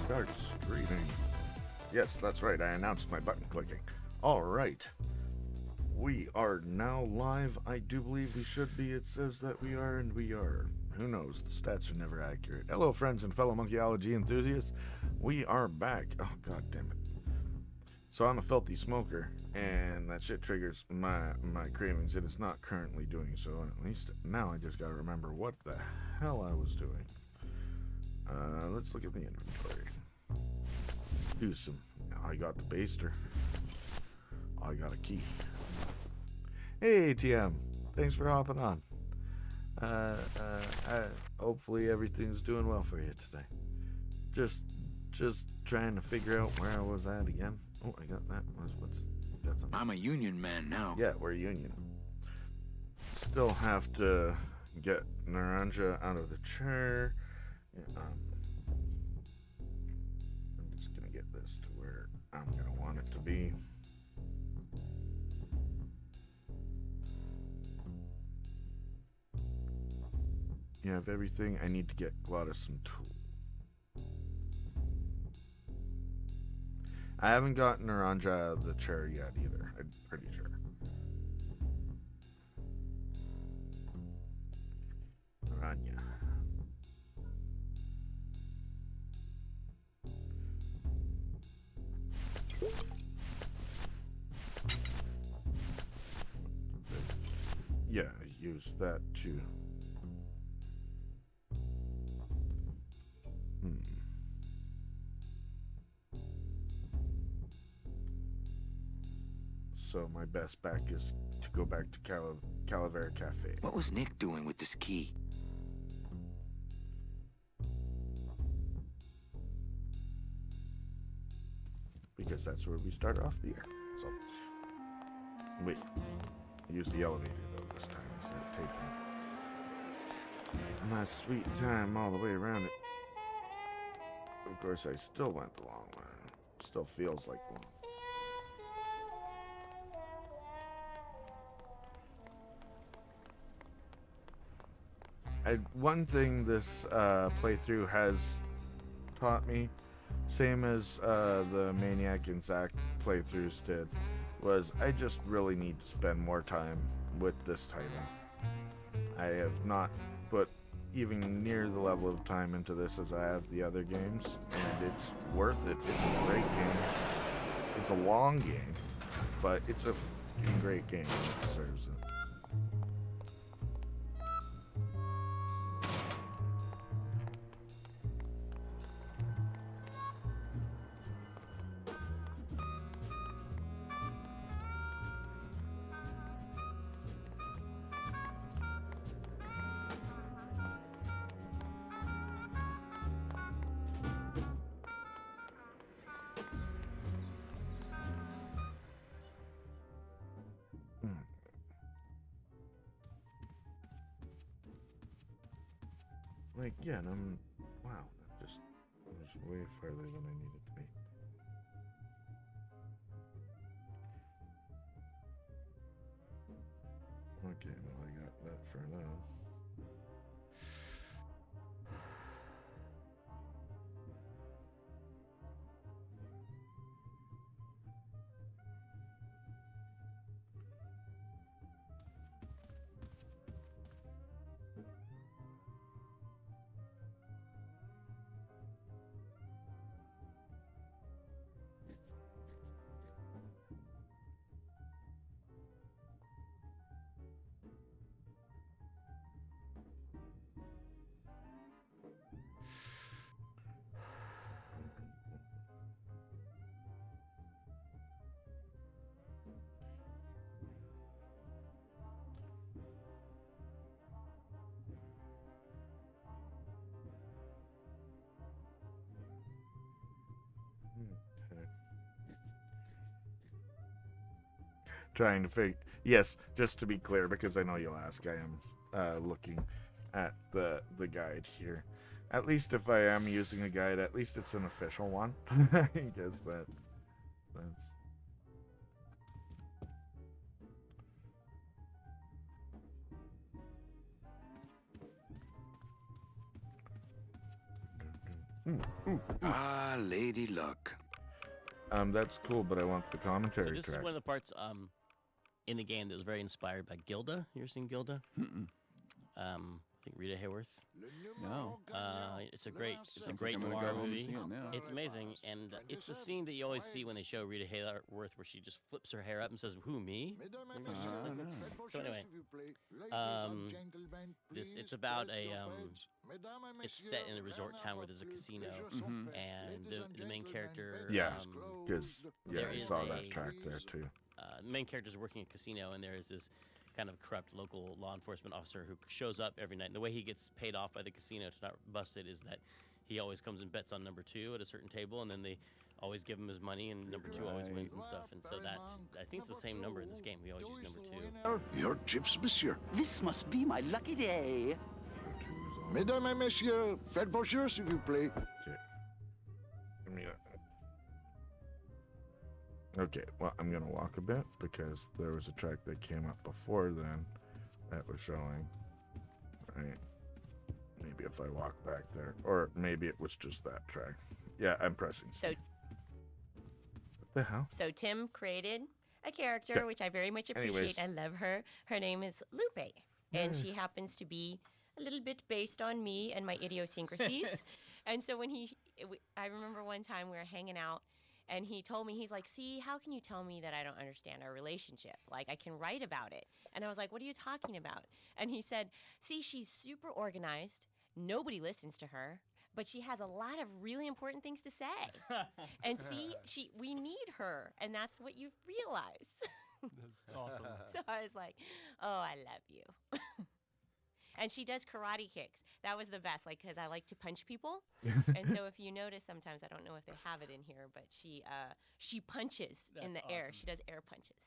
Start streaming. Yes, that's right. I announced my button clicking. All right. We are now live. I do believe we should be. It says that we are, and we are. Who knows? The stats are never accurate. Hello, friends and fellow Monkeyology enthusiasts. We are back. Oh, god damn it. So I'm a filthy smoker, and that shit triggers my cravings. It is not currently doing so, and at least now I just gotta remember what the hell I was doing. Let's look at the inventory. Do some. I got the baster. I got a key. Hey, TM. Thanks for hopping on. Hopefully everything's doing well for you today. Just trying to figure out where I was at again. Oh, I got that. Got something. I'm a union man now. Yeah, we're union. Still have to get Naranja out of the chair. I'm just gonna get this to where I'm gonna want it to be. You have everything. I need to get Glottis some tools. I haven't gotten Naranja out of the chair yet either. I'm pretty sure. Naranja. Yeah, use that too. So my best back is to go back to Calavera Cafe. What was Nick doing with this key? Because that's where we start off the year. So, wait. Use the elevator though this time instead of taking my sweet time all the way around it. Of course, I still went the long way. Still feels like the long. One thing this playthrough has taught me, same as the Maniac and Zack playthroughs did, was I just really need to spend more time with this title. I have not put even near the level of time into this as I have the other games, and it's worth it. It's a great game. It's a long game, but it's a great game. It deserves it. Like, yeah, and I'm, wow, that just was way farther than I needed to be. Okay, well, I got that for now. trying to figure. Yes, just to be clear, because I know you'll ask, I am looking at the guide here. At least if I am using a guide, at least it's an official one. I guess that's. Ah, Lady Luck. That's cool, but I want the commentary So this track. is one of the parts in the game that was very inspired by Gilda. You ever seen Gilda? I think Rita Hayworth. No. It's a great I'm noir gonna go home and movie. see it now. It's amazing, and it's the scene that you always see when they show Rita Hayworth, where she just flips her hair up and says, "Who, me?" So anyway, it's about it's set in a resort town where there's a casino, and the main character. Yeah, because there I is saw that track there too. The main character is working at a casino, and there is this kind of corrupt local law enforcement officer who shows up every night. And the way he gets paid off by the casino to not bust it is that he always comes and bets on number 2 at a certain table, and then they always give him his money, and number 2 always wins and stuff. And so I think it's the same number in this game. We always use number 2. Your chips, monsieur. This must be my lucky day. Mesdames et messieurs, faites vos jeux, s'il vous plaît. Give me that. Okay, well, I'm gonna walk a bit because there was a track that came up before then that was showing. Right. Maybe if I walk back there, or maybe it was just that track. Yeah, I'm pressing. So, what the hell? so Tim created a character, Okay. which I very much appreciate. Anyways. I love her. Her name is Lupe, and she happens to be a little bit based on me and my idiosyncrasies. And so when I remember one time we were hanging out, and he told me, he's like, "See, how can you tell me that I don't understand our relationship? Like, I can write about it." And I was like, "What are you talking about?" And he said, "See, she's super organized. Nobody listens to her, but she has a lot of really important things to say. And see, we need her, and that's what you realize." That's awesome. So I was like, "Oh, I love you." And she does karate kicks. That was the best, like, because I like to punch people. And so if you notice, sometimes I don't know if they have it in here, but she punches in the air. Awesome. She does air punches.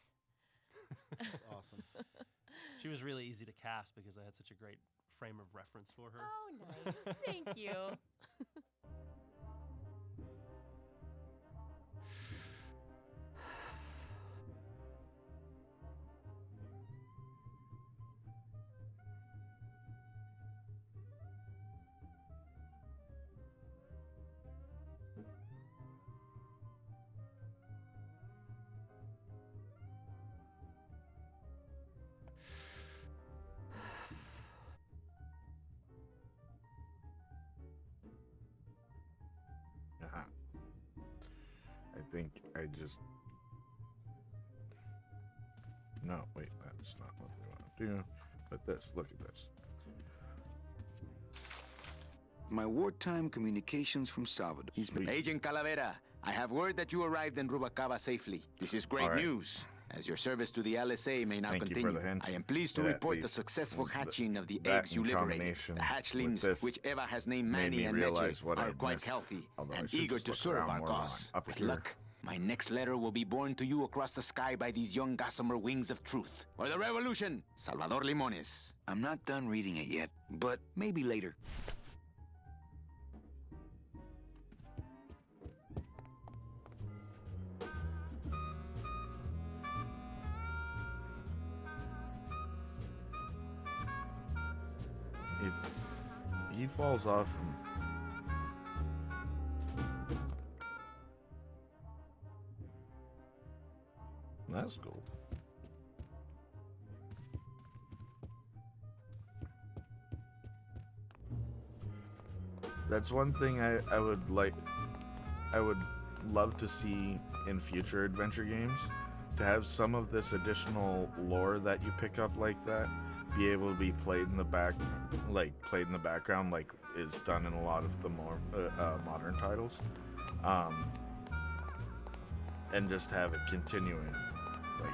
That's awesome. She was really easy to cast because I had such a great frame of reference for her. Oh, nice. Thank you. I think I just. No, wait, that's not what we want to do. But this, look at this. My wartime communications from Salvador. Sweet. Agent Calavera, I have word that you arrived in Rubacava safely. This is great All right. news. As your service to the LSA may now Thank you for continue, the hint. I am pleased to Yeah, report the these- successful hatching of the that eggs you in liberated. combination The with hatchlings, this whichever has named made Manny me and realize Meche, what are I'd quite missed, healthy although I and should eager just to look serve around our more cause. up With here. luck, my next letter will be borne to you across the sky by these young gossamer wings of truth. For the revolution, Salvador Limones. I'm not done reading it yet, but maybe later. He falls off and. That's cool. That's one thing I would like. I would love to see in future adventure games, to have some of this additional lore that you pick up like that be able to be played in the background, like is done in a lot of the more modern titles, and just have it continuing. Like,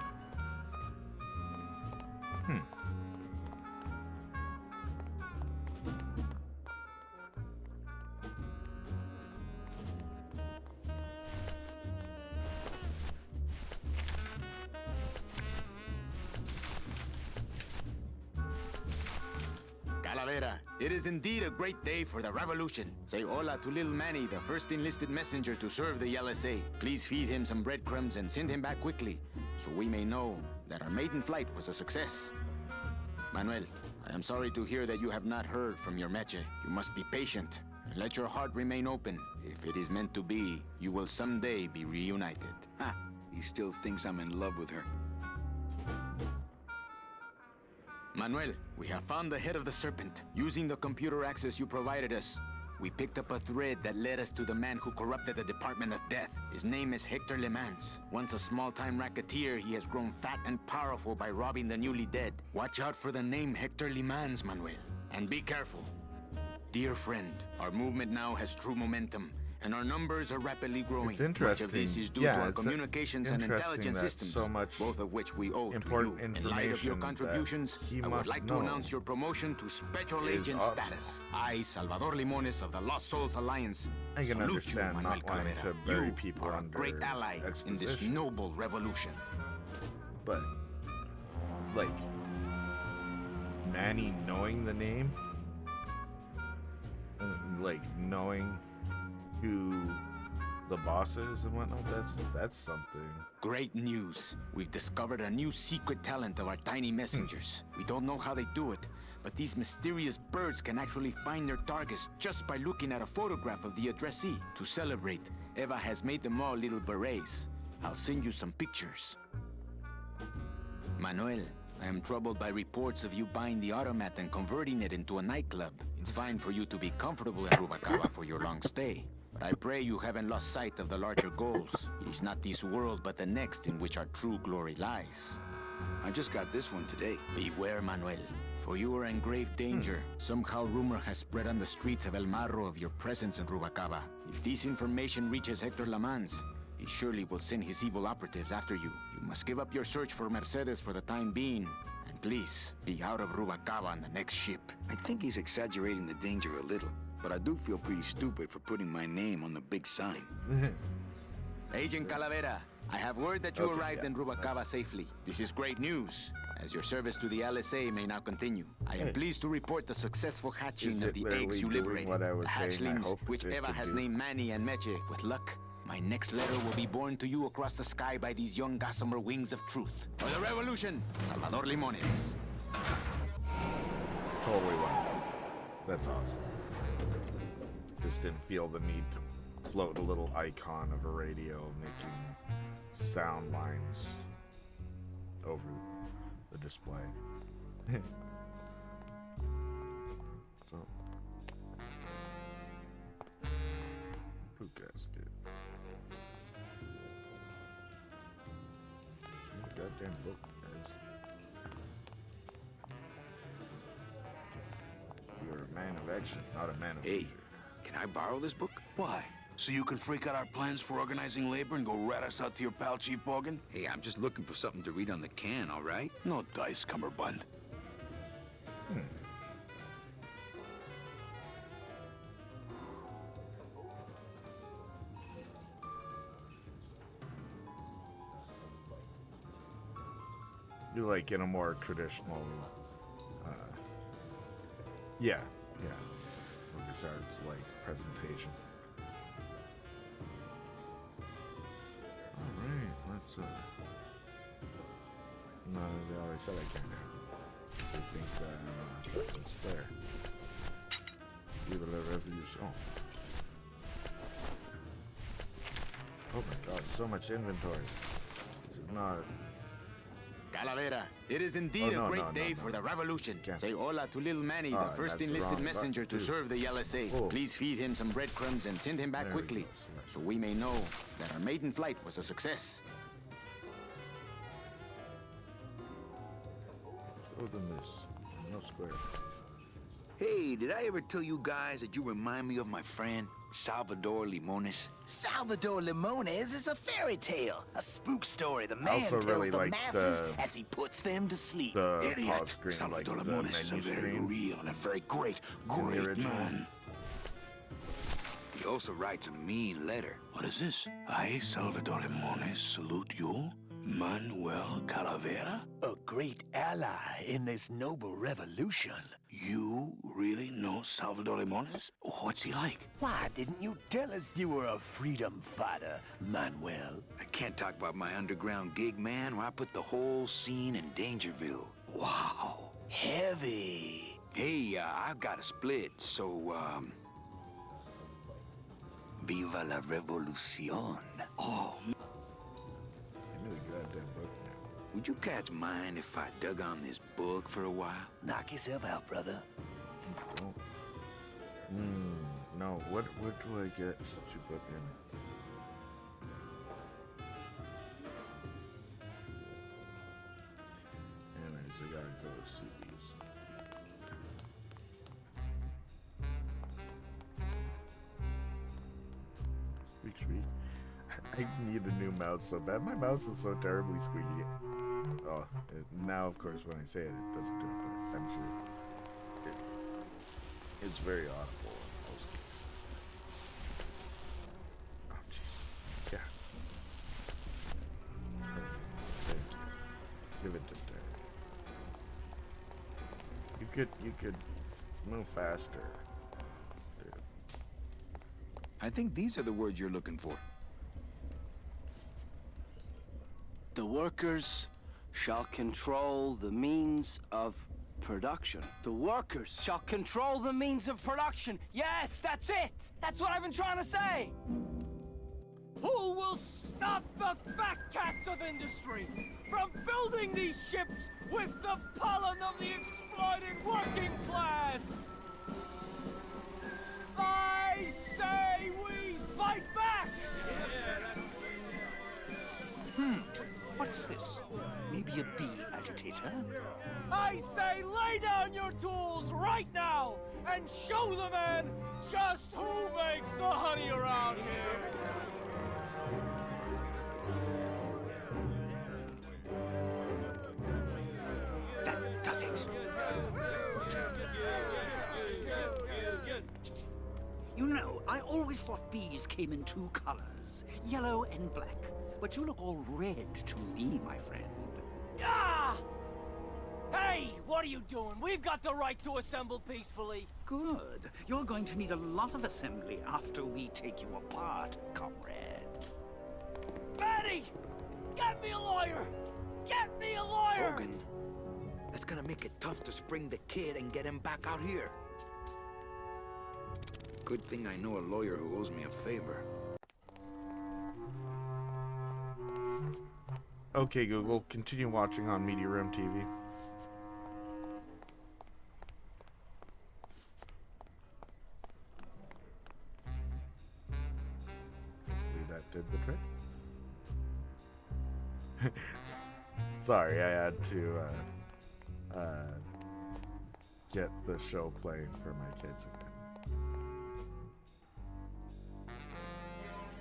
Calavera, it is indeed a great day for the revolution. Say hola to little Manny, the first enlisted messenger to serve the LSA. Please feed him some breadcrumbs and send him back quickly, so we may know that our maiden flight was a success. Manuel, I am sorry to hear that you have not heard from your Meche. You must be patient, and let your heart remain open. If it is meant to be, you will someday be reunited. Ha! He still thinks I'm in love with her. Manuel, we have found the head of the serpent. Using the computer access you provided us, we picked up a thread that led us to the man who corrupted the Department of Death. His name is Hector Le Mans. Once a small-time racketeer, he has grown fat and powerful by robbing the newly dead. Watch out for the name Hector Le Mans, Manuel. And be careful. Dear friend, our movement now has true momentum, and our numbers are rapidly growing. It's interesting. Much of this is due Yeah, to our it's communications and interesting intelligence that systems, so much both of which we owe to you. important In light of your information contributions, that he I would must like to know announce your promotion to Special is Agent optional. status. I, Salvador Limones of the Lost Souls Alliance, I can salute understand you, Manuel not wanting Calavera. to bury You people are a under great ally in this exposition. noble revolution. But, like, Manny knowing the name, like knowing who the boss is and whatnot, that's something. Great news. We've discovered a new secret talent of our tiny messengers. We don't know how they do it, but these mysterious birds can actually find their targets just by looking at a photograph of the addressee. To celebrate, Eva has made them all little berets. I'll send you some pictures. Manuel, I am troubled by reports of you buying the automat and converting it into a nightclub. It's fine for you to be comfortable in Rubacava for your long stay, but I pray you haven't lost sight of the larger goals. It is not this world, but the next in which our true glory lies. I just got this one today. Beware, Manuel, for you are in grave danger. Somehow rumor has spread on the streets of El Marro of your presence in Rubacava. If this information reaches Hector Le Mans, he surely will send his evil operatives after you. You must give up your search for Mercedes for the time being, and please, be out of Rubacava on the next ship. I think he's exaggerating the danger a little, but I do feel pretty stupid for putting my name on the big sign. Agent Calavera, I have word that you Okay, arrived yeah, in Rubacava safely. This is great news, as your service to the LSA may now continue. I am Hey. pleased to report the successful hatching Is of it the literally eggs you doing liberated. what I was The saying I hatchlings, hoped which it Eva could has do? named Manny and Meche. With luck, my next letter will be borne to you across the sky by these young gossamer wings of truth. For the revolution, Salvador Limones. Totally was. That's awesome. Just didn't feel the need to float a little icon of a radio making sound lines over the display. So, who gasket? Goddamn book, guys. You're a man of action, not a man of Hey, leisure. can I borrow this book? Why? So you can freak out our plans for organizing labor and go rat us out to your pal, Chief Morgan? Hey, I'm just looking for something to read on the can, all right? No dice, Cummerbund. You like in a more traditional, yeah, LucasArts like presentation. All right, let's. No, they already said I can't. I think fucking spare. Viva la revolution. Oh my God, so much inventory. This is not. Calavera, it is indeed Oh, a great no, day no. for the revolution. Can't Say see. hola to little Manny, Ah, the first that's the enlisted wrong messenger button, to too. serve the LSA. Oh. Please feed him some breadcrumbs and send him back There we quickly, go, select. so we may know that our maiden flight was a success. Show them this. No square. Hey, did I ever tell you guys that you remind me of my friend, Salvador Limones? Salvador Limones is a fairy tale, a spook story the man also tells really the like masses the- as he puts them to sleep. The pause Idiot! screen, Salvador like the Limones is a menu very screen. real and a very great the original. man. He also writes a mean letter. What is this? I, Salvador Limones, salute you, Manuel Calavera? A great ally in this noble revolution. You really know Salvador Limones? What's he like? Why didn't you tell us you were a freedom fighter, Manuel? I can't talk about my underground gig, man, where I put the whole scene in Dangerville. Wow, heavy. Hey, I've got a split, so, Viva la revolucion. Oh, I knew the goddamn book now. would you cats mind if I dug on this book for a while? Knock yourself out, brother. Oh. No, what do I get to book in? Anyways, I gotta go see these. Speak. I need a new mouse so bad. My mouse is so terribly squeaky. Oh, now of course when I say it, it doesn't do it, but I'm sure it's very audible in most cases. Oh, jeez. Yeah. Perfect. Thank you. Give it to Dad. You could move faster. Dude. I think these are the words you're looking for. The workers shall control the means of production. The workers shall control the means of production. Yes, that's it! That's what I've been trying to say! Who will stop the fat cats of industry from building these ships with the pollen of the exploited working class? I say we fight back! What's this? Maybe a bee agitator? I say lay down your tools right now and show the man just who makes the honey around here. That does it. You know, I always thought bees came in two colors, yellow and black. But you look all red to me, my friend. Ah! Hey, what are you doing? We've got the right to assemble peacefully. Good. You're going to need a lot of assembly after we take you apart, comrade. Maddie! Get me a lawyer! Get me a lawyer! Logan, that's gonna make it tough to spring the kid and get him back out here. Good thing I know a lawyer who owes me a favor. Okay, Google, continue watching on Media Room TV. Hopefully that did the trick. Sorry, I had to get the show playing for my kids again.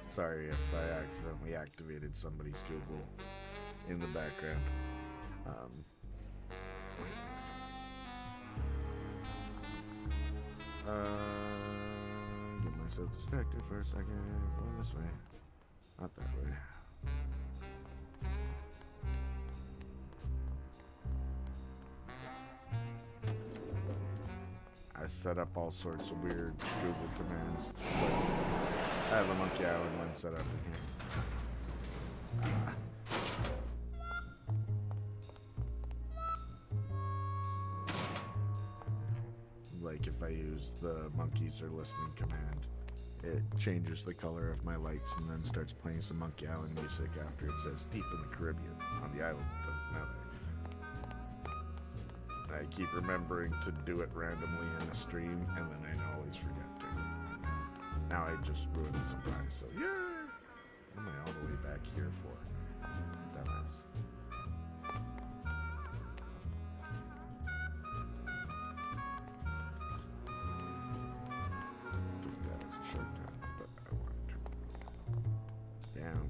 Sorry if I accidentally activated somebody's Google in the background. Get myself distracted for a second. Going this way, not that way. I set up all sorts of weird Google commands. But I have a Monkey Island one set up in here. Like if I use the monkeys are listening command, it changes the color of my lights and then starts playing some Monkey Island music after it says deep in the Caribbean on the island of Maui. I keep remembering to do it randomly in a stream, and then I always forget to. Now I just ruined the surprise, so yeah! What am I all the way back here for? Dumbass. Took that as a shortcut, but I want to go down.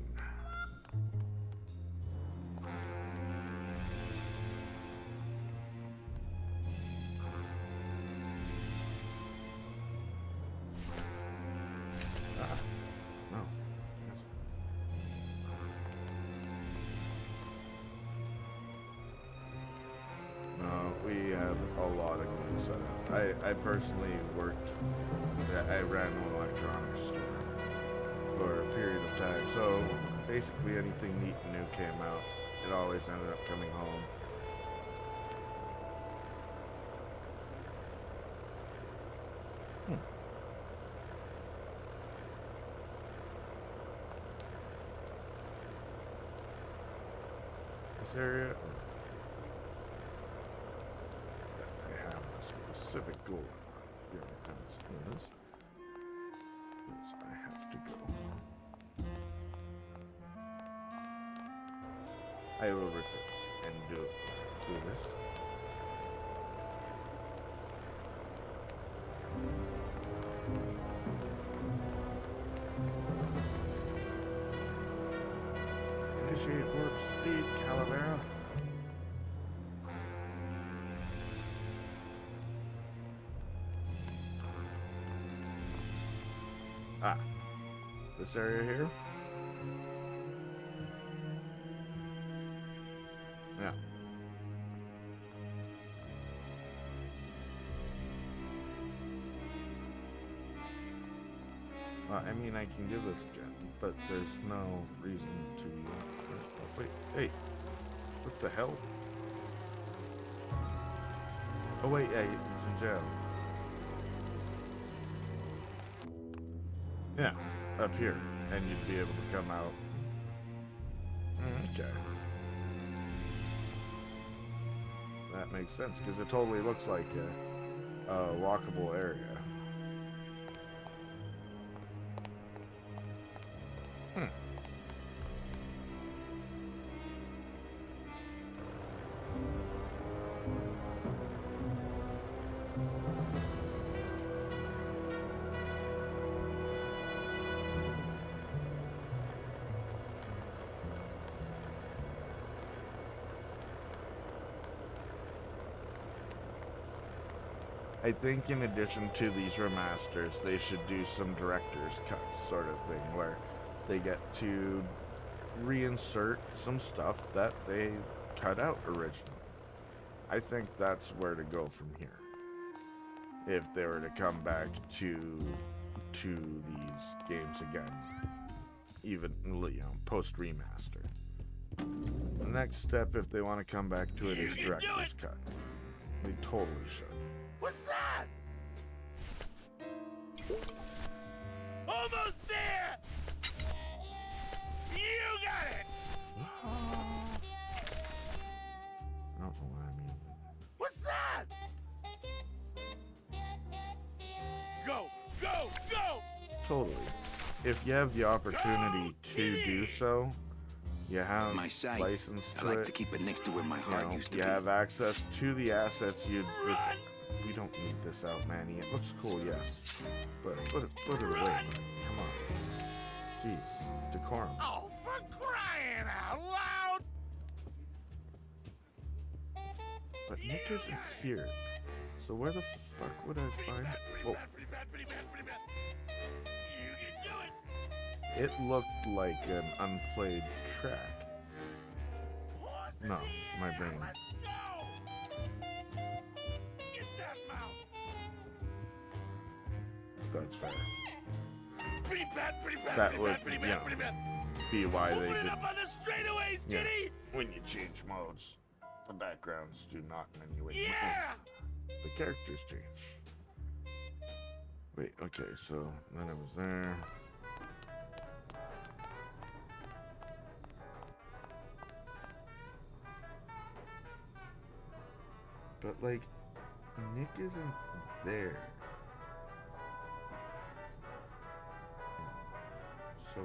No. No, we have a lot of So I personally worked. I ran an electronics store for a period of time. So basically, anything neat and new came out, it always ended up coming home. This area, I have a specific goal in mind. Here, as is, because I have to go. I will rip it and do this. Initiate warp speed, Calavera. Ah, this area here. Yeah. Well, I mean, I can do this again, but there's no reason to. Wait, hey, what the hell? Oh wait, yeah, he's in jail. Yeah, up here, and you'd be able to come out. Okay. That makes sense, because it totally looks like a walkable area. I think in addition to these remasters, they should do some director's cuts sort of thing, where they get to reinsert some stuff that they cut out originally. I think that's where to go from here. If they were to come back to these games again, even, post remaster. The next step, if they want to come back to it, is director's cut. They totally should. What's that? Almost there! You got it! I don't know what I mean. What's that? Go, go, go! Totally. If you have the opportunity to do so, you have My sight. license I to like it. to keep it next to where my heart used to you be. have access to the assets. We don't need this out, Manny. It looks cool, yes, but put it away. Man. Come on. Jeez, decorum. Oh, for crying out loud! But Nick isn't here, so where the fuck would I find? Whoa. Pretty bad. You can do it! It looked like an unplayed track. No, my brain. Let's go! Get that mouth! That's fair. Pretty bad. That would, pretty bad. be why they Open it did. up on the straightaways, Yeah. Giddy! When you change modes, the backgrounds do not in any way. Yeah! The characters change. Wait, okay, so then it was there. But, like, Nick isn't there. So...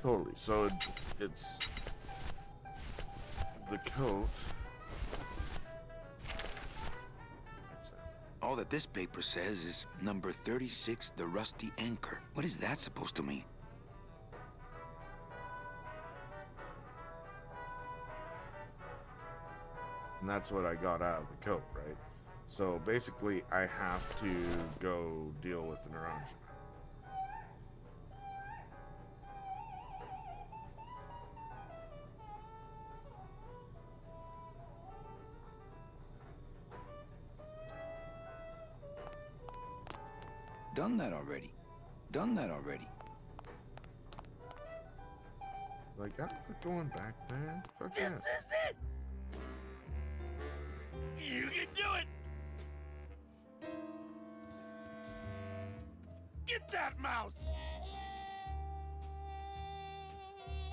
Totally. So it's the coat. All that this paper says is number 36, the Rusty Anchor. What is that supposed to mean? And that's what I got out of the coat, right? So basically, I have to go deal with the Naranja. Done that already. Done that already. Like, I'm not going back there. Fuck This that. is it! You can do it! Get that mouse!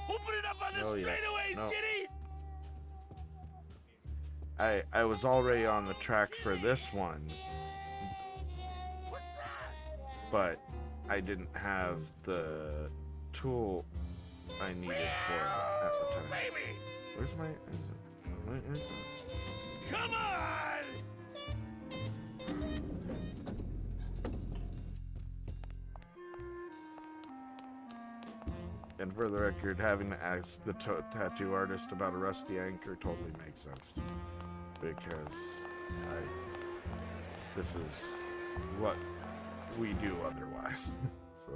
Open it up on the Oh, yeah. straightaways, No. kitty! I was already on the track for this one, What's that? but I didn't have the tool I needed for it at the time. Baby! Where's my exit? My exit. Come on! And for the record, having to ask the tattoo artist about a rusty anchor totally makes sense to me, because this is what we do otherwise. So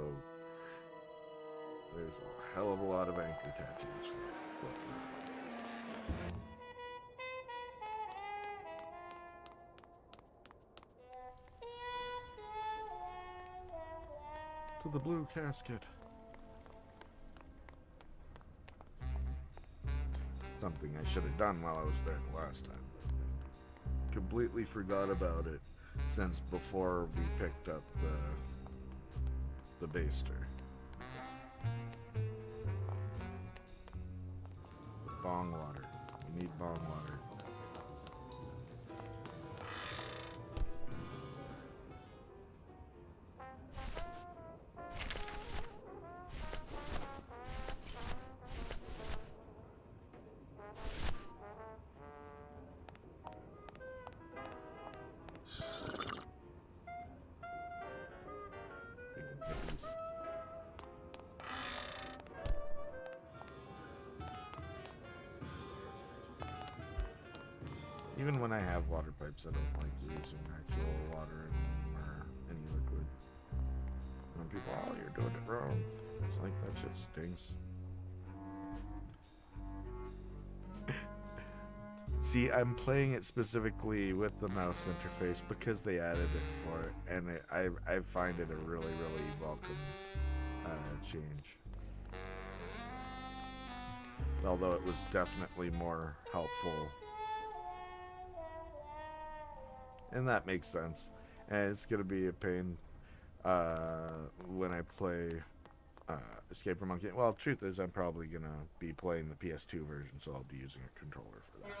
there's a hell of a lot of anchor tattoos. To the blue casket. Something I should have done while I was there the last time. Completely forgot about it since before we picked up the baster. The bong water. We need bong water. Even when I have water pipes, I don't like using actual water in them or any liquid. When people, oh, you're doing it wrong. It's like, that shit stinks. See, I'm playing it specifically with the mouse interface because they added it for it, and I find it a really, really welcome change. Although it was definitely more helpful. And that makes sense. And it's going to be a pain when I play Escape from Monkey. Well, truth is, I'm probably going to be playing the PS2 version, so I'll be using a controller for that.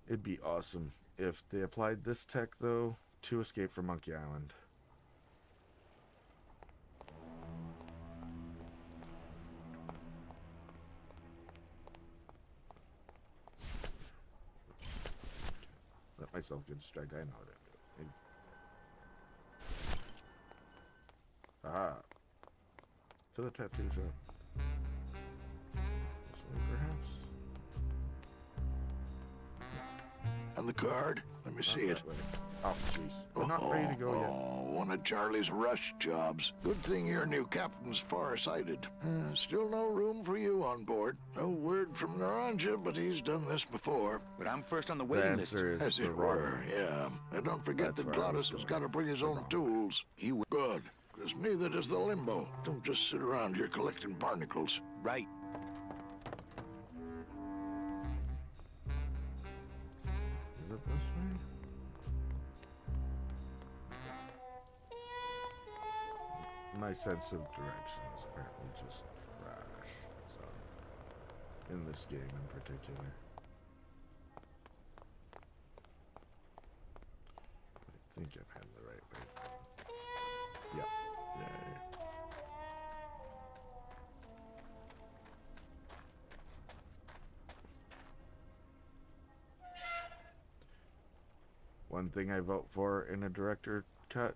It'd be awesome if they applied this tech, though, to Escape from Monkey Island. Let myself get distracted. I know what I'm doing. Aha. To the tattoo shop. This way, perhaps. And the card? Let me see Not it. that way. Oh, jeez. We're not ready to go yet. Oh, one of Charlie's rush jobs. Good thing your new captain's far-sighted. Still no room for you on board. No word from Naranja, but he's done this before. But I'm first on the The waiting list. answer is As the it wrong were, way. yeah. And don't forget That's that where I was Glottis has going. got to bring his The own wrong way. tools. Good, because neither does the Limbo. Don't just sit around here collecting barnacles. Right. Is it this way? My sense of direction is apparently just trash. So, in this game in particular. I think I'm heading the right way. Yep. Yay. One thing I vote for in a director's cut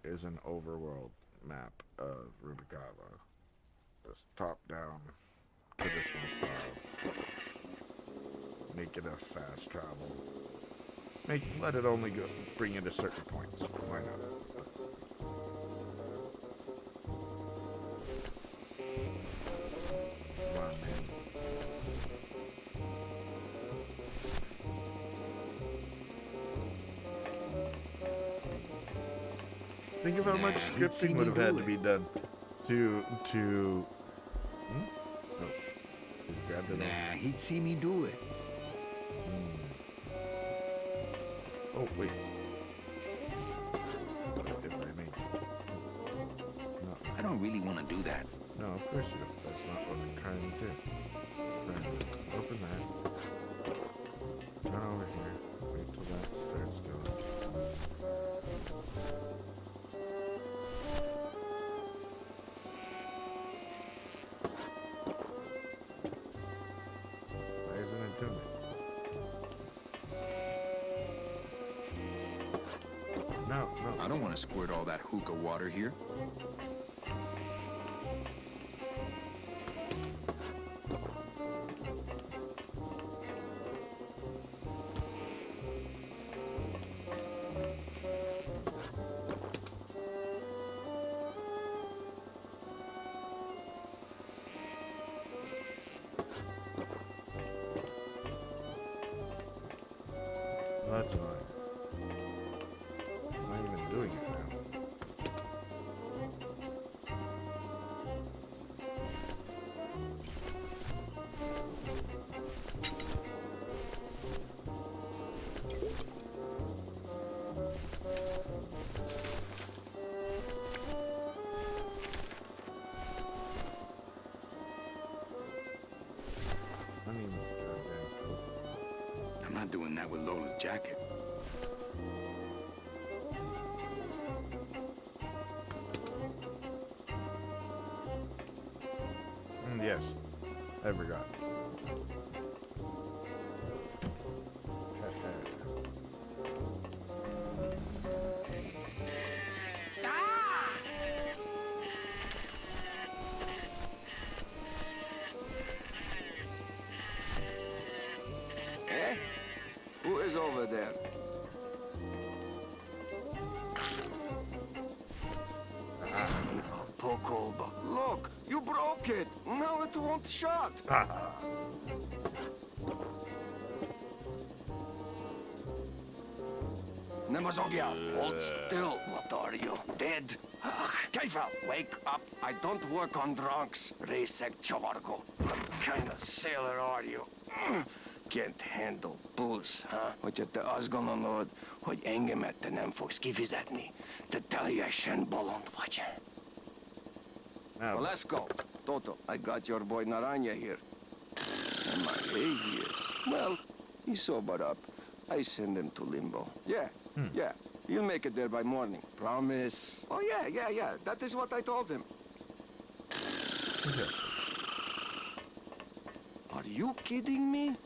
is an overworld map of Rubacava. Just top down, traditional style. make it a fast travel. Let it only go bring you to certain points. Why not? Come on, man. Think of how much scripting would have had to be done to Hmm? Oh, just grabbed it. Nah, he'd see me do it. Oh, wait. If I may. No. I don't really want to do that. No, of course you don't. That's not what we're trying to do. Right. Open that. Run over here. Wait till that starts going. Why isn't it doing it? No. I don't want to squirt all that hookah water here. That's annoying. I'm not even doing it now. I mean, it's goddamn cool. I'm not doing that with Lola's jacket. Yes, I forgot. Eh? Who is over there? Poco, look, you broke it. Now it won't shut. Nemazogia, hold still. What are you, dead? Keifa, wake up. I don't work on drunks. Resek Chavargo. What kind of sailor are you? Can't handle booze, huh? Hogy te azt gondolod, hogy engemet te nem fogsz kifizetni? Te teljesen bolond vagy. Well, let's go. Toto, I got your boy Naranja here. And my hey here. Well, he sobered up. I send him to Limbo. Yeah, yeah. He'll make it there by morning. Promise. Oh, yeah. That is what I told him. Yes. Are you kidding me?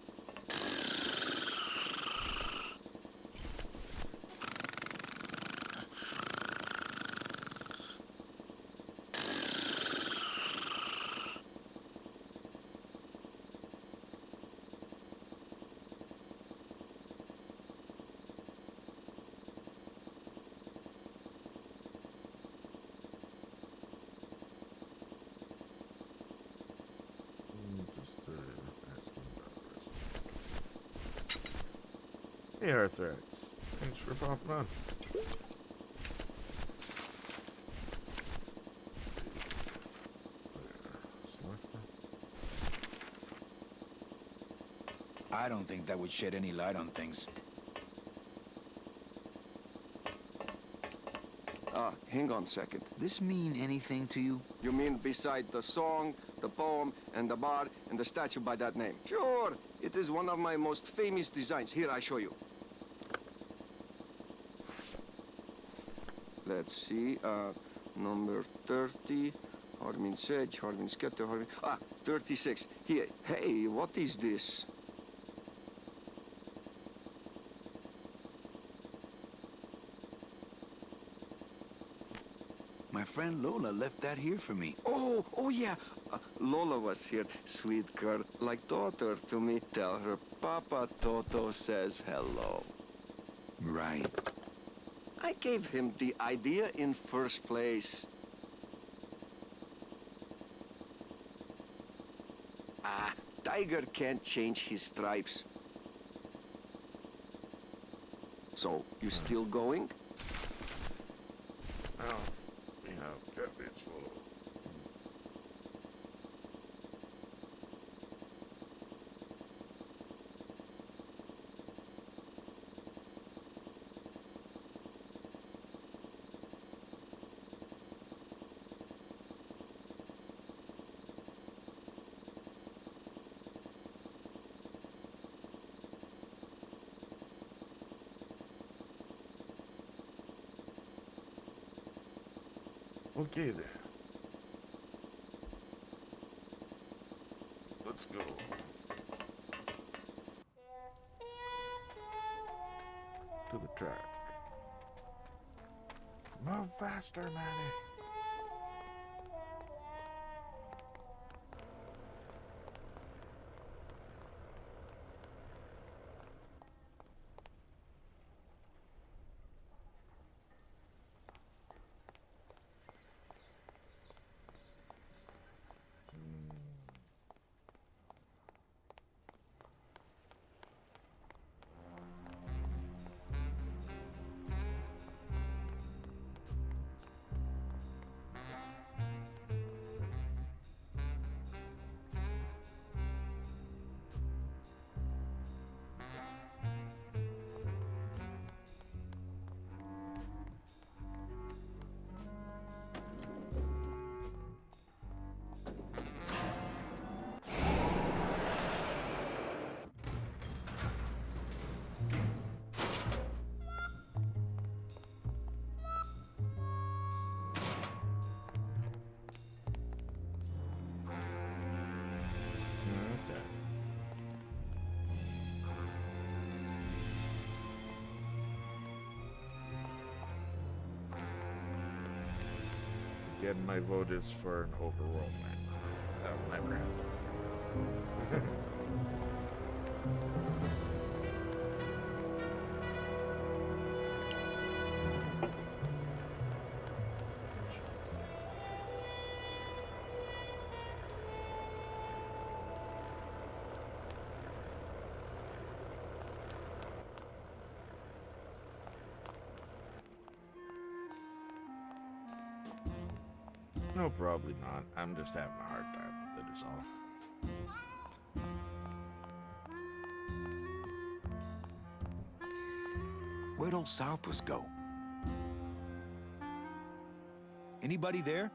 Hey, Arthur. Thanks for popping on. I don't think that would shed any light on things. Hang on a second. This mean anything to you? You mean beside the song, the poem, and the bar, and the statue by that name? Sure! It is one of my most famous designs. Here, I show you. Let's see, number 30, Harmin Sedge, Harmin Sketter, Harmin... 36. Here, hey, what is this? My friend Lola left that here for me. Oh yeah. Lola was here, sweet girl, like daughter to me. Tell her Papa Toto says hello. Right. I gave him the idea in first place. Tiger can't change his stripes. So, you still going? Well, we have cabbage full. Okay then. Let's go. To the track. Move faster, Manny. Again, my vote is for an overworld map. That'll never happen. No, probably not. I'm just having a hard time with it is all. Where'd old Sourpuss go? Anybody there?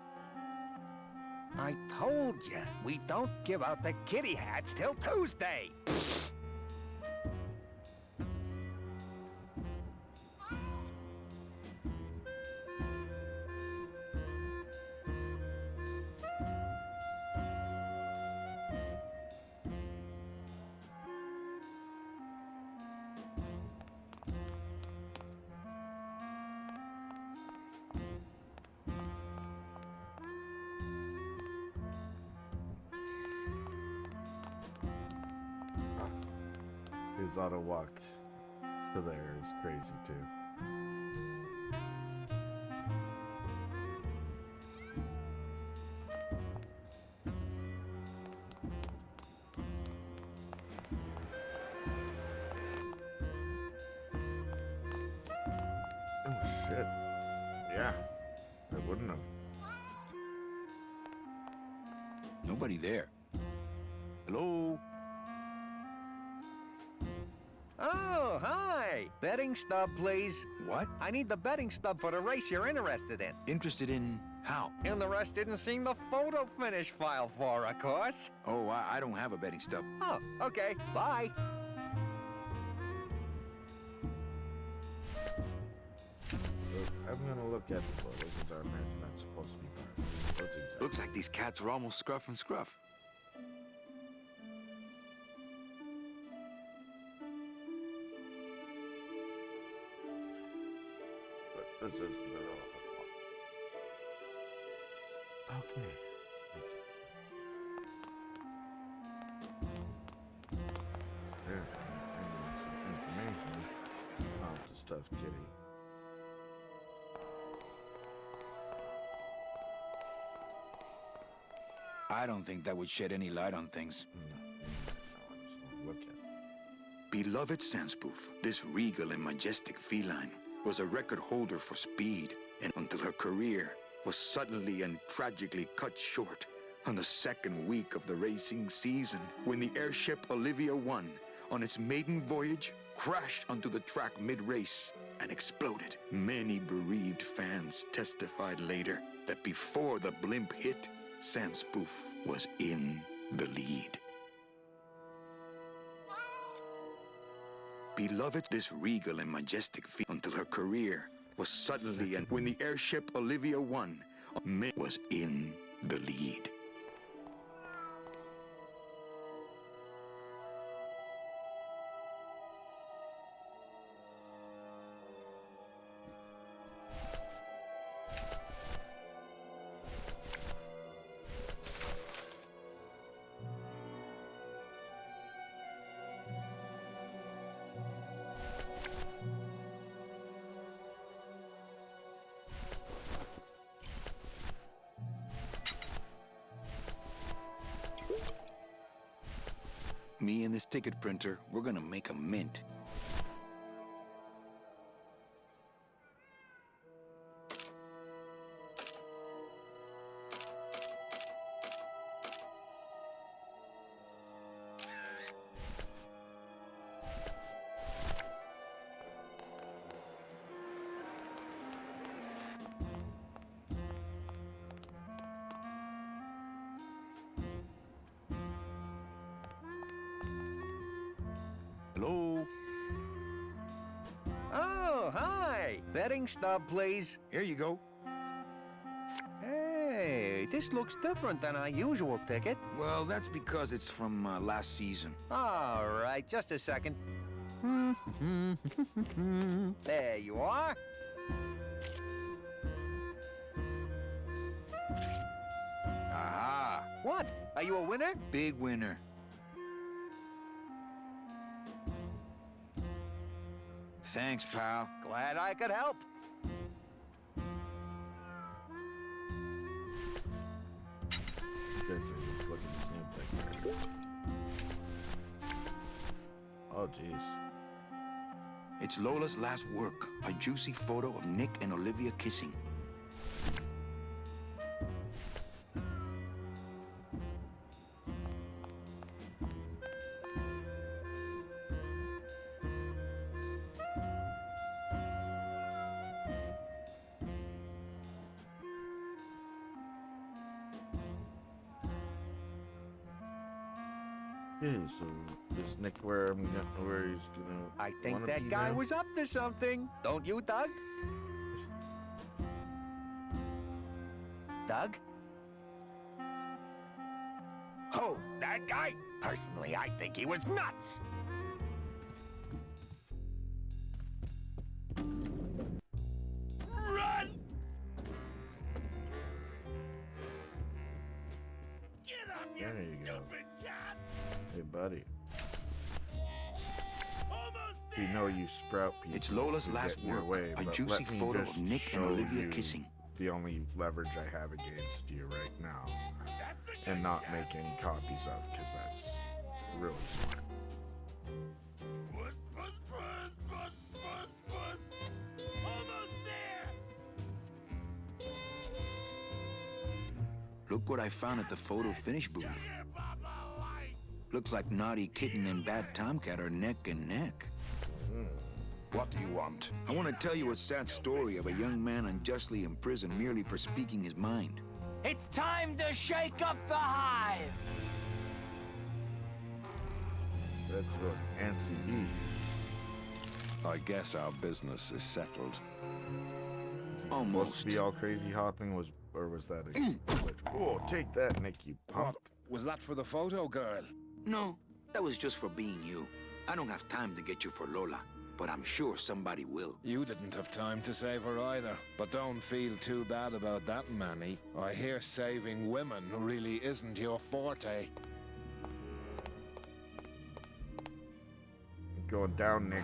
I told you, we don't give out the kitty hats till Tuesday. His auto walk to there is crazy too. Oh shit. Yeah, I wouldn't have. Nobody there. Hello? Oh, hi! Betting stub, please. What? I need the betting stub for the race you're interested in. Interested in how? And the rest didn't seem the photo finish file for, of course. Oh, I don't have a betting stub. Oh, okay. Bye. I'm gonna look at the photos because I imagine that's supposed to be part of it. Let's see. Looks like these cats are almost scruff and scruff. But this isn't the Some information off the stuff kitty. I don't think that would shed any light on things. Look at it. Beloved Sandspoof, this regal and majestic feline was a record holder for speed, and until her career was suddenly and tragically cut short on the second week of the racing season when the airship Olivia 1 on its maiden voyage crashed onto the track mid-race and exploded. Many bereaved fans testified later that before the blimp hit, Sandspoof was in the lead. Beloved, this regal and majestic until her career was suddenly and when the airship Olivia 1 was in the lead. Me and this ticket printer, we're gonna make a mint. Hello? Oh, hi! Betting stub, please. Here you go. Hey, this looks different than our usual ticket. Well, that's because it's from last season. All right, just a second. There you are. Aha! What? Are you a winner? Big winner. Thanks, pal. Glad I could help. You guys think it's looking the same thing. Oh, jeez. It's Lola's last work, a juicy photo of Nick and Olivia kissing. Okay, so is Nick where he's gonna? I think wanna that be guy now? was up to something. Don't you, Doug? Doug? Oh, that guy? Personally, I think he was nuts. Run! Get up, you There you go. stupid cat! Hey, buddy. Almost You know you sprout people. It's Lola's to last get in your work, way, a but juicy let me photo just of Nick and show Olivia you kissing. The only leverage I have against you right now, and not make any copies of, because that's really smart. Puss, puss, puss, puss, puss, puss. Almost there! Look what I found at the photo finish booth. Sugar Papa lights! Looks like Naughty Kitten and Bad Tomcat are neck and neck. What do you want? I want to tell you a sad story of a young man unjustly imprisoned merely for speaking his mind. It's time to shake up the hive! That's what Nancy B. I guess our business is settled. Supposed Almost. to be all crazy hopping, was that a glitch? Oh, take that, Nick, you punk. Was that for the photo, girl? No, that was just for being you. I don't have time to get you for Lola. but I'm sure somebody will. You didn't have time to save her either. But don't feel too bad about that, Manny. I hear saving women really isn't your forte. Going down, Nick.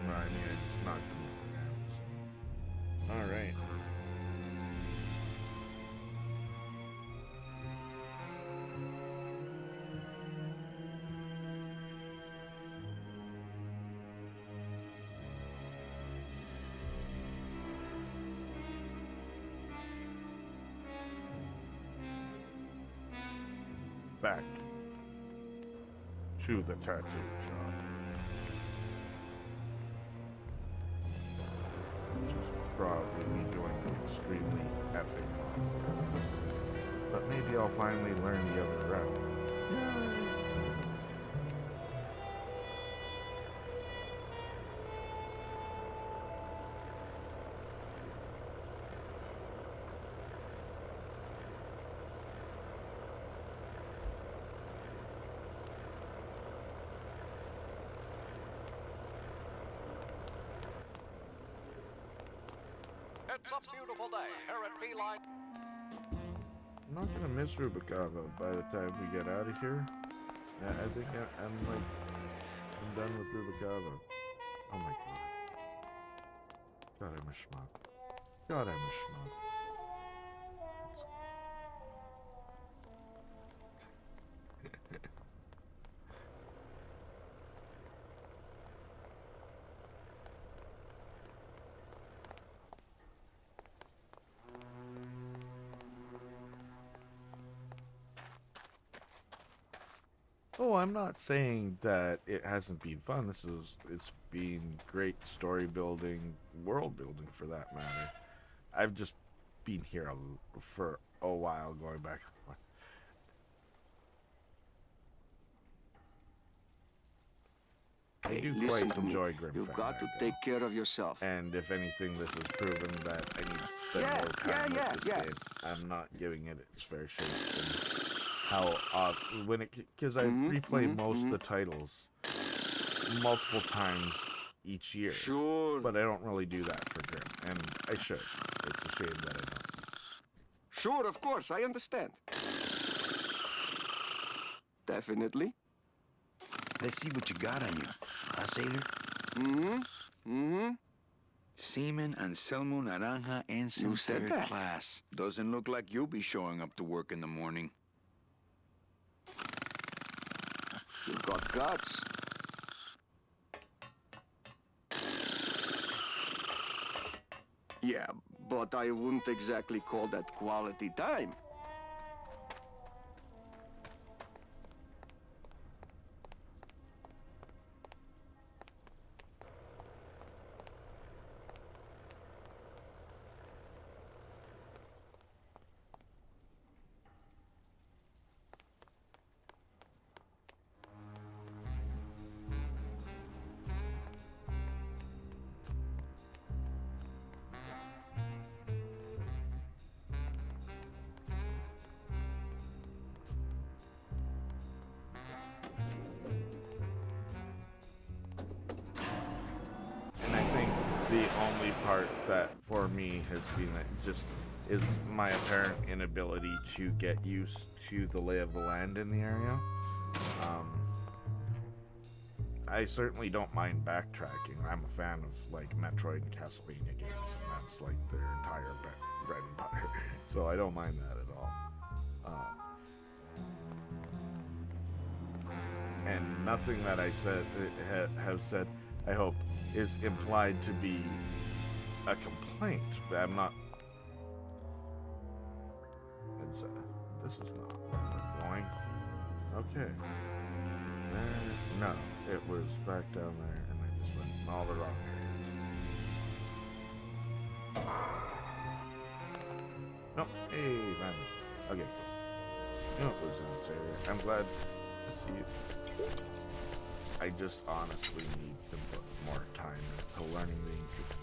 No, I mean, it's not going down. Alright. Back to the tattoo shop. Which is probably me doing extremely effing wrong. But maybe I'll finally learn the other route. It's a beautiful day here at Feline. I'm not gonna miss Rubacava by the time we get out of here. I think I'm done with Rubacava. Oh my god. God, I'm a schmuck. God, I'm a schmuck. Oh, I'm not saying that it hasn't been fun. It's been great story building, world building for that matter. I've just been here for a while, going back and forth. I do listen quite to me. enjoy Grim You've got to Fandango. take care of yourself. And if anything, this has proven that I need to spend more time with this game. I'm not giving it its fair shake. And how because I replay most of the titles multiple times each year. Sure. But I don't really do that for Grim, and I should. It's a shame that I don't. Sure, of course, I understand. Definitely. Let's see what you got on you, huh, Sailor? Seaman Anselmo Naranja Ensign You said third that. class. Doesn't look like you'll be showing up to work in the morning. You've got guts. Yeah, but I wouldn't exactly call that quality time. And I think the only part that for me has been that just is my apparent inability to get used to the lay of the land in the area. I certainly don't mind backtracking. I'm a fan of like Metroid and Castlevania games, and that's like their entire bread and butter. So I don't mind that at all. And nothing that I said have said, I hope, is implied to be a complaint. I'm not. It's this is not where we're going. Okay. No, it was back down there, and I just went in all the wrong areas. Nope. Hey, finally. Okay, cool. You know what was in this area? I'm glad to see it. I just honestly need to put more time into learning the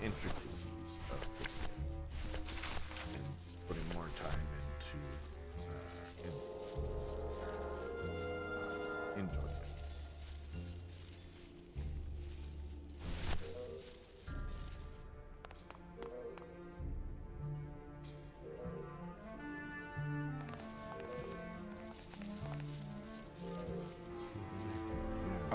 intricacies of this game, and putting more time into enjoyment.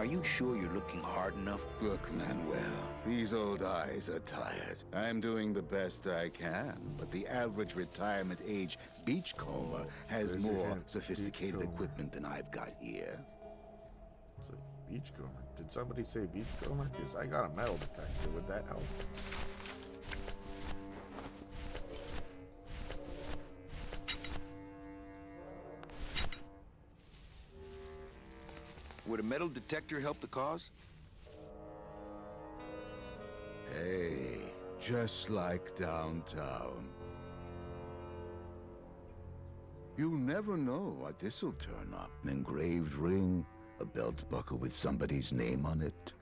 Are you sure you're looking hard enough? Look, Manuel, these old eyes are tired. I'm doing the best I can, but the average retirement age beachcomber has more sophisticated equipment than I've got here. It's a beachcomber. Did somebody say beachcomber? Because I got a metal detector. Would that help? Would a metal detector help the cause? Hey, just like downtown. You never know what this'll turn up. An engraved ring, a belt buckle with somebody's name on it.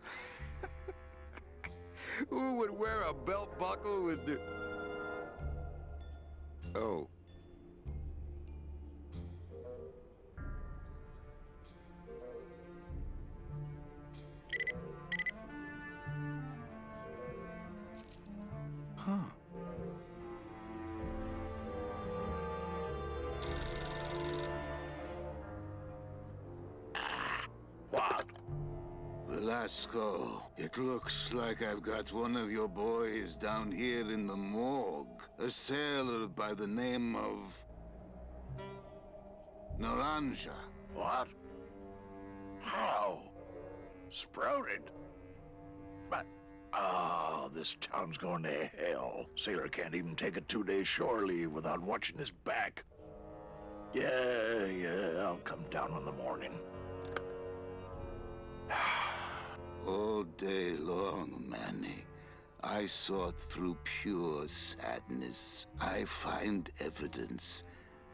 Who would wear a belt buckle with the... Oh. Huh. What? Velasco, it looks like I've got one of your boys down here in the morgue. A sailor by the name of... Naranja. What? How? Sprouted? But, oh, this town's going to hell. Sailor can't even take a 2-day shore leave without watching his back. Yeah, I'll come down in the morning. All day long, Manny, I sought through pure sadness. I find evidence,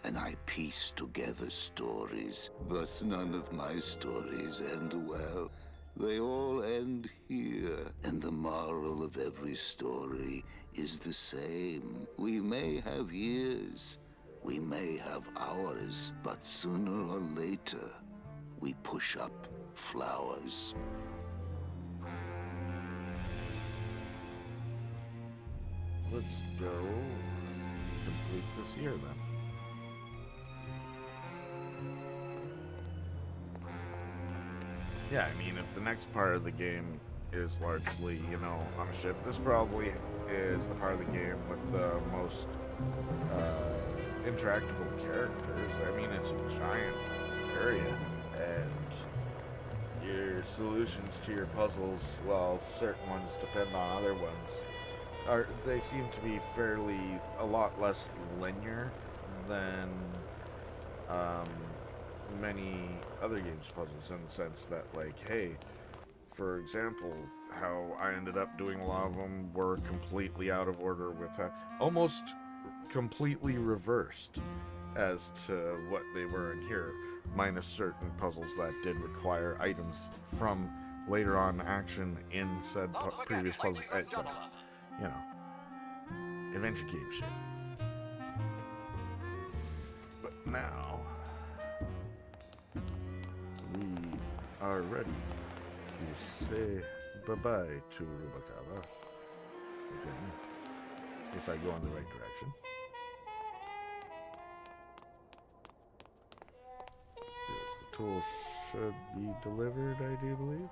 and I piece together stories. But none of my stories end well. They all end here, and the moral of every story is the same. We may have years, we may have hours, but sooner or later, we push up flowers. Let's go complete this year then. Yeah, I mean, if the next part of the game is largely, you know, on a ship, this probably is the part of the game with the most interactable characters. I mean, it's a giant area, and your solutions to your puzzles, well, certain ones depend on other ones, they seem to be a lot less linear than many other games' puzzles, in the sense that, like, hey, for example, how I ended up doing a lot of them were completely out of order with almost completely reversed as to what they were in here, minus certain puzzles that did require items from later on action in said previous puzzles, etc. You know, adventure game shit. But now we are ready to say bye-bye to Rubacava. Again, if I go in the right direction. Yes, the tool should be delivered, I do believe.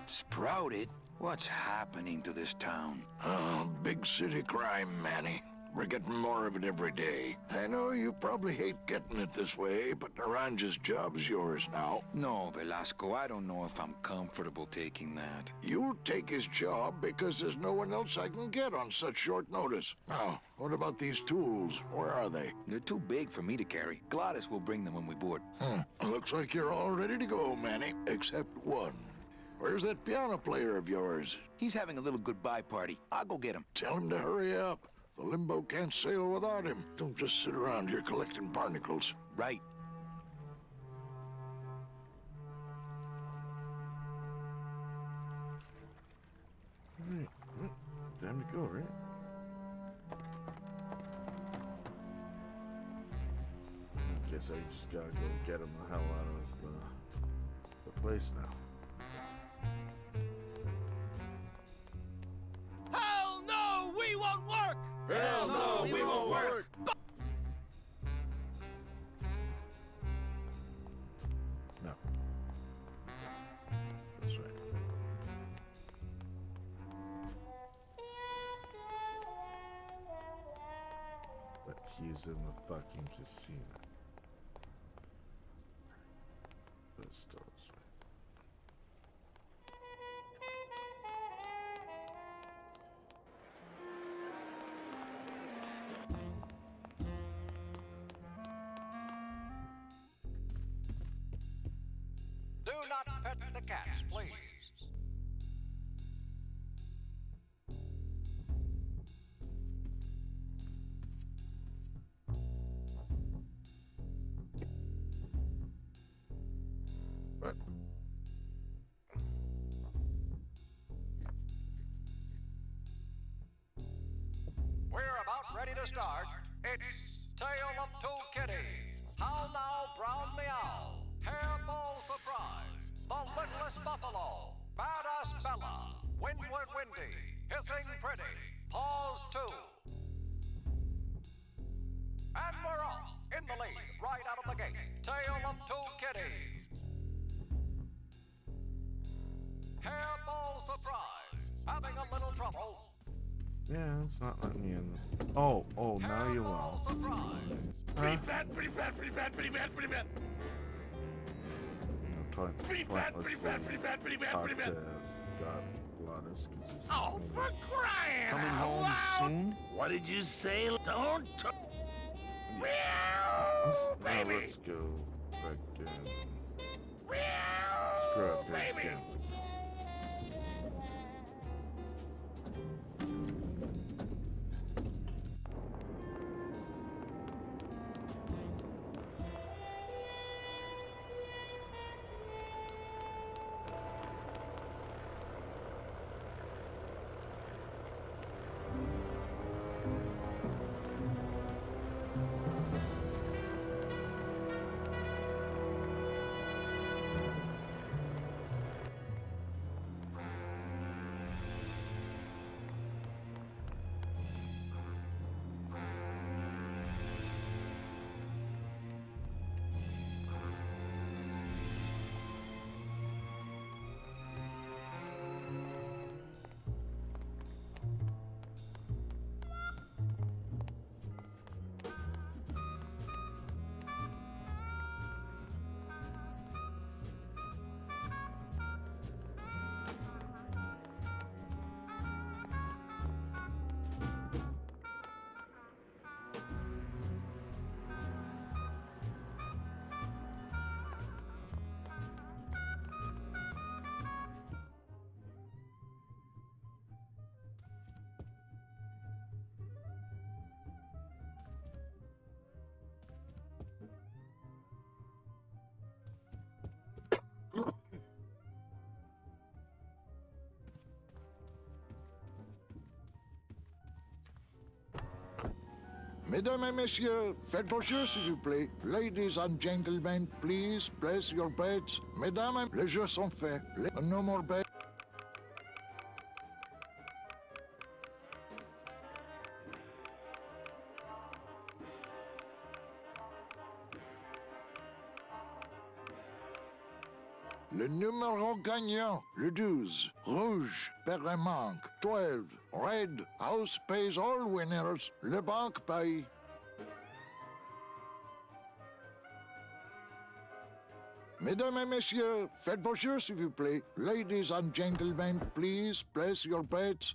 Sprouted? What's happening to this town? Oh, big city crime, Manny. We're getting more of it every day. I know you probably hate getting it this way, but Naranja's job's yours now. No, Velasco, I don't know if I'm comfortable taking that. You'll take his job because there's no one else I can get on such short notice. Now, what about these tools? Where are they? They're too big for me to carry. Gladys will bring them when we board. Looks like you're all ready to go, Manny. Except one. Where's that piano player of yours? He's having a little goodbye party. I'll go get him. Tell him to hurry up. The limbo can't sail without him. Don't just sit around here collecting barnacles. Right. Alright, well, time to go, right? Guess I just gotta go get him the hell out of the place now. Oh we won't work. No. That's right. But he's in the fucking casino. But it's still this way. Do not pet the cats, please. What? We're about ready to start. It's Tale of Two Kitties. How now, Brown Meow. Hairball Surprise. The Littlest Buffalo. Badass Bella. Windward Windy. Hissing Pretty. Paws 2. And we're off. In the lead, right out of the gate. Tale of Two Kitties. Hairball Surprise. Having a little trouble. Yeah, it's not letting me in. Oh, now you will. Pretty bad, pretty bad, pretty bad, pretty bad, pretty bad. Pretty bad, pretty bad, pretty bad, pretty bad, pretty bad. Oh, for crying Coming out home loud. soon? What did you say? Don't talk. Meow, Now baby. let's go back in. Meow, Scrub his baby. gambling. Mesdames et messieurs, faites vos jeux s'il vous plaît. Ladies and gentlemen, please place your bets. Mesdames, les jeux sont faits. No more bets. Le numéro gagnant, le 12. Rouge, perd un manque. 12. Red, house pays all winners. Le banque paye. Mesdames et messieurs, faites vos jeux s'il vous plaît. Ladies and gentlemen, please place your bets.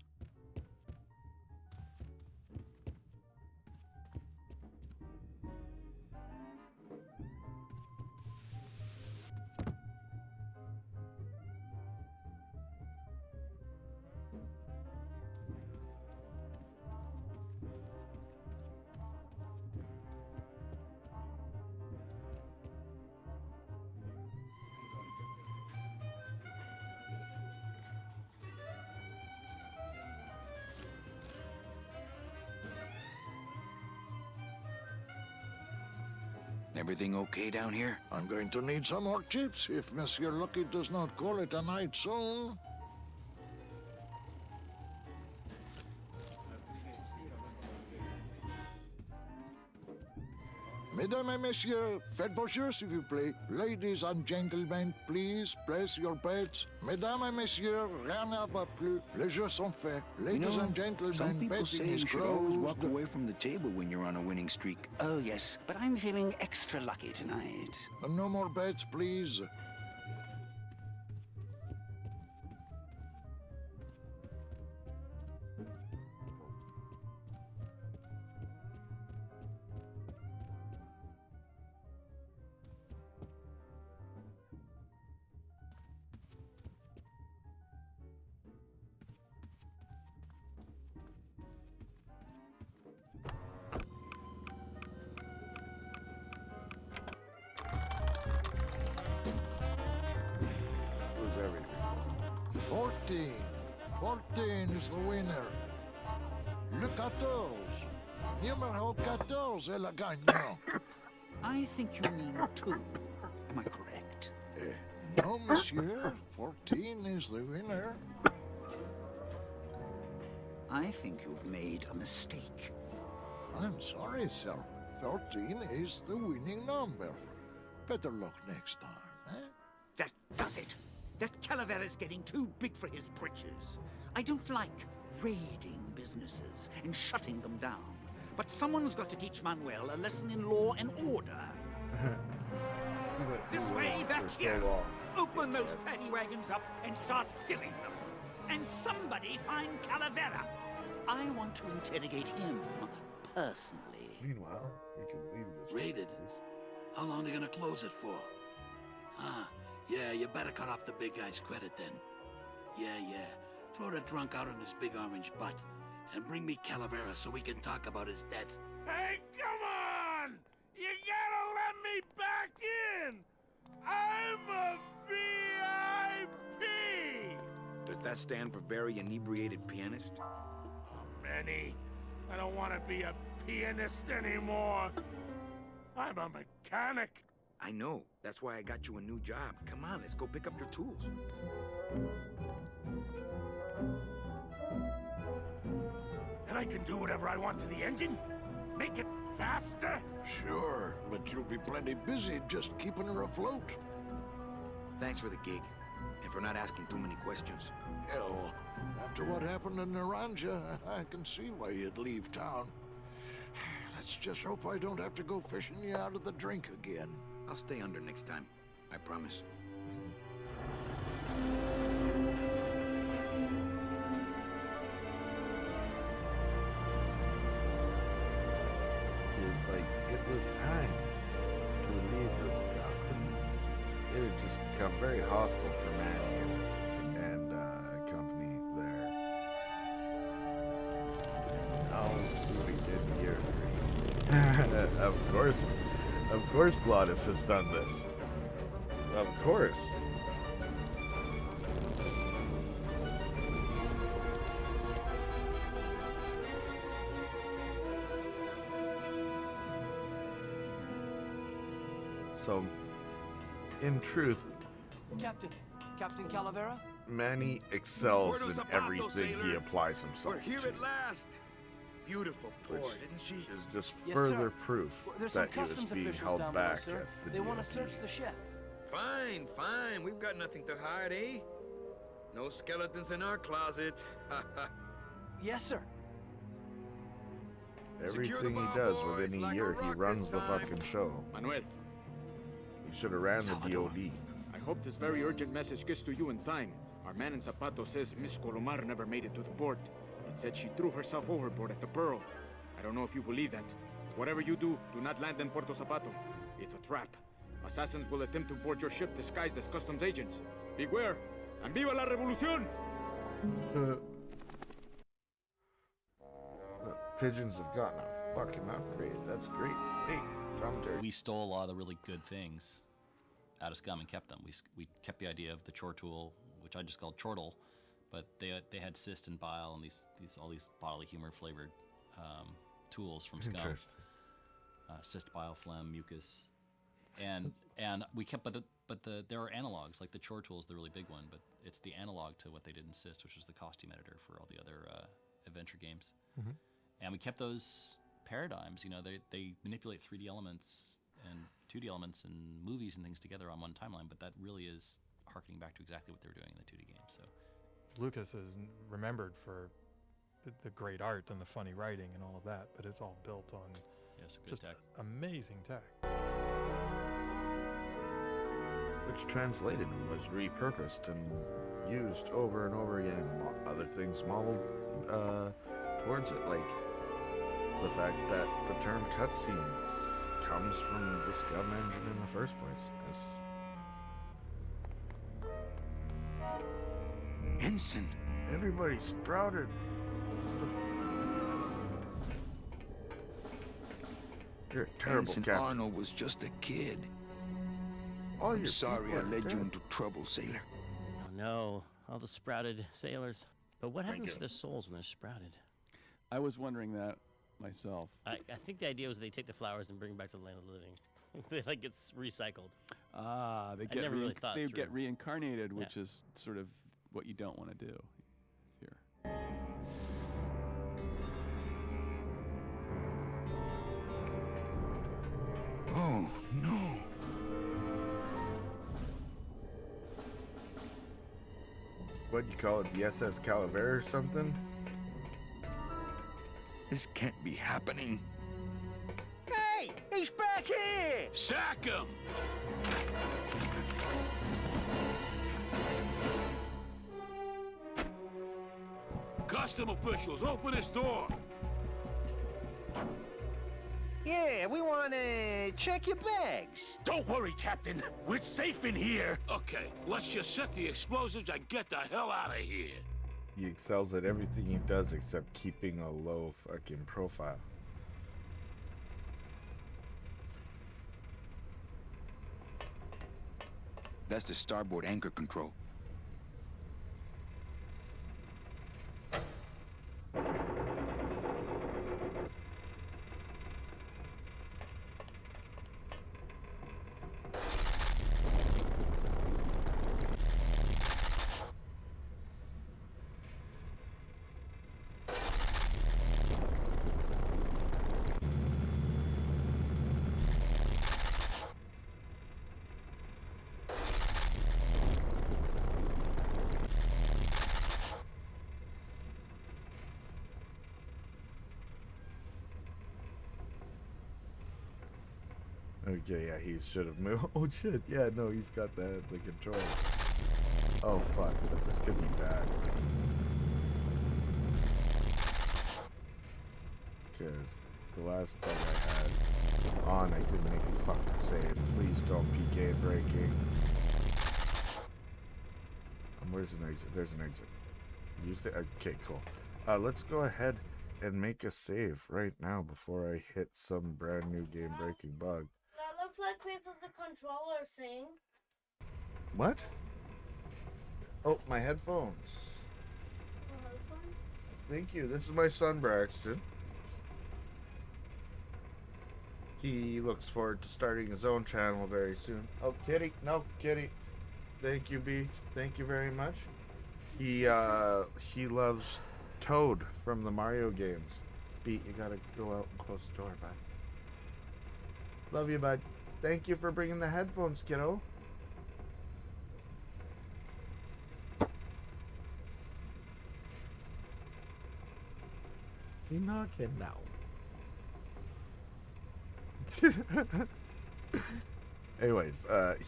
Everything okay down here? I'm going to need some more chips if Monsieur Lucky does not call it a night soon. Mesdames et messieurs, faites vos jeux s'il vous plaît. Ladies and gentlemen, please place your bets. Mesdames et messieurs, rien ne va plus. Les jeux sont faits. Ladies and some gentlemen, people betting say is you should always walk closed. away from the table when you're on a winning streak. Oh, yes, but I'm feeling extra lucky tonight. No more bets, please. Lose everything. 14. 14 is the winner. Le 14. Numéro 14 est le gagnant. I think you mean 2. Am I correct? No, monsieur. 14 is the winner. I think you've made a mistake. I'm sorry, sir. 14 is the winning number. Better luck next time, eh? That does it. That Calavera's getting too big for his britches. I don't like raiding businesses and shutting them down. But someone's got to teach Manuel a lesson in law and order. This way, back here. Open those paddy wagons up and start filling them. And somebody find Calavera. I want to interrogate him personally. Meanwhile, we can leave this. Raided? How long they gonna close it for? Huh. Yeah, you better cut off the big guy's credit then. Yeah. Throw the drunk out on his big orange butt. And bring me Calavera so we can talk about his debt. Hey, come on! You gotta let me back in! I'm a VIP! Does that stand for very inebriated pianist? Oh, Manny, I don't want to be a pianist anymore. I'm a mechanic. I know. That's why I got you a new job. Come on, let's go pick up your tools. And I can do whatever I want to the engine? Make it faster? Sure, but you'll be plenty busy just keeping her afloat. Thanks for the gig, and for not asking too many questions. Hell, after what happened in Naranja, I can see why you'd leave town. Let's just hope I don't have to go fishing you out of the drink again. I'll stay under next time. I promise. It's like it was time to leave Rubacava. It had just become very hostile for Manny and company there. And now we did year 3. Of course Glottis has done this. Of course. So, in truth, Captain Calavera? Manny excels Gordo in Zapato, everything he sailor. applies himself We're here to. at last. Beautiful pour, Which didn't she? is just Yes, further sir. proof There's some that he was customs being officials held down below, back sir. at the They want to DOD. search the ship. Fine. We've got nothing to hide, eh? No skeletons in our closet. Yes, sir. Everything he does within a year, he runs the fucking show. Manuel. He should have ran the DOD. I hope this very urgent message gets to you in time. Our man in Zapato says Miss Colomar never made it to the port. It said she threw herself overboard at the Pearl. I don't know if you believe that. Whatever you do, do not land in Puerto Zapato. It's a trap. Assassins will attempt to board your ship disguised as customs agents. Beware, and viva la revolución! The pigeons have gotten a fucking upgrade. That's great. Hey, commentary. We stole a lot of the really good things out of Scum and kept them. We kept the idea of the chore tool, which I just called chortle, but they had cyst and bile and all these bodily humor flavored tools from Scum. Interesting. Cyst, bile, phlegm, mucus, and we kept but there are analogs, like the chore tool is the really big one, but it's the analog to what they did in Cyst, which was the costume editor for all the other adventure games. Mhm. And we kept those paradigms. You know, they manipulate 3D elements and 2D elements and movies and things together on one timeline, but that really is harkening back to exactly what they were doing in the 2D game. So Lucas is remembered for the great art and the funny writing and all of that, but it's all built on just tech. Amazing tech. Which translated was repurposed and used over and over again. Other things modeled towards it, like the fact that the term cutscene comes from the Scum engine in the first place. Ensign. Everybody sprouted. You're a terrible Ensign captain. Arnold was just a kid. All I'm your sorry people I are led dead. you into trouble, sailor. Oh no, all the sprouted sailors. But what Thank happens you. to their souls when they're sprouted? I was wondering that myself. I think the idea was they take the flowers and bring them back to the land of the living. They like it's recycled. Ah, they I get never really thought they through. get reincarnated, which Yeah. is sort of what you don't want to do here. Oh, no. What'd you call it? The SS Calavera or something? This can't be happening. Hey, he's back here! Sack him! Custom officials, open this door! Yeah, we want to check your bags. Don't worry, Captain. We're safe in here. Okay, let's just set the explosives and get the hell out of here. He excels at everything he does except keeping a low fucking profile. That's the starboard anchor control. Okay, yeah, he should have moved. Oh shit, yeah, no, he's got the controls. Oh fuck, but this could be bad. Because the last bug I had on, I didn't make a fucking save. Please don't PK breaking. Where's an exit? There's an exit. Use the. Okay, cool. Let's go ahead and make a save right now before I hit some brand new game breaking bug. That looks like this is the controller thing. What? Oh, my headphones. Thank you. This is my son, Braxton. He looks forward to starting his own channel very soon. Oh, kitty. No, kitty. Thank you, B. Thank you very much. He loves Toad from the Mario games. B, you gotta go out and close the door, bud. Love you, bud. Thank you for bringing the headphones, kiddo. You knocking now. Anyways,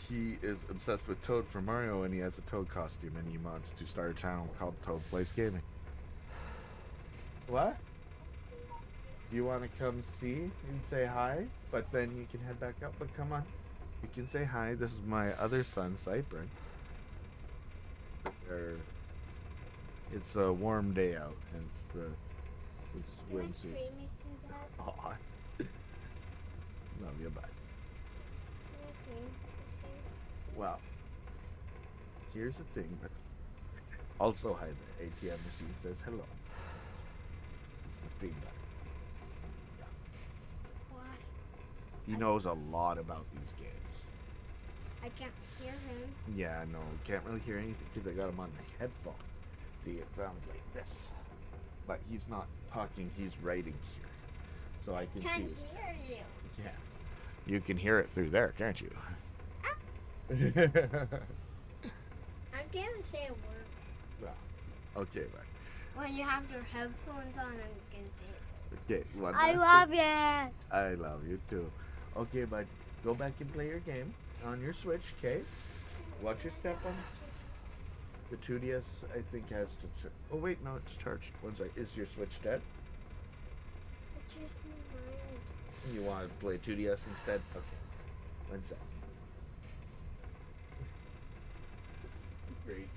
he is obsessed with Toad from Mario, and he has a Toad costume, and he wants to start a channel called Toad Plays Gaming. What? Do you want to come see and say hi? But then you can head back up. But come on, you can say hi. This is my other son, Cyprin. It's a warm day out, and it's windsuit. Aw. Love you, bye. Well, here's the thing, but also hi there. ATM machine says hello. This must be better. Yeah. Why? He knows a lot about these games. I can't hear him. Yeah, no, can't really hear anything because I got him on my headphones. See, it sounds like this. But he's not talking, he's writing here. so I can Can't see. hear you. Yeah. You can hear it through there, can't you? I can't say a word. No. Okay, bye. When you have your headphones on, I can say it. Okay, one I last love thing. it. I love you too. Okay, bud. Go back and play your game on your Switch, okay? Watch your step on. The 2DS, I think, has to. Oh wait, no, it's charged. One sec. Is your Switch dead? It changed my mind. You want to play 2DS instead? Okay. One sec. Crazy.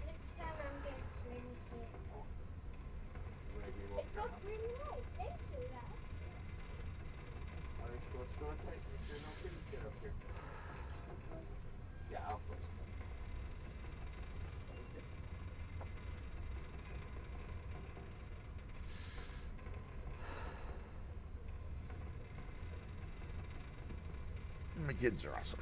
Next time I'm going to really see it. It looked really nice. Thank you, Dad. Alright, let's go and play. Make sure no kids get up here. Yeah, I'll close it. My kids are awesome.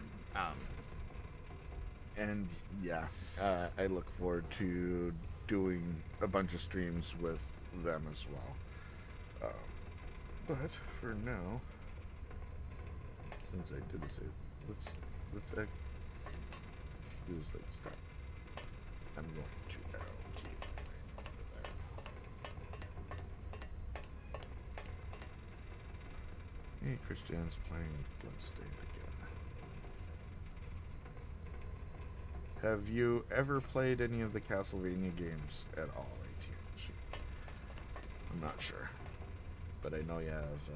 And yeah, I look forward to doing a bunch of streams with them as well. But for now, since I did this, let's do this like stop. I'm going to arrow key right over there. Hey, Christian's playing Bloodstained again. Have you ever played any of the Castlevania games at all, ATH? I'm not sure, but I know you have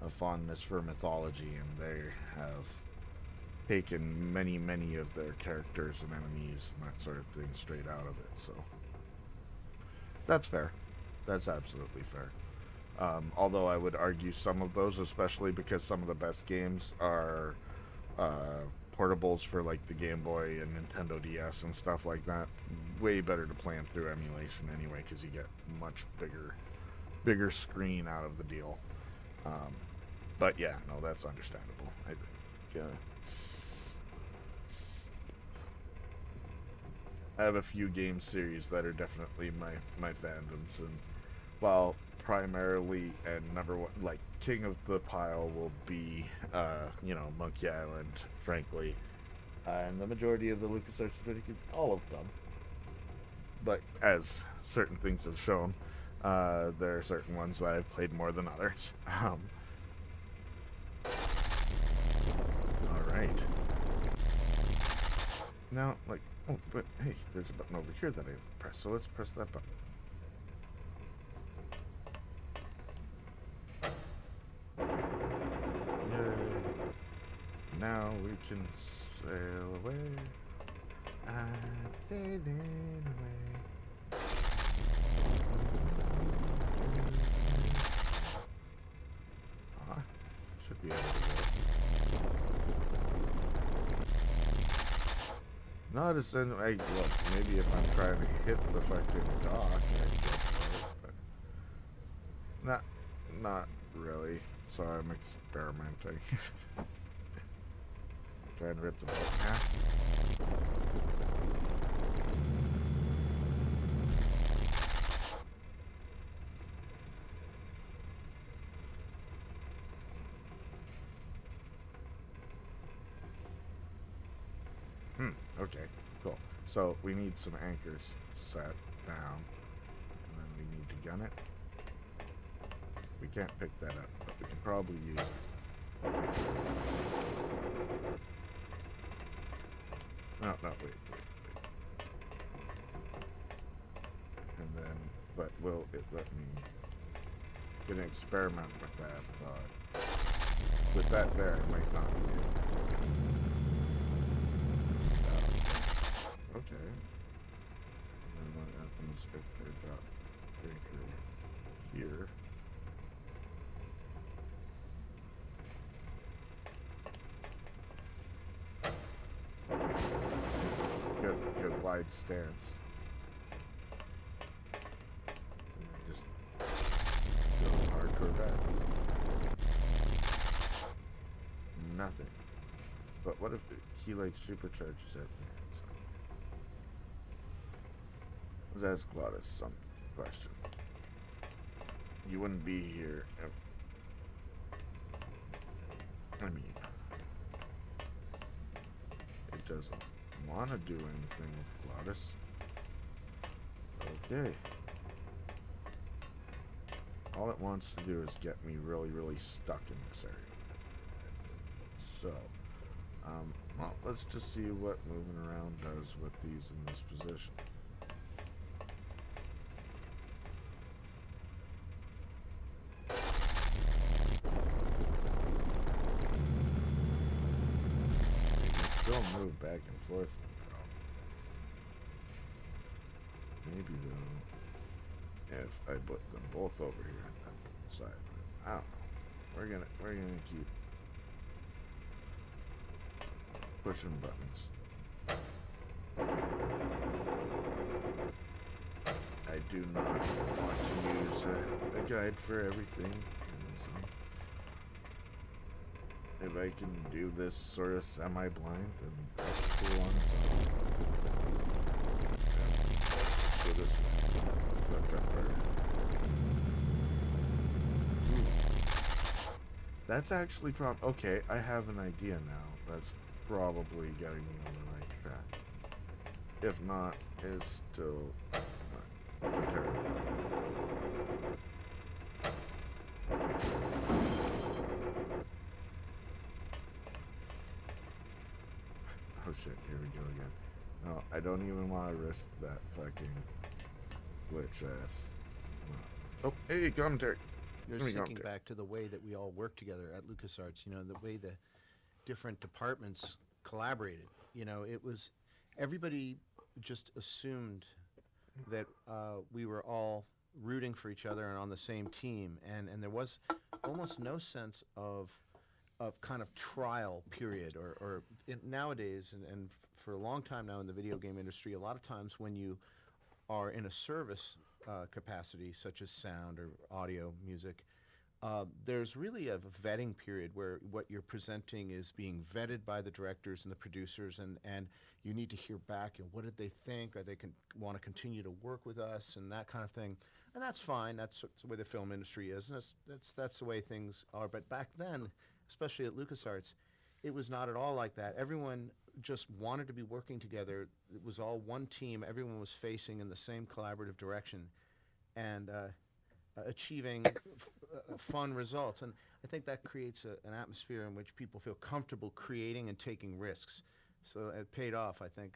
a fondness for mythology, and they have taken many of their characters and enemies and that sort of thing straight out of it, so that's fair. That's absolutely fair. Although I would argue some of those, especially because some of the best games are portables for like the Game Boy and Nintendo DS and stuff like that, way better to play them through emulation anyway, because you get much bigger screen out of the deal. But yeah, no, that's understandable, I think. I have a few game series that are definitely my fandoms, and while primarily and number one, like king of the pile will be, Monkey Island, frankly, and the majority of the LucasArts, all of them. But as certain things have shown, there are certain ones that I've played more than others. All right. Now, but hey, there's a button over here that I pressed, so let's press that button. Yay. Now we can sail away. I'm sailing away. Should be able to go. Not as in, look, maybe if I'm trying to hit the fucking dock, I guess so, but not really. So I'm experimenting. Trying to rip the boat in half. Okay, cool. So we need some anchors set down, and then we need to gun it. We can't pick that up, but we can probably use it. No, wait. And then, but will it let me gonna experiment with that? With that there, it might not be it. Okay. And then what happens if I drop anchor here? Good wide stance. And just go hardcore back. Nothing. But what if he like supercharges it? That's Glottis something. Question. You wouldn't be here if... I mean... It doesn't want to do anything with Glottis. Okay. All it wants to do is get me really, really stuck in this area. So, well, let's just see what moving around does with these in this position. They can still move back and forth, no problem. Maybe though, if I put them both over here on that side, I don't know. We're gonna keep pushing buttons. I do not want to use a guide for everything. So if I can do this sort of semi-blind, then that's cool on its own. Yeah, let's go this way. Fuck up her. That's actually okay, I have an idea now. That's probably getting me on the right track. If not, it's still terrible. Oh shit, here we go again. No, I don't even want to risk that fucking glitch ass. Oh, hey, commentary. You're thinking back to the way that we all worked together at LucasArts, you know, the way the different departments collaborated. You know, it was, everybody just assumed that we were all rooting for each other and on the same team, and there was almost no sense of kind of trial period, or nowadays, and for a long time now in the video game industry, a lot of times when you are in a service capacity, such as sound or audio, music, there's really a vetting period where what you're presenting is being vetted by the directors and the producers, and you need to hear back, you know, what did they think? Are they want to continue to work with us, and that kind of thing. And that's fine. That's the way the film industry is, and that's the way things are. But back then, especially at LucasArts, it was not at all like that. Everyone just wanted to be working together. It was all one team. Everyone was facing in the same collaborative direction and achieving fun results. And I think that creates an atmosphere in which people feel comfortable creating and taking risks. So it paid off, I think.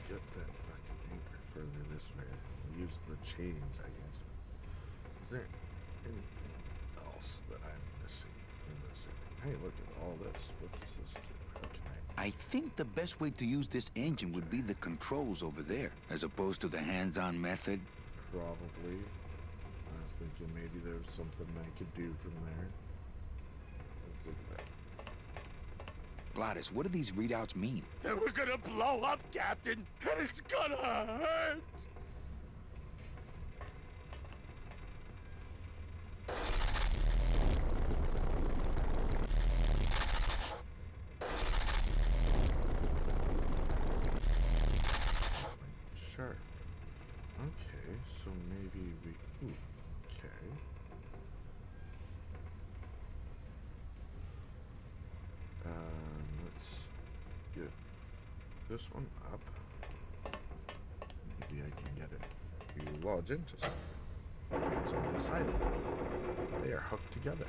Get that fucking anchor further this way. Use the chains, I guess. Is there anything else that I'm missing in this? Hey, look at all this. What does this do? How can I think the best way to use this engine would be the controls over there, as opposed to the hands-on method. Probably. I was thinking maybe there's something I could do from there. Let's look at that. Glottis, what do these readouts mean? That we're gonna blow up, Captain, and it's gonna hurt! Sure. Okay, so maybe we... Ooh, okay. Let's get this one up. Maybe I can get it to lodge into something. It's on the side of it. They are hooked together.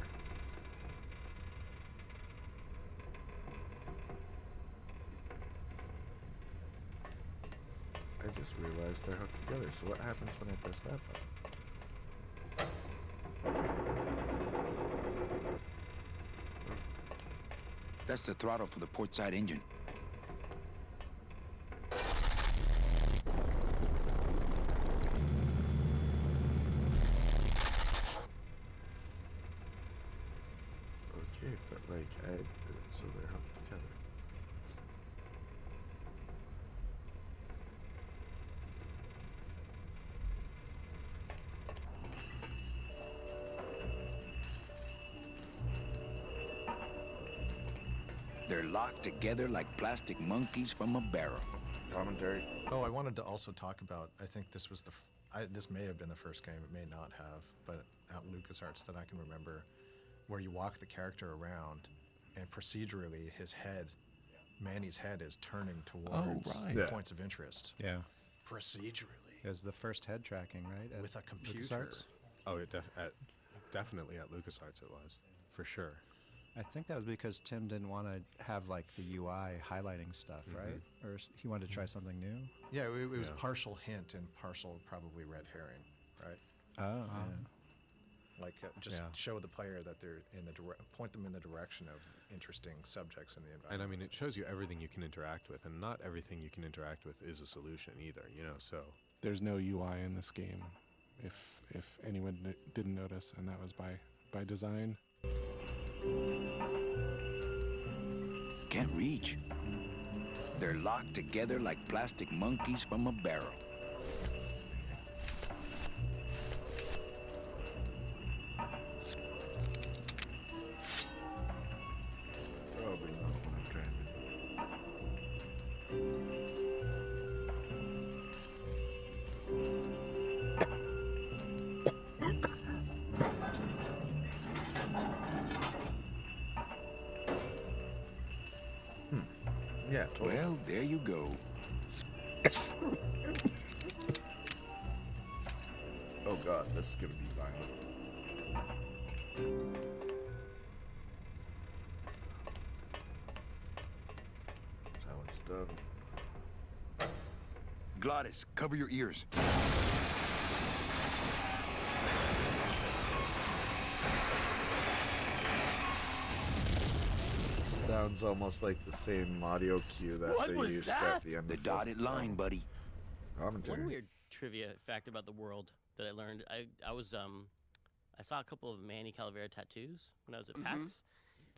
I just realized they're hooked together. So what happens when I press that button? That's the throttle for the port side engine. Okay, but like, so they're hooked together. They're locked together like plastic monkeys from a barrel. Commentary. Oh, I wanted to also talk about, I think this was this may have been the first game, it may not have, but at LucasArts that I can remember, where you walk the character around and procedurally Manny's head is turning towards points of interest. Yeah. Procedurally. It was the first head tracking, right? With a computer. LucasArts? Oh, definitely at LucasArts it was, for sure. I think that was because Tim didn't want to have like the UI highlighting stuff, right? Or he wanted to try something new. Yeah, it was partial hint and partial probably red herring, right? Oh, yeah. Like show the player that they're point them in the direction of interesting subjects in the environment. And I mean, it shows you everything you can interact with, and not everything you can interact with is a solution either, you know, so. There's no UI in this game, if anyone didn't notice, and that was by design. Can't reach. They're locked together like plastic monkeys from a barrel. Probably not what I'm trying Yeah, totally. Well, there you go. Oh god, this is gonna be violent. That's how it's done. Glottis, cover your ears. Sounds almost like the same audio cue that they used at the end The of dotted line, buddy. Commentary. One weird trivia fact about the world that I learned. I saw a couple of Manny Calavera tattoos when I was at PAX,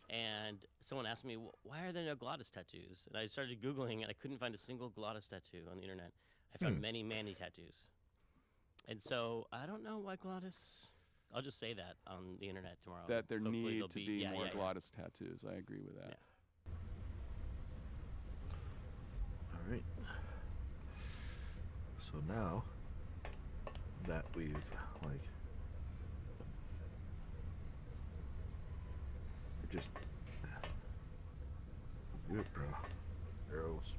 and someone asked me, why are there no Glottis tattoos? And I started Googling, and I couldn't find a single Glottis tattoo on the internet. I found many Manny tattoos. And so I don't know why Glottis. I'll just say that on the internet tomorrow. That there Hopefully need there'll to be more yeah. Glottis tattoos. I agree with that. Yeah. All right. So now that we've just do it, bro. Arrows.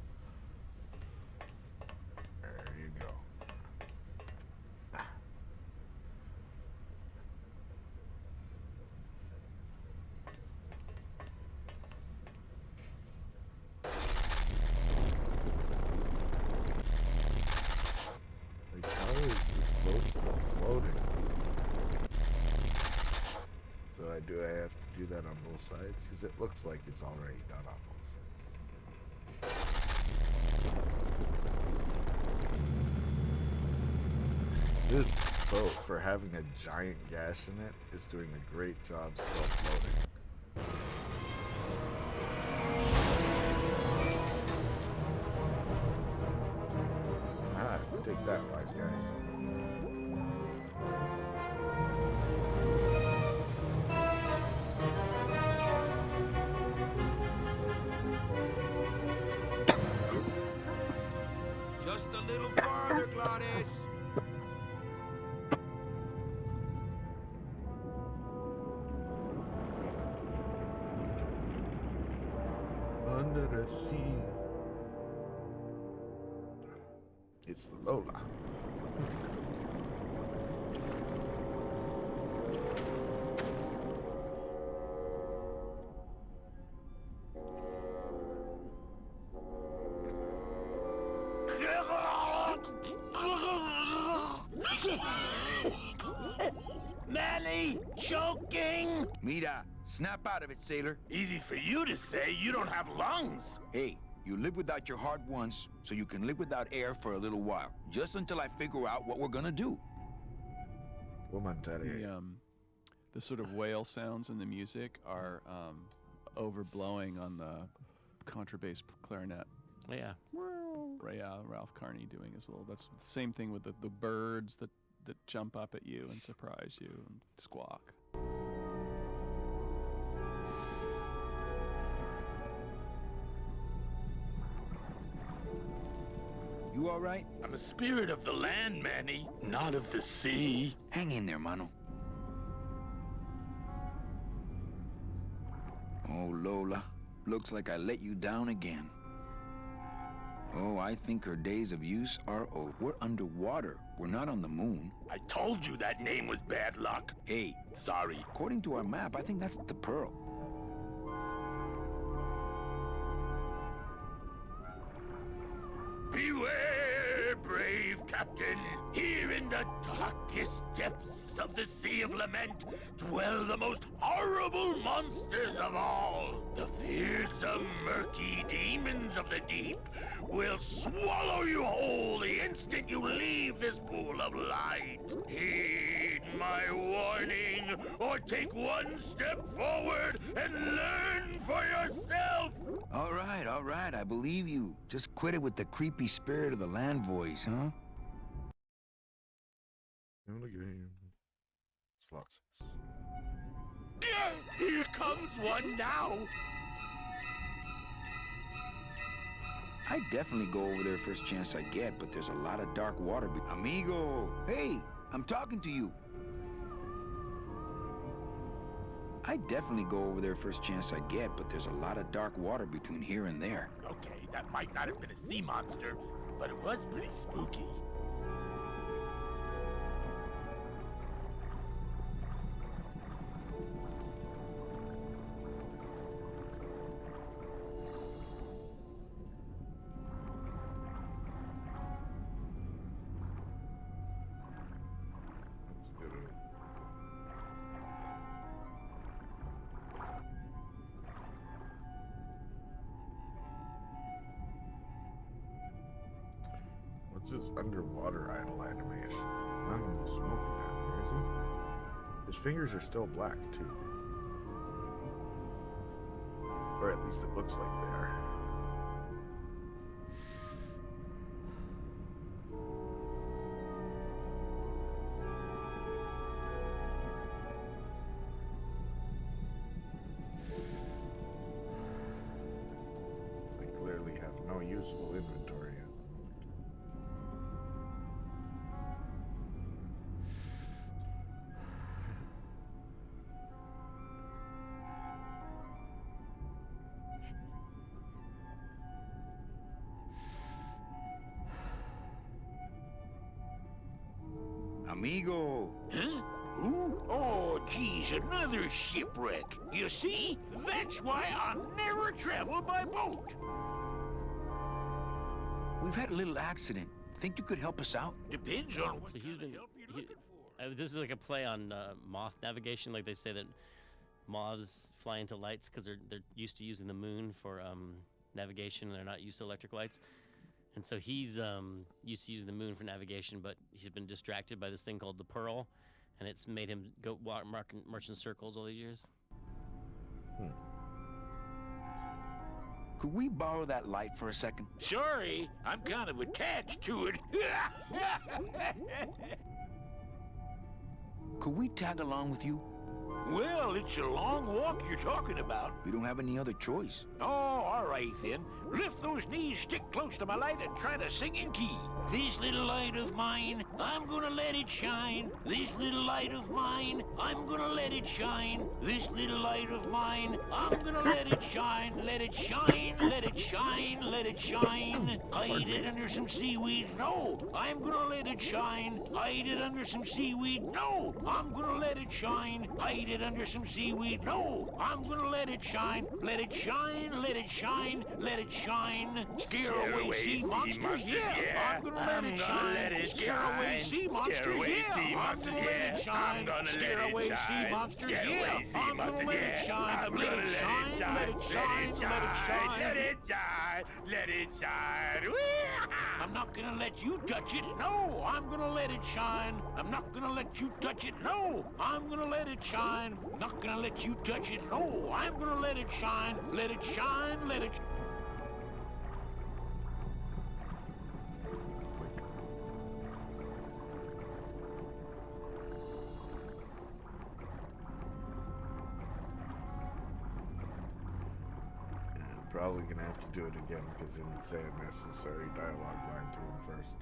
There you go. Like, how is this boat still floating? So do I have to do that on both sides? Because it looks like it's already done on both sides. This boat, for having a giant gash in it, is doing a great job still floating. Ah, take that, wise guys. Just a little farther, Glottis. Under the sea. It's the Lola. Manny, choking! Mira, snap out of it, sailor. Easy for you to say, you don't have lungs. Hey, you live without your heart once, so you can live without air for a little while. Just until I figure out what we're gonna do. The sort of whale sounds in the music are overblowing on the contrabass clarinet. Yeah. Ralph Carney doing his little. That's the same thing with the birds that jump up at you and surprise you and squawk. You all right? I'm a spirit of the land, Manny, not of the sea. Hang in there, mano. Oh, Lola, looks like I let you down again. Oh, I think her days of use are over. We're underwater. We're not on the moon. I told you that name was bad luck. Hey, sorry. According to our map, I think that's the Pearl. Beware, brave captain. Here in the darkest depths of the Sea of Lament dwell the most horrible monsters of all. The fearsome, murky demons of the deep will swallow you whole the instant you leave this pool of light. Heed my warning, or take one step forward and learn for yourself. All right, I believe you. Just quit it with the creepy spirit of the land voice, huh? Slot 6. Here comes one now. I definitely go over there first chance I get, but there's a lot of dark water. Amigo, hey, I'm talking to you. I definitely go over there first chance I get, but there's a lot of dark water between here and there. Okay, that might not have been a sea monster, but it was pretty spooky. What's his underwater idol animation? Not even the smoking down here, is he? His fingers are still black, too. Or at least it looks like they are. They clearly have no usable inventory. Amigo! Huh? Who? Oh, geez, another shipwreck. You see? That's why I'll never travel by boat. We've had a little accident. Think you could help us out? Depends on what So he's been. This is like a play on moth navigation. Like they say that moths fly into lights because they're used to using the moon for navigation, and they're not used to electric lights. And so he's used to using the moon for navigation, but he's been distracted by this thing called the Pearl, and it's made him go march in circles all these years. Could we borrow that light for a second? Sorry, I'm kind of attached to it. Could we tag along with you? Well, it's a long walk you're talking about. We don't have any other choice. Oh, all right then. Lift those knees, stick close to my light, and try to sing in key. This little light of mine, I'm gonna let it shine. This little light of mine, I'm gonna let it shine. This little light of mine, I'm gonna let it shine. Let it shine, let it shine, let it shine. Hide it under some seaweed. No, I'm gonna let it shine. Hide it under some seaweed. No, I'm gonna let it shine. Hide it under some seaweed. No, I'm gonna let it shine. Let it shine, let it shine, let it shine. shine, scare away sea monsters, yeah. I'm gonna let it shine, scare away sea monsters, yeah. I'm gonna let it shine, scare away sea monsters, yeah. I'm gonna let it shine, let it shine, let it shine, let it shine. Let it shine, let it shine. I'm not gonna let you touch it, no. I'm gonna let it shine. I'm not gonna let you touch it, no. I'm gonna let it shine. Not gonna let you touch it, no. I'm gonna let it shine. Let it shine, let it. Probably gonna have to do it again because I didn't say a necessary dialogue line to him first.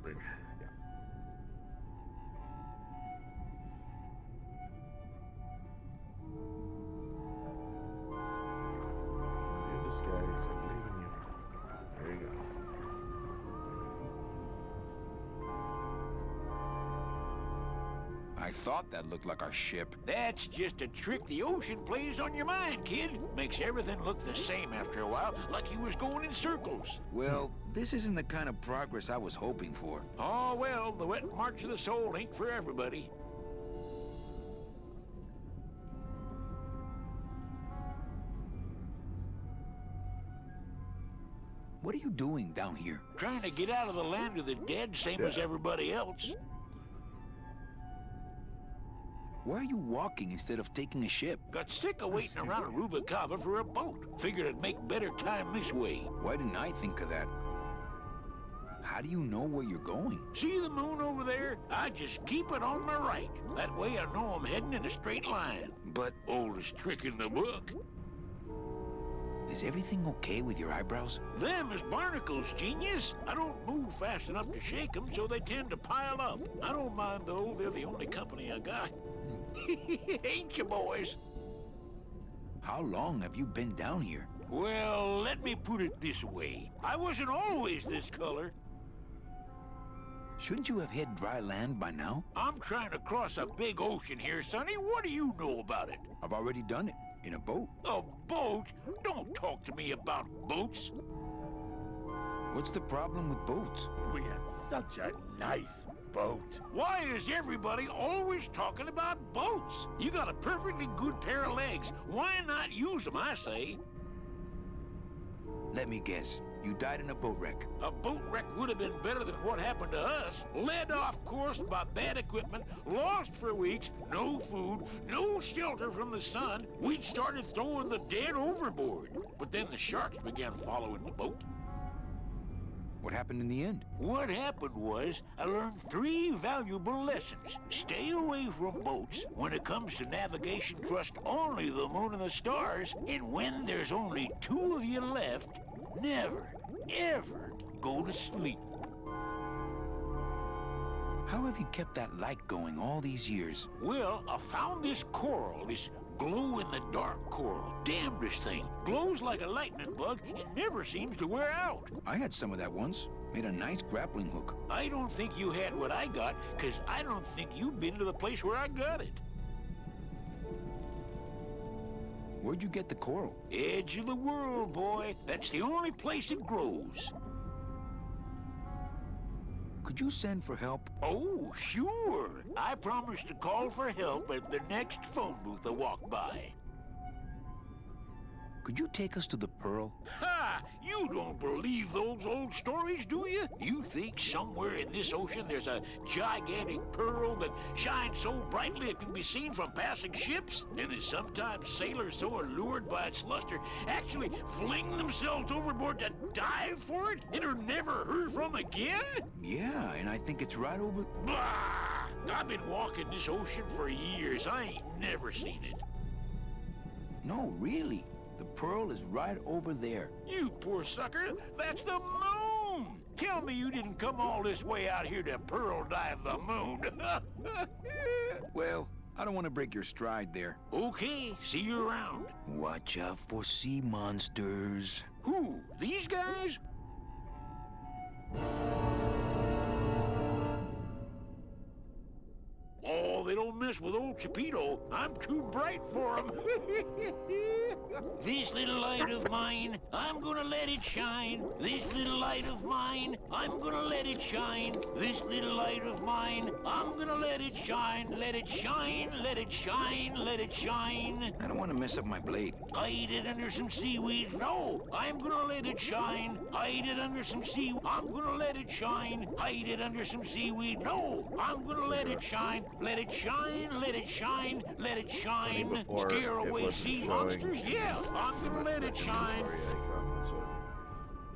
Bring, yeah. Do this, guys. I believe in you. There you go. I thought that looked like our ship. That's just a trick the ocean plays on your mind, kid. Makes everything look the same after a while, like you was going in circles. Well, this isn't the kind of progress I was hoping for. Oh, well, the wet march of the soul ain't for everybody. What are you doing down here? Trying to get out of the land of the dead, same as everybody else. Why are you walking instead of taking a ship? Got sick of waiting around Rubacava for a boat. Figured I'd make better time this way. Why didn't I think of that? How do you know where you're going? See the moon over there? I just keep it on my right. That way I know I'm heading in a straight line. But... Oldest trick in the book. Is everything okay with your eyebrows? Them is barnacles, genius. I don't move fast enough to shake them, so they tend to pile up. I don't mind, though. They're the only company I got. Ain't you, boys? How long have you been down here? Well, let me put it this way. I wasn't always this color. Shouldn't you have hit dry land by now? I'm trying to cross a big ocean here, Sonny. What do you know about it? I've already done it. In a boat. A boat? Don't talk to me about boats. What's the problem with boats? We had such a nice boat. Why is everybody always talking about boats? You got a perfectly good pair of legs. Why not use them, I say? Let me guess. You died in a boat wreck. A boat wreck would have been better than what happened to us. Led off course by bad equipment, lost for weeks, no food, no shelter from the sun. We'd started throwing the dead overboard. But then the sharks began following the boat. What happened in the end? What happened was, I learned 3 valuable lessons. Stay away from boats. When it comes to navigation, trust only the moon and the stars. And when there's only 2 of you left, never, ever go to sleep. How have you kept that light going all these years? Well, I found this coral, this glow-in-the-dark coral. Damnedest thing. Glows like a lightning bug and never seems to wear out. I had some of that once. Made a nice grappling hook. I don't think you had what I got, because I don't think you've been to the place where I got it. Where'd you get the coral? Edge of the world, boy. That's the only place it grows. Could you send for help? Oh, sure. I promise to call for help at the next phone booth I walk by. Could you take us to the Pearl? Ha! You don't believe those old stories, do you? You think somewhere in this ocean there's a gigantic pearl that shines so brightly it can be seen from passing ships? And that sometimes sailors so allured by its luster actually fling themselves overboard to dive for it and are never heard from again? Yeah, and I think it's right over... Bah! I've been walking this ocean for years. I ain't never seen it. No, really. The Pearl is right over there. You poor sucker, that's the moon! Tell me you didn't come all this way out here to pearl dive the moon. Well, I don't want to break your stride there. Okay, see you around. Watch out for sea monsters. Who, these guys? Oh, they don't mess with old Chipito. I'm too bright for 'em. This little light of mine, I'm gonna let it shine. This little light of mine, I'm gonna let it shine. This little light of mine, I'm gonna let it shine. Let it shine, let it shine, let it shine. I don't want to mess up my blade. Hide it under some seaweed. No, I'm gonna let it shine. Hide it under some seaweed. I'm gonna let it shine. Hide it under some seaweed. No, I'm gonna let it shine. Let it shine, let it shine, let it shine. Before Scare it away wasn't sea showing monsters? Yeah, I'm gonna let it shine. Icon, so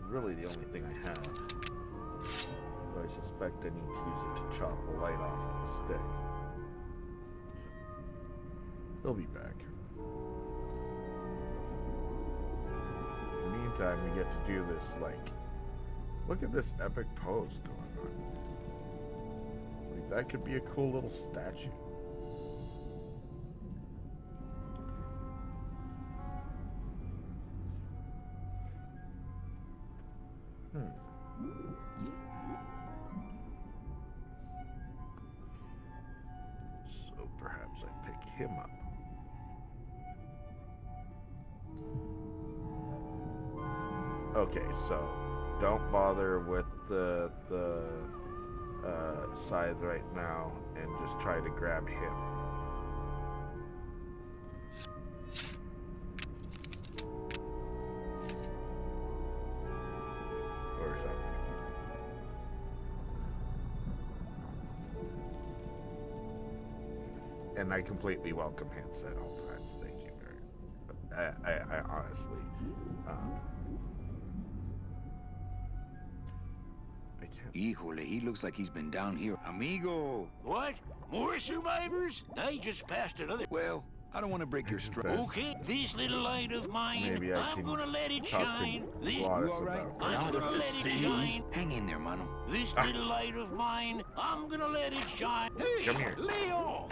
really the only thing I have. But I suspect I need to use it to chop the light off of the stick. He'll be back. In the meantime, we get to do this, like, look at this epic pose going on. Like, that could be a cool little statue. So perhaps I pick him up. Okay, so don't bother with the scythe right now and just try to grab him. Or something. And I completely welcome hints at all times. Thank you very much. I honestly, I can't. Híjole, he looks like he's been down here. Amigo! What? More survivors? I just passed another. Well, I don't want to break your stride. Okay, this little light of mine, Maybe I I'm can gonna let it talk to shine. This, You all right? I'm gonna let it shine. Hang in there, mano. This little light of mine, I'm gonna let it shine. Hey, Come here. Leo!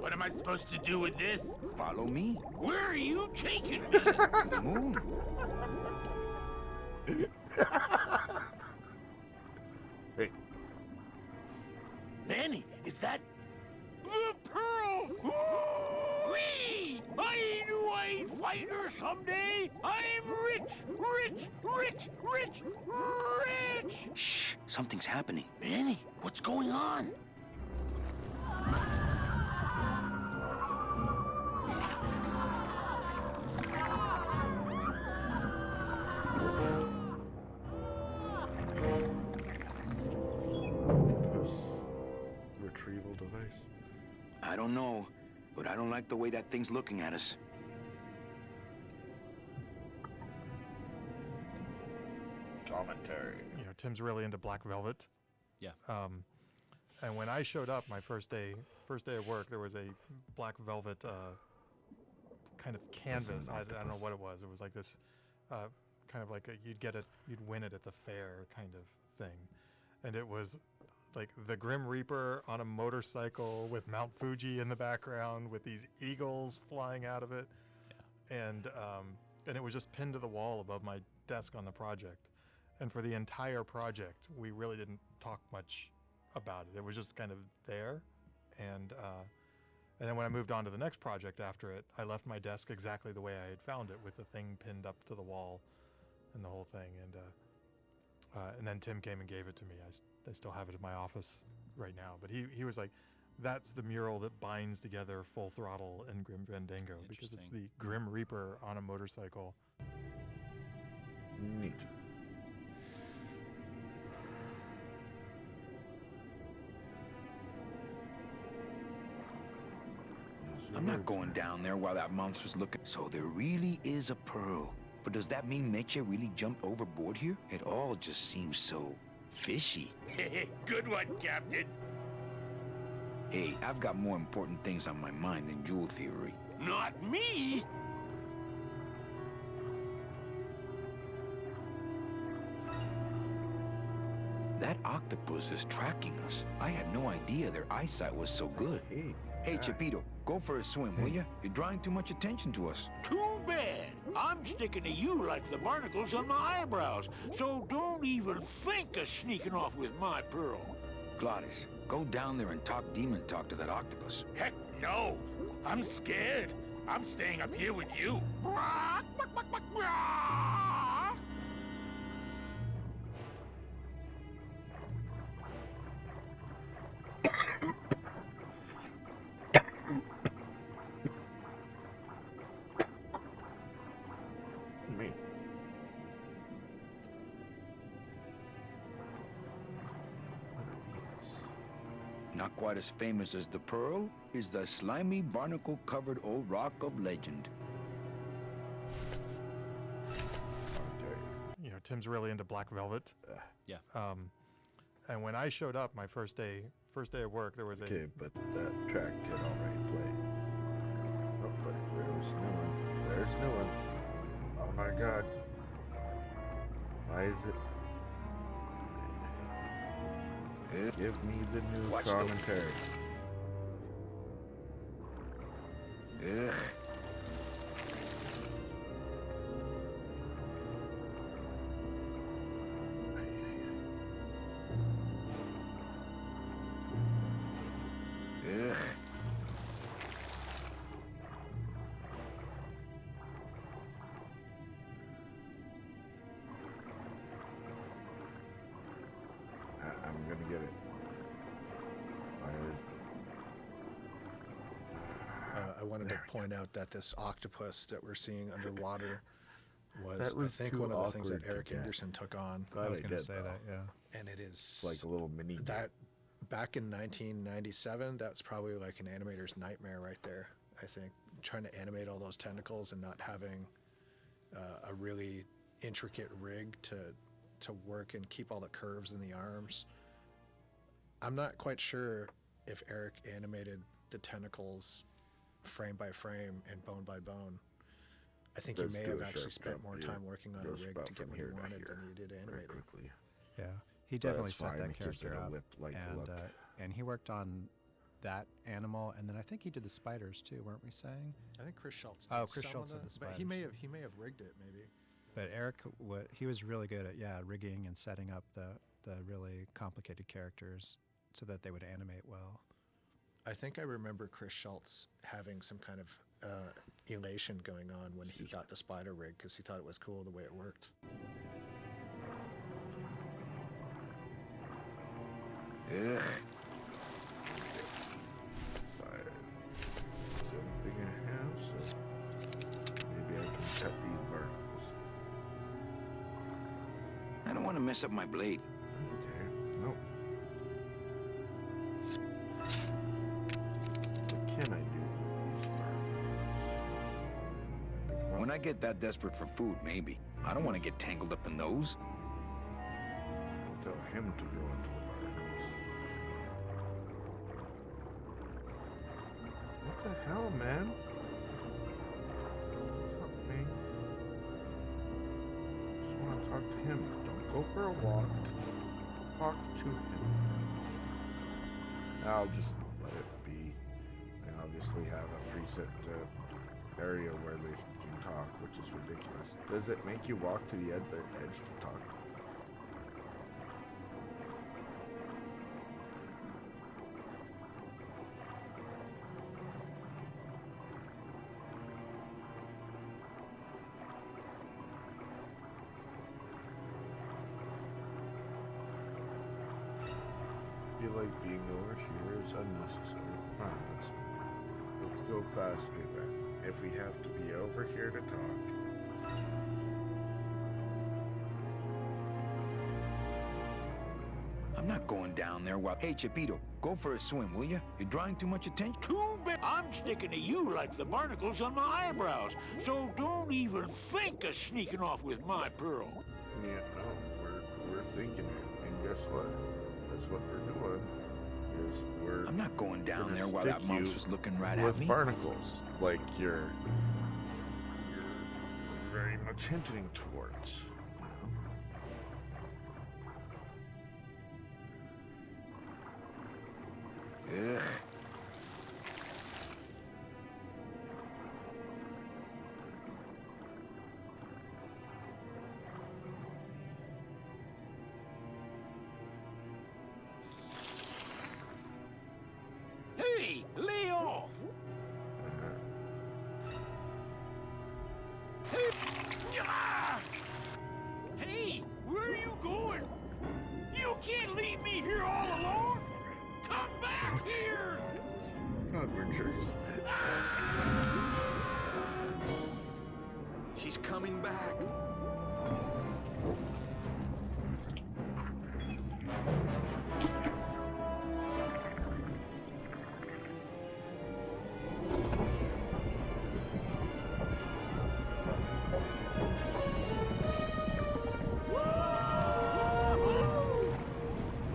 What am I supposed to do with this? Follow me. Where are you taking me? To the moon. Hey. Manny, is that the pearl? Whee! I knew I'd find her someday. I'm rich, rich, rich, rich, rich. Shh, something's happening. Manny, what's going on? Retrieval device. I don't know, but I don't like the way that thing's looking at us. Commentary. You know, Tim's really into Black Velvet. Yeah. And when I showed up my first day of work, there was a Black Velvet kind of canvas. I don't know what it was. It was like this kind of like you'd win it at the fair kind of thing. And it was like the Grim Reaper on a motorcycle with Mount Fuji in the background with these eagles flying out of it. Yeah. And it was just pinned to the wall above my desk on the project. And for the entire project, we really didn't talk much about it. It was just kind of there. And then when I moved on to the next project after it, I left my desk exactly the way I had found it, with the thing pinned up to the wall and the whole thing. And then Tim came and gave it to me. I still have it in my office right now. But he was like, that's the mural that binds together Full Throttle and Grim Fandango, because it's the Grim Reaper on a motorcycle. Neat. I'm not going down there while that monster's looking. So there really is a pearl. But does that mean Meche really jumped overboard here? It all just seems so fishy. Good one, Captain. Hey, I've got more important things on my mind than jewel theory. Not me. That octopus is tracking us. I had no idea their eyesight was so good. Hey, Chipito, go for a swim, will ya? You're drawing too much attention to us. Too bad. I'm sticking to you like the barnacles on my eyebrows, so don't even think of sneaking off with my pearl. Glottis, go down there and talk demon talk to that octopus. Heck no! I'm scared. I'm staying up here with you. Me. Not quite as famous as the pearl is the slimy barnacle-covered old rock of legend. You know, Tim's really into Black Velvet. Yeah. And when I showed up my first day of work, there was Okay, but that track can already play. Oh, but there's new one. There's new one. Oh my god. Why is it? Give me the new commentary. Ugh. Ugh. I'm gonna get it. I wanted to point out that this octopus that we're seeing underwater was, That was I think, too one of the things that awkward to Eric get. Anderson took on. Glad I was I going to did, say though. that, yeah. And it is It's like a little mini. that back in 1997. That's probably like an animator's nightmare right there. I think trying to animate all those tentacles and not having a really intricate rig to work and keep all the curves in the arms. I'm not quite sure if Eric animated the tentacles frame by frame and bone by bone. I think Let's he may do have a actually sharp spent jump more here. time working on a Goes rig about to get from what he here to wanted here than he did very animating. quickly. Yeah, he But definitely that's set fine, that it gives it character a up, whip-like look. and he worked on that animal, and then I think he did the spiders too, weren't we saying? I think Chris Schultz did Oh, Chris some Schultz of did the but spiders. he may have rigged it maybe. But Eric, he was really good at rigging and setting up the really complicated characters so that they would animate well. I think I remember Chris Schultz having some kind of elation going on when he got the spider rig because he thought it was cool the way it worked. Ugh. Jumping in half, so maybe I can cut these barnacles. I don't want to mess up my blade. Okay, nope. What can I do with these barnacles? When I get that desperate for food, maybe. I don't want to get tangled up in those. Tell him to go into the barnacles. What the hell, man? It's not me. Just want to talk to him. Don't go for a walk. Talk to him. I'll just let it be. They obviously have a preset area where they can talk, which is ridiculous. Does it make you walk to the edge to talk? Feel like being over here is unnecessary. Fine, let's go faster then. If we have to be over here to talk. I'm not going down there while... Hey, Chipito, go for a swim, will you? You're drawing too much attention. Too bad. I'm sticking to you like the barnacles on my eyebrows, so don't even think of sneaking off with my pearl. Yeah, no, we're thinking it. And guess what? That's what we're doing. Is we're I'm not going down gonna there while stick that you monster's looking right at with me. barnacles, like you're very much hinting towards. Ugh. Hey, where are you going? You can't leave me here all alone! Come back here! God, we're jerks. She's coming back.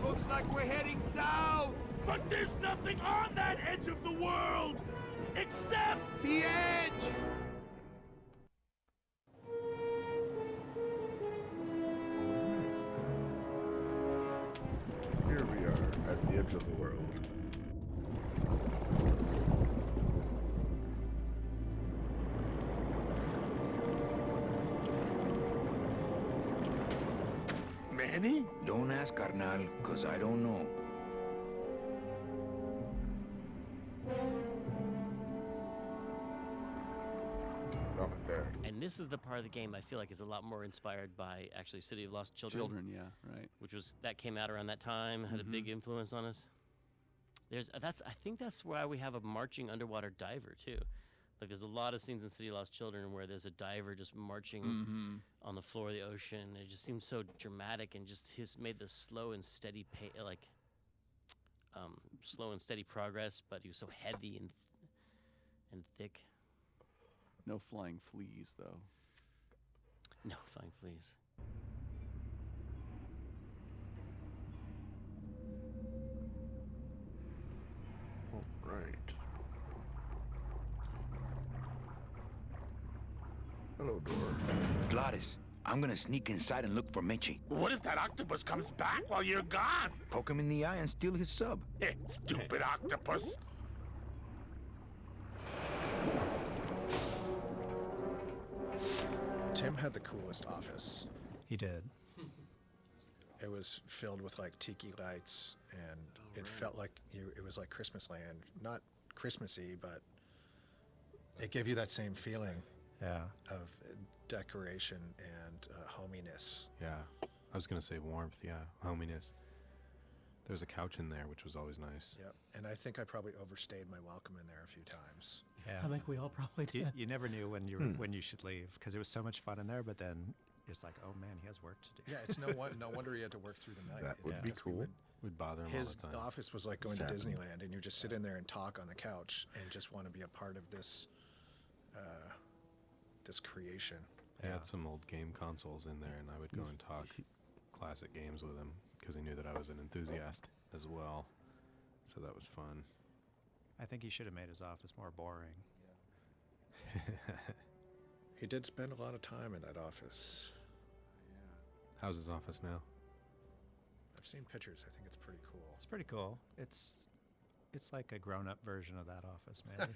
Looks like we're heading south! But there's nothing on that edge of the world! Except the edge! Here we are at the edge of the world. Manny? Don't ask, carnal, cause I don't know. Oh, there. And this is the part of the game I feel like is a lot more inspired by actually City of Lost Children. Yeah, right. Which was that came out around that time, had a big influence on us. I think that's why we have a marching underwater diver too. Like there's a lot of scenes in City of Lost Children where there's a diver just marching on the floor of the ocean. It just seems so dramatic and just made the slow and steady slow and steady progress, but he was so heavy and thick. No flying fleas, though. No flying fleas. All right. Hello, door. Gladys, I'm gonna sneak inside and look for Mitchie. What if that octopus comes back while you're gone? Poke him in the eye and steal his sub. Stupid octopus. Tim had the coolest office. He did. It was filled with like tiki lights, and it felt like it was like Christmas land. Not Christmassy, but it gave you that same feeling. Yeah. Of decoration and hominess. Yeah, I was gonna say warmth. Yeah, hominess. There was a couch in there, which was always nice. Yep, and I think I probably overstayed my welcome in there a few times. Yeah. I think we all probably did. You never knew when when you should leave because it was so much fun in there, but then it's like, oh man, he has work to do. Yeah, it's no wonder he had to work through the night. That It's would be because we cool. Would bother him His all the time. office was like going Sad. to Disneyland, and you just sit in there and talk on the couch and just want to be a part of this, this creation. I had some old game consoles in there, and I would go and talk classic games with him because he knew that I was an enthusiast as well. So that was fun. I think he should have made his office more boring. He did spend a lot of time in that office. How's his office now? I've seen pictures. I think it's pretty cool. It's pretty cool. It's like a grown-up version of that office, maybe.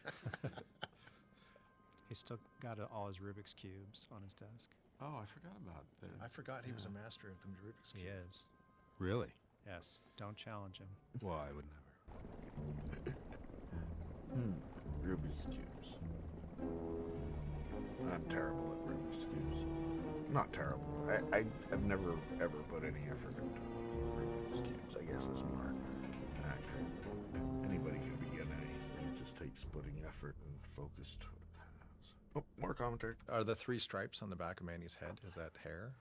He's still got all his Rubik's cubes on his desk. Oh, I forgot about that. I forgot he was a master of the Rubik's Cube. He is. Really? Yes. Don't challenge him. Well, I would never. Rubik's cubes. I'm terrible at Rubik's cubes. Not terrible. I've never ever put any effort into Rubik's cubes. I guess it's more accurate. Anybody can begin anything. It just takes putting effort and focus to it. Oh, more commentary. Are the 3 stripes on the back of Manny's head, is that hair?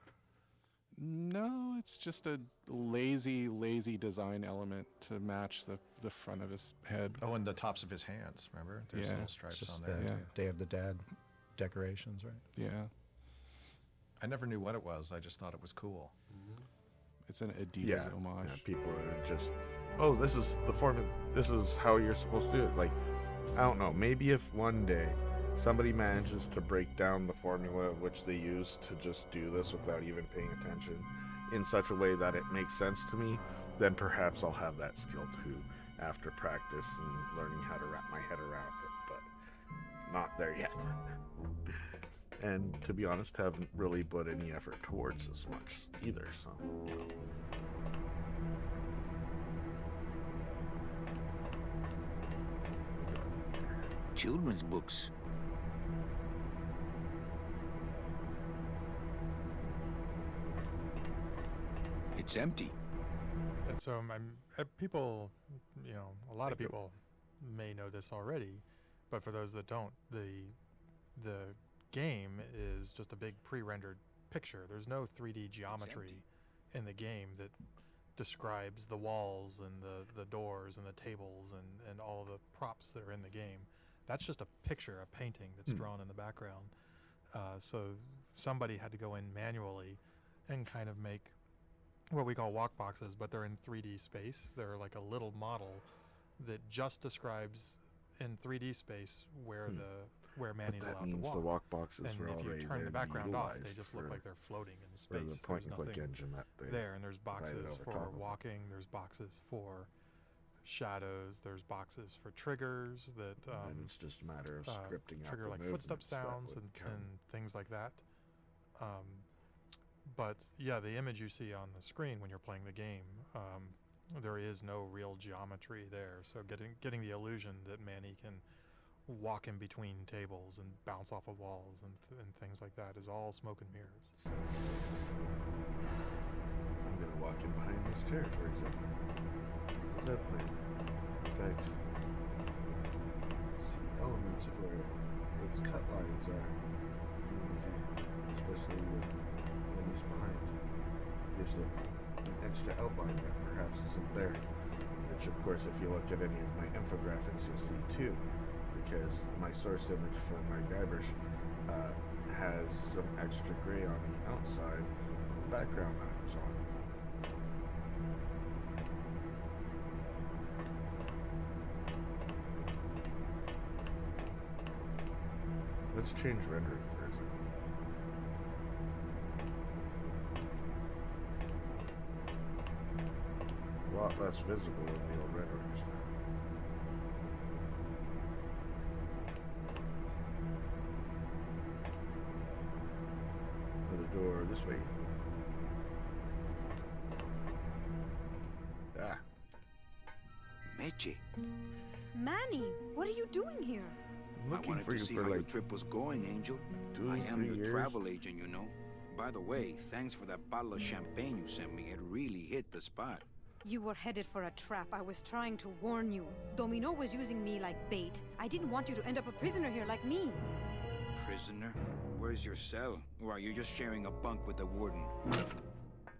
No, it's just a lazy design element to match the front of his head. Oh, and the tops of his hands, remember? There's Yeah. little stripes Just on there, the too. Day of the Dead decorations, right? Yeah. I never knew what it was. I just thought it was cool. It's an Adidas homage. Yeah, people are just, oh, this is the formula. This is how you're supposed to do it. Like, I don't know. Maybe if one day somebody manages to break down the formula which they use to just do this without even paying attention in such a way that it makes sense to me, then perhaps I'll have that skill too after practice and learning how to wrap my head around it, but not there yet. And to be honest, haven't really put any effort towards as much either, so, you know. Children's books. empty. And so people, you know, a lot of people may know this already, but for those that don't, the game is just a big pre-rendered picture. There's no 3D geometry in the game that describes the walls and the doors and the tables and all of the props that are in the game. That's just a picture, a painting that's drawn in the background. So somebody had to go in manually and kind of make what we call walk boxes, but they're in 3D space. They're like a little model that just describes in 3D space where Manny's allowed to walk. That means the walk boxes And were if already you turn the background off, they utilized just look like they're floating in for space. the point and There's click nothing engine that they there, and there's provided boxes over for top of it. walking. There's boxes for shadows. There's boxes for triggers that and it's just a matter of scripting out trigger the like footstep movements that sounds would and come. things like that. But yeah, the image you see on the screen when you're playing the game, there is no real geometry there. So getting the illusion that Manny can walk in between tables and bounce off of walls and things like that is all smoke and mirrors. I'm gonna walk in behind this chair, for example. This is outline. In fact, see elements of where its cut lines are, especially when it's behind. Gives it an extra outline that perhaps isn't there. Which, of course, if you look at any of my infographics, you'll see too, because my source image for my Guybrush has some extra gray on the outside of the background that it was on. Let's change rendering for a second. A lot less visible in the old renderings now. Put a door this way. Ah. Meche. Manny, what are you doing here? I wanted to see how your trip was going, Angel. I am your travel agent, you know. By the way, thanks for that bottle of champagne you sent me. It really hit the spot. You were headed for a trap. I was trying to warn you. Domino was using me like bait. I didn't want you to end up a prisoner here like me. Prisoner? Where's your cell? Or are you just sharing a bunk with the warden?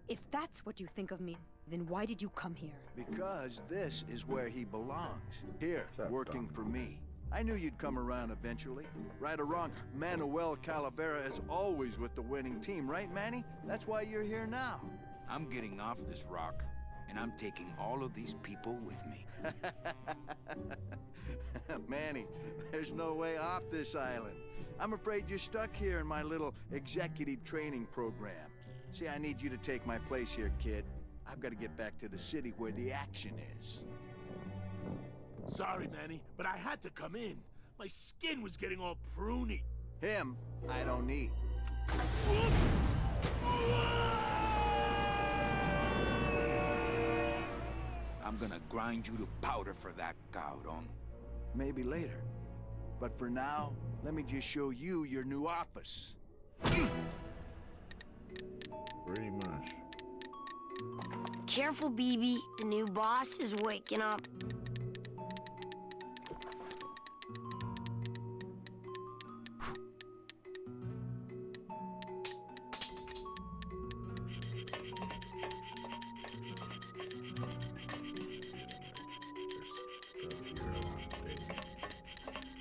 If that's what you think of me, then why did you come here? Because this is where he belongs. Here, working for me. I knew you'd come around eventually. Right or wrong, Manuel Calavera is always with the winning team, right, Manny? That's why you're here now. I'm getting off this rock, and I'm taking all of these people with me. Manny, there's no way off this island. I'm afraid you're stuck here in my little executive training program. See, I need you to take my place here, kid. I've got to get back to the city where the action is. Sorry, Manny, but I had to come in. My skin was getting all pruny. Him, I don't need. I'm gonna grind you to powder for that, cabrón. Maybe later. But for now, let me just show you your new office. Pretty much. Careful, BB. The new boss is waking up.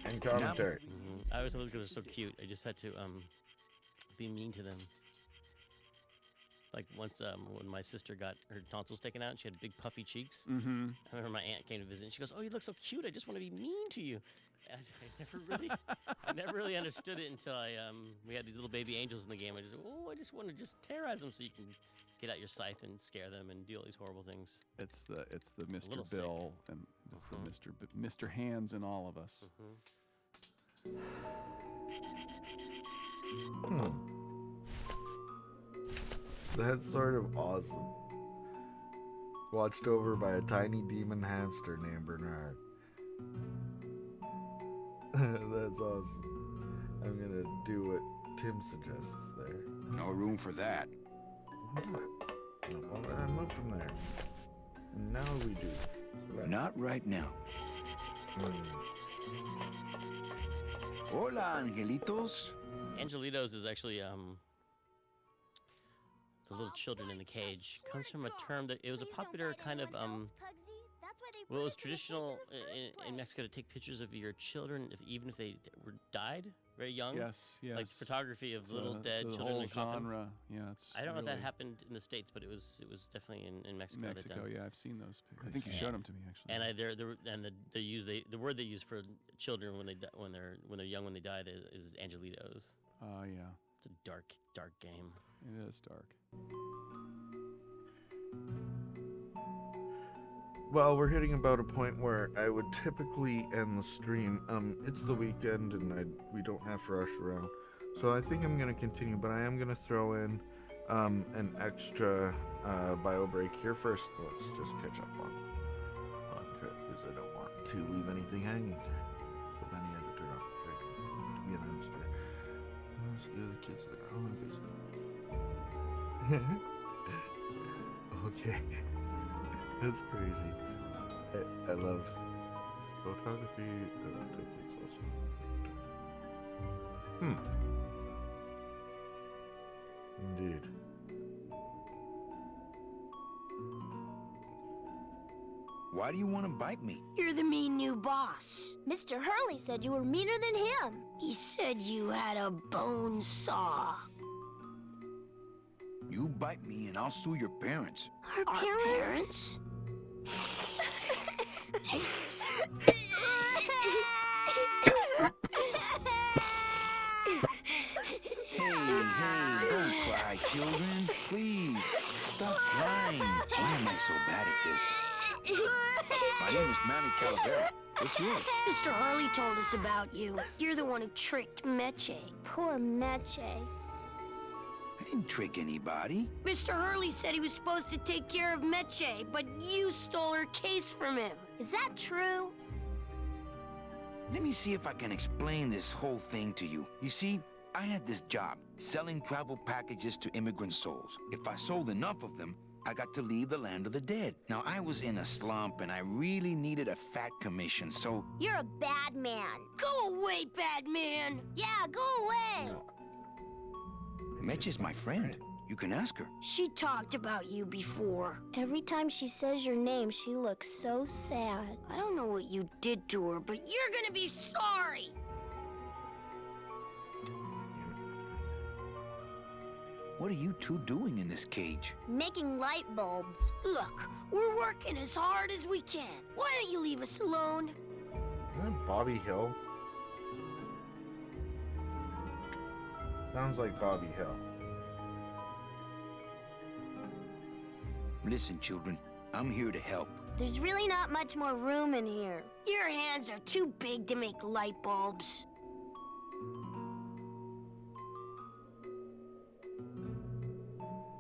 And commentary. I always thought those guys are so cute. I just had to be mean to them. Like once when my sister got her tonsils taken out and she had big puffy cheeks. Mm-hmm. I remember my aunt came to visit and she goes, "Oh, you look so cute. I just want to be mean to you." I never really understood it until we had these little baby angels in the game. I just want to just terrorize them so you can get out your scythe and scare them and do all these horrible things. It's the Mr. little Bill and it's the Mr. Hands in all of us. That's sort of awesome. Watched over by a tiny demon hamster named Bernard. That's awesome. I'm gonna do what Tim suggests there. No room for that. Well, move from there. And now we do. Not right now. Hola, angelitos. Angelitos is actually the little children in the cage. Comes from a term that it was a popular kind of well, it was traditional in Mexico to take pictures of your children, even if they were died very young. Yes, yes. Like photography of It's little dead it's a children whole in a coffin. genre. Yeah, it's. I don't know if that really- happened in the States, but it was definitely in Mexico. that Mexico, done. yeah, I've seen those. I think you showed them to me actually. And the word they use for children when they're young when they die is angelitos. Oh yeah. It's a dark game. It is dark. Well, we're hitting about a point where I would typically end the stream. It's the weekend and we don't have to rush around. So I think I'm going to continue, but I am going to throw in an extra bio break here first. Let's just catch up on chat because I don't want to leave anything hanging. So then you had to turn off the break to be announced here. The other kids that are on basically. Okay. That's crazy. I love photography techniques also. Indeed. Why do you want to bite me? You're the mean new boss. Mr. Hurley said you were meaner than him. He said you had a bone saw. You bite me and I'll sue your parents. Our parents? Hey, don't cry, children. Please, stop crying. Why am I so bad at this? My name is Manny Calavera. What's yours? Mr. Hurley told us about you. You're the one who tricked Meche. Poor Meche. I didn't trick anybody. Mr. Hurley said he was supposed to take care of Meche, but you stole her case from him. Is that true? Let me see if I can explain this whole thing to you. You see, I had this job, selling travel packages to immigrant souls. If I sold enough of them, I got to leave the land of the dead. Now, I was in a slump, and I really needed a fat commission, so... You're a bad man. Go away, bad man. Yeah, go away. Mitch is my friend. You can ask her. She talked about you before. Every time she says your name, she looks so sad. I don't know what you did to her, but you're gonna be sorry. What are you two doing in this cage? Making light bulbs. Look, we're working as hard as we can. Why don't you leave us alone? Isn't that Bobby Hill? Sounds like Bobby Hill. Listen, children, I'm here to help. There's really not much more room in here. Your hands are too big to make light bulbs.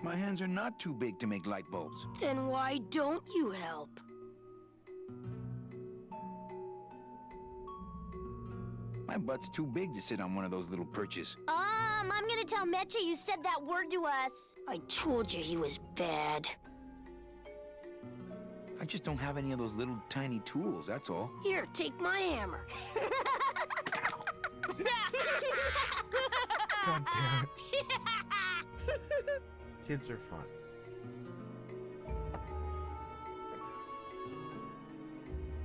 My hands are not too big to make light bulbs. Then why don't you help? My butt's too big to sit on one of those little perches. I'm gonna tell Meche you said that word to us. I told you he was bad. I just don't have any of those little tiny tools, that's all. Here, take my hammer. God damn it. Kids are fun.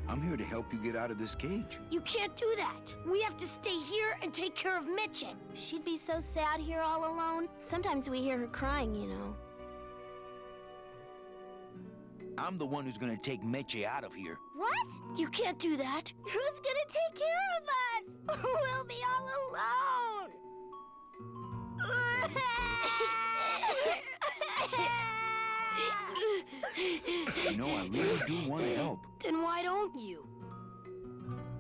I'm here to help you get out of this cage. You can't do that. We have to stay here and take care of Meche. She'd be so sad here all alone. Sometimes we hear her crying, you know. I'm the one who's gonna take Meche out of here. What? You can't do that. Who's gonna take care of us? We'll be all alone. You know, I really do want to help. Then why don't you?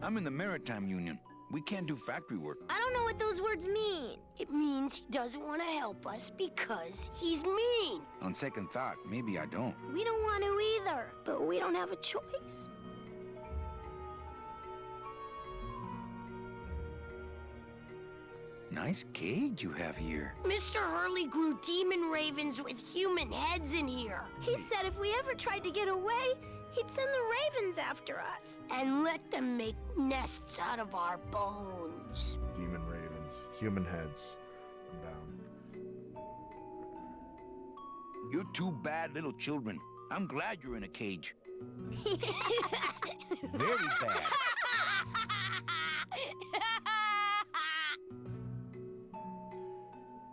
I'm in the Maritime Union. We can't do factory work. I don't know what those words mean. It means he doesn't want to help us because he's mean. On second thought, maybe I don't. We don't want to either, but we don't have a choice. Nice cage you have here. Mr. Hurley grew demon ravens with human heads in here. He said if we ever tried to get away, he'd send the ravens after us and let them make nests out of our bones. Demon ravens, human heads. I'm down. You're two bad little children. I'm glad you're in a cage. Very bad.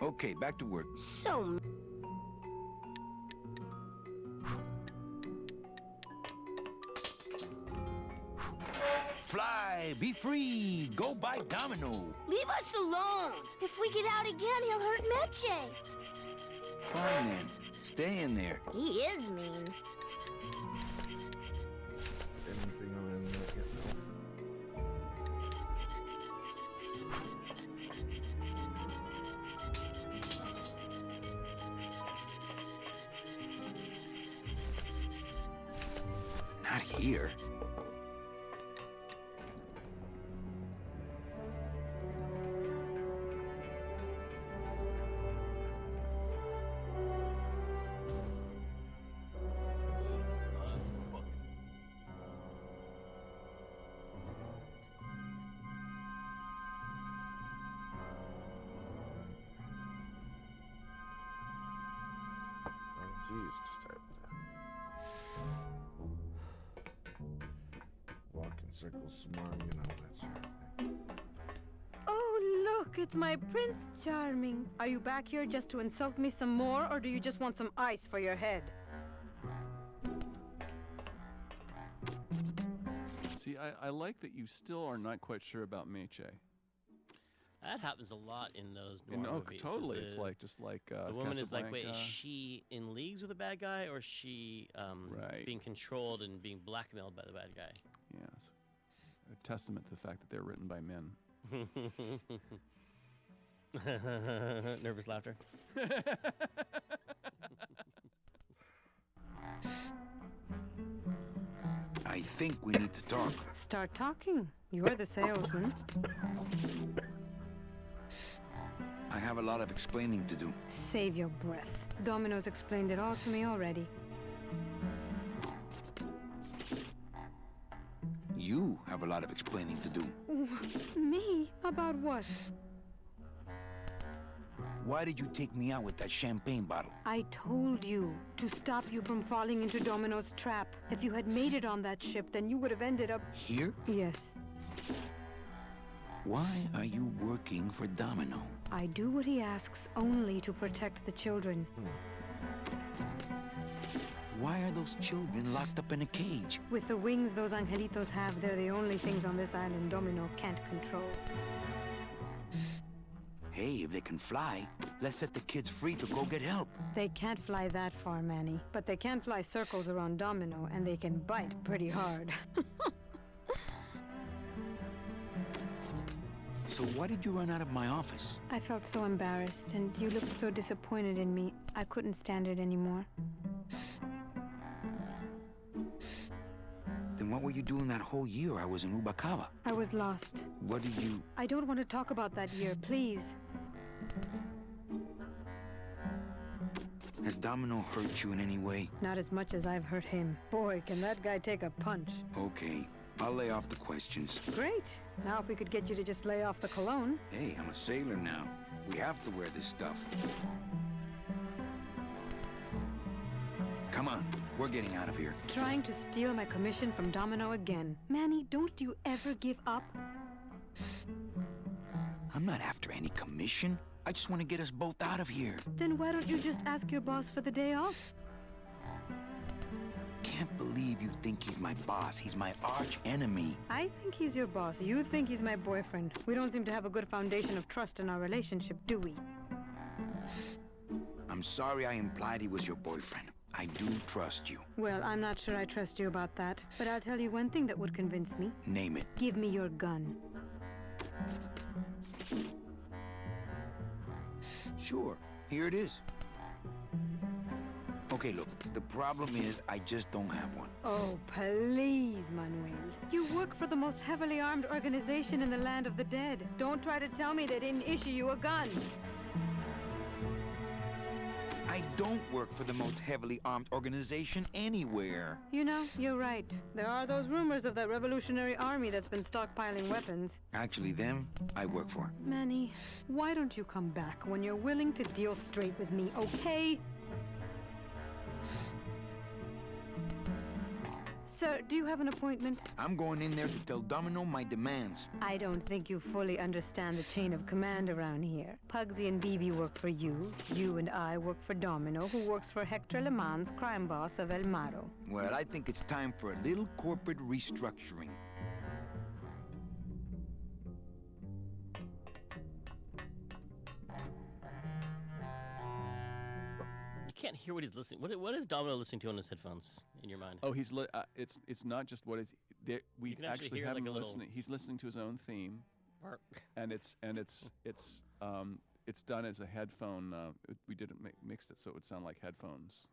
Okay, back to work. So... Fly, be free, go buy Domino. Leave us alone. If we get out again, he'll hurt Meche. Fine then, stay in there. He is mean. Anything on that yet? Not here. RNG's just type walk in circles, smart, you know, that sort of thing. Oh, look, it's my Prince Charming. Are you back here just to insult me some more, or do you just want some ice for your head? See, I like that you still are not quite sure about Meche. That happens a lot in those And, noir oh, movies. totally. The- It's like just like the woman is like, wait, is Casablanca. she in leagues with the bad guy, or is she Right. being controlled and being blackmailed by the bad guy? Yes. A testament to the fact that they're written by men. Nervous laughter. I think we need to talk. Start talking. You're the salesman. I have a lot of explaining to do. Save your breath. Domino's explained it all to me already. You have a lot of explaining to do. Me? About what? Why did you take me out with that champagne bottle? I told you to stop you from falling into Domino's trap. If you had made it on that ship, then you would have ended up... Here? Yes. Why are you working for Domino? I do what he asks only to protect the children. Why are those children locked up in a cage? With the wings those angelitos have, they're the only things on this island Domino can't control. Hey, if they can fly, let's set the kids free to go get help. They can't fly that far, Manny. But they can fly circles around Domino, and they can bite pretty hard. So why did you run out of my office? I felt so embarrassed, and you looked so disappointed in me. I couldn't stand it anymore. Then what were you doing that whole year I was in Rubacava? I was lost. What did you... I don't want to talk about that year, please. Has Domino hurt you in any way? Not as much as I've hurt him. Boy, can that guy take a punch. Okay, I'll lay off the questions. Great. Now if we could get you to just lay off the cologne. Hey, I'm a sailor now. We have to wear this stuff. Come on, we're getting out of here. Trying to steal my commission from Domino again. Manny, don't you ever give up? I'm not after any commission. I just want to get us both out of here. Then why don't you just ask your boss for the day off? Can't believe you think he's my boss. He's my arch enemy. I think he's your boss. You think he's my boyfriend. We don't seem to have a good foundation of trust in our relationship, do we? I'm sorry I implied he was your boyfriend. I do trust you. Well, I'm not sure I trust you about that. But I'll tell you one thing that would convince me. Name it. Give me your gun. Sure, here it is. Okay, look, the problem is I just don't have one. Oh, please, Manuel. You work for the most heavily armed organization in the land of the dead. Don't try to tell me they didn't issue you a gun. I don't work for the most heavily armed organization anywhere. You know, you're right. There are those rumors of that revolutionary army that's been stockpiling weapons. Actually, them, I work for. Manny, why don't you come back when you're willing to deal straight with me, okay? Sir, do you have an appointment? I'm going in there to tell Domino my demands. I don't think you fully understand the chain of command around here. Pugsy and BB work for you. You and I work for Domino, who works for Hector Le Mans, crime boss of El Maro. Well, I think it's time for a little corporate restructuring. You can't hear what he's listening. What is Domino listening to on his headphones in your mind? Oh, it's not just what is there. We You can actually hear, have like, him a little- listening. He's listening to his own theme, and it's done as a headphone. We didn't mixed it so it would sound like headphones.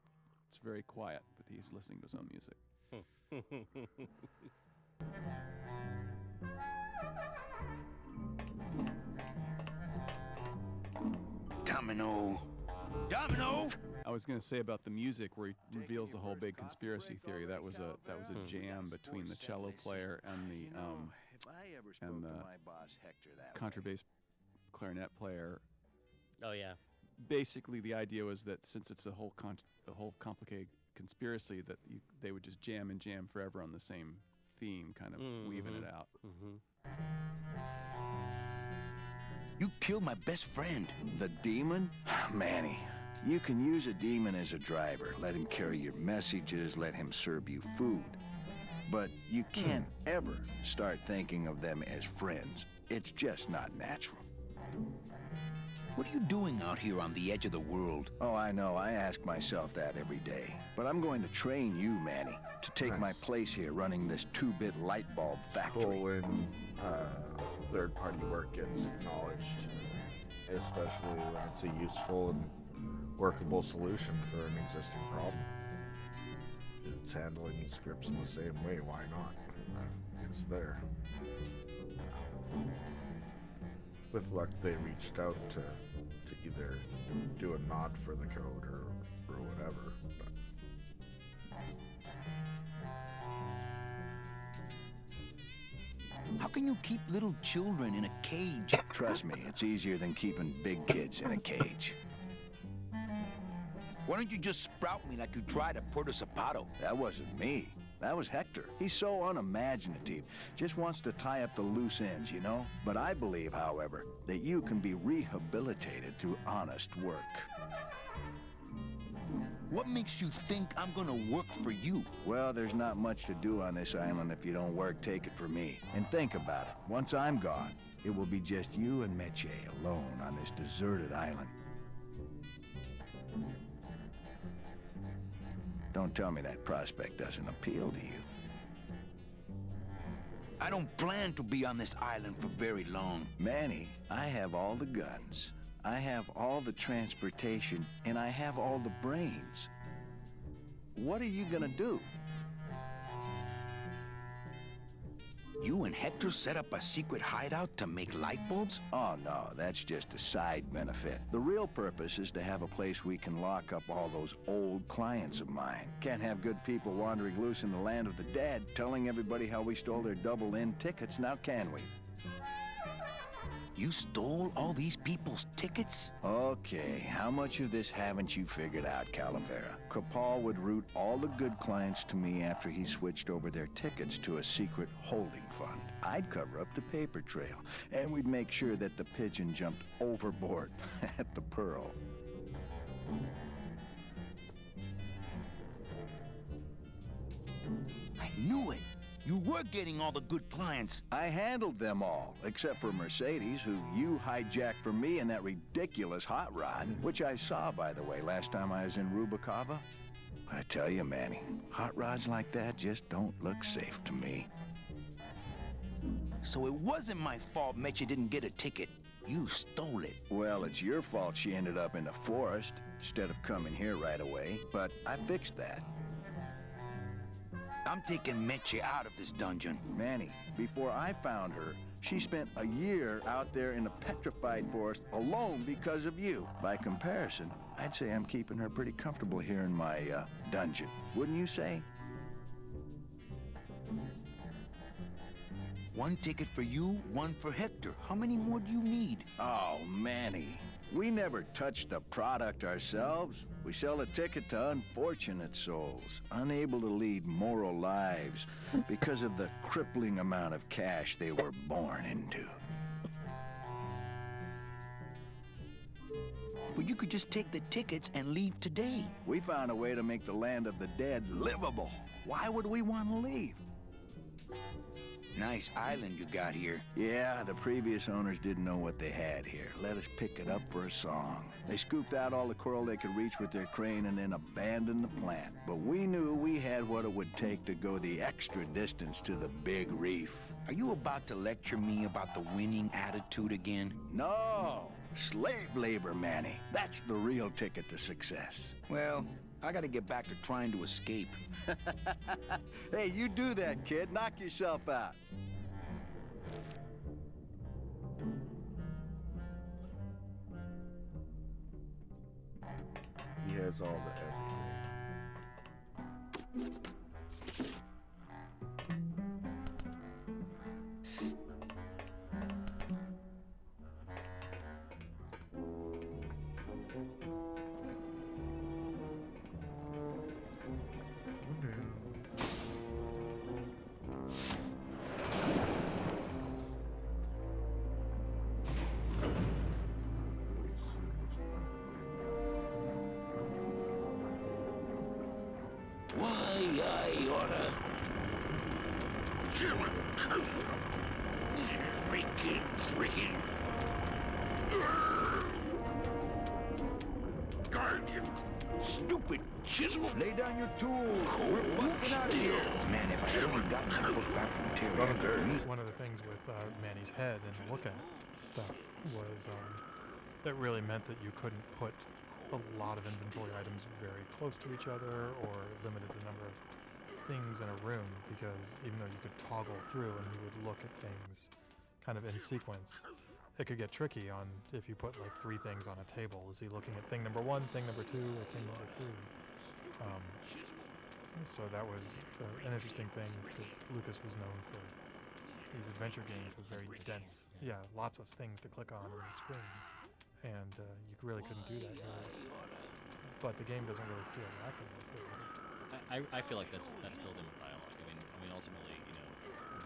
It's very quiet, but he's listening to his own music. Domino! Domino! I was going to say about the music where he reveals the whole big conspiracy theory. That was a jam between the cello player and the contrabass clarinet player. Oh yeah. Basically, the idea was that since it's a whole complicated conspiracy, that they would just jam and jam forever on the same theme, kind of weaving it out. You killed my best friend. The demon? Manny, you can use a demon as a driver. Let him carry your messages, let him serve you food. But you can't ever start thinking of them as friends. It's just not natural. What are you doing out here on the edge of the world? Oh, I know. I ask myself that every day. But I'm going to train you, Manny, to take my place here running this 2-bit light bulb factory. Cool when third-party work gets acknowledged, especially when it's a useful and workable solution for an existing problem. If it's handling the scripts in the same way, why not? It's there. With luck, they reached out to either do a nod for the code or whatever. But How can you keep little children in a cage? Trust me, it's easier than keeping big kids in a cage. Why don't you just sprout me like you tried at Puerto Zapato? That wasn't me. That was Hector. He's so unimaginative. Just wants to tie up the loose ends, you know? But I believe, however, that you can be rehabilitated through honest work. What makes you think I'm gonna work for you? Well, there's not much to do on this island if you don't work. Take it from me. And think about it. Once I'm gone, it will be just you and Meche alone on this deserted island. Don't tell me that prospect doesn't appeal to you. I don't plan to be on this island for very long. Manny, I have all the guns. I have all the transportation, and I have all the brains. What are you gonna do? You and Hector set up a secret hideout to make light bulbs? Oh, no, that's just a side benefit. The real purpose is to have a place we can lock up all those old clients of mine. Can't have good people wandering loose in the land of the dead, telling everybody how we stole their double-in tickets, now can we? You stole all these people's tickets? Okay, how much of this haven't you figured out, Calavera? Capal would route all the good clients to me after he switched over their tickets to a secret holding fund. I'd cover up the paper trail, and we'd make sure that the pigeon jumped overboard at the Pearl. I knew it! You were getting all the good clients. I handled them all, except for Mercedes, who you hijacked from me in that ridiculous hot rod, which I saw, by the way, last time I was in Rubacava. I tell you, Manny, hot rods like that just don't look safe to me. So it wasn't my fault Meche didn't get a ticket. You stole it. Well, it's your fault she ended up in the forest. instead of coming here right away, but I fixed that. I'm taking Meche out of this dungeon. Manny, before I found her, she spent a year out there in the petrified forest alone because of you. By comparison, I'd say I'm keeping her pretty comfortable here in my dungeon. Wouldn't you say? One ticket for you, one for Hector. How many more do you need? Oh, Manny. We never touch the product ourselves. We sell a ticket to unfortunate souls, unable to lead moral lives because of the crippling amount of cash they were born into. But you could just take the tickets and leave today. We found a way to make the land of the dead livable. Why would we want to leave? Nice island you got here. Yeah, the previous owners didn't know what they had here. Let us pick it up for a song. They scooped out all the coral they could reach with their crane and then abandoned the plant. But we knew we had what it would take to go the extra distance to the big reef. Are you about to lecture me about the winning attitude again? No! Slave labor, Manny. That's the real ticket to success. Well, I gotta get back to trying to escape. Hey, you do that, kid. Knock yourself out. He has all the everything. Why, I oughta... Freaking... Guardian! Stupid chisel! Lay down your tools! We're busting out of here! Man, if I had only gotten that book back from Terry, One of the things with Manny's head and look at stuff was that really meant that you couldn't put a lot of inventory items very close to each other or limited the number of things in a room, because even though you could toggle through and you would look at things kind of in sequence, it could get tricky on if you put like 3 things on a table. Is he looking at thing number 1, thing number 2, or thing number 3? So that was an interesting thing, because Lucas was known for these adventure games with very dense, lots of things to click on the screen, and you really couldn't do that here. But the game doesn't really feel like it. I feel like that's filled in with dialogue. I mean, ultimately,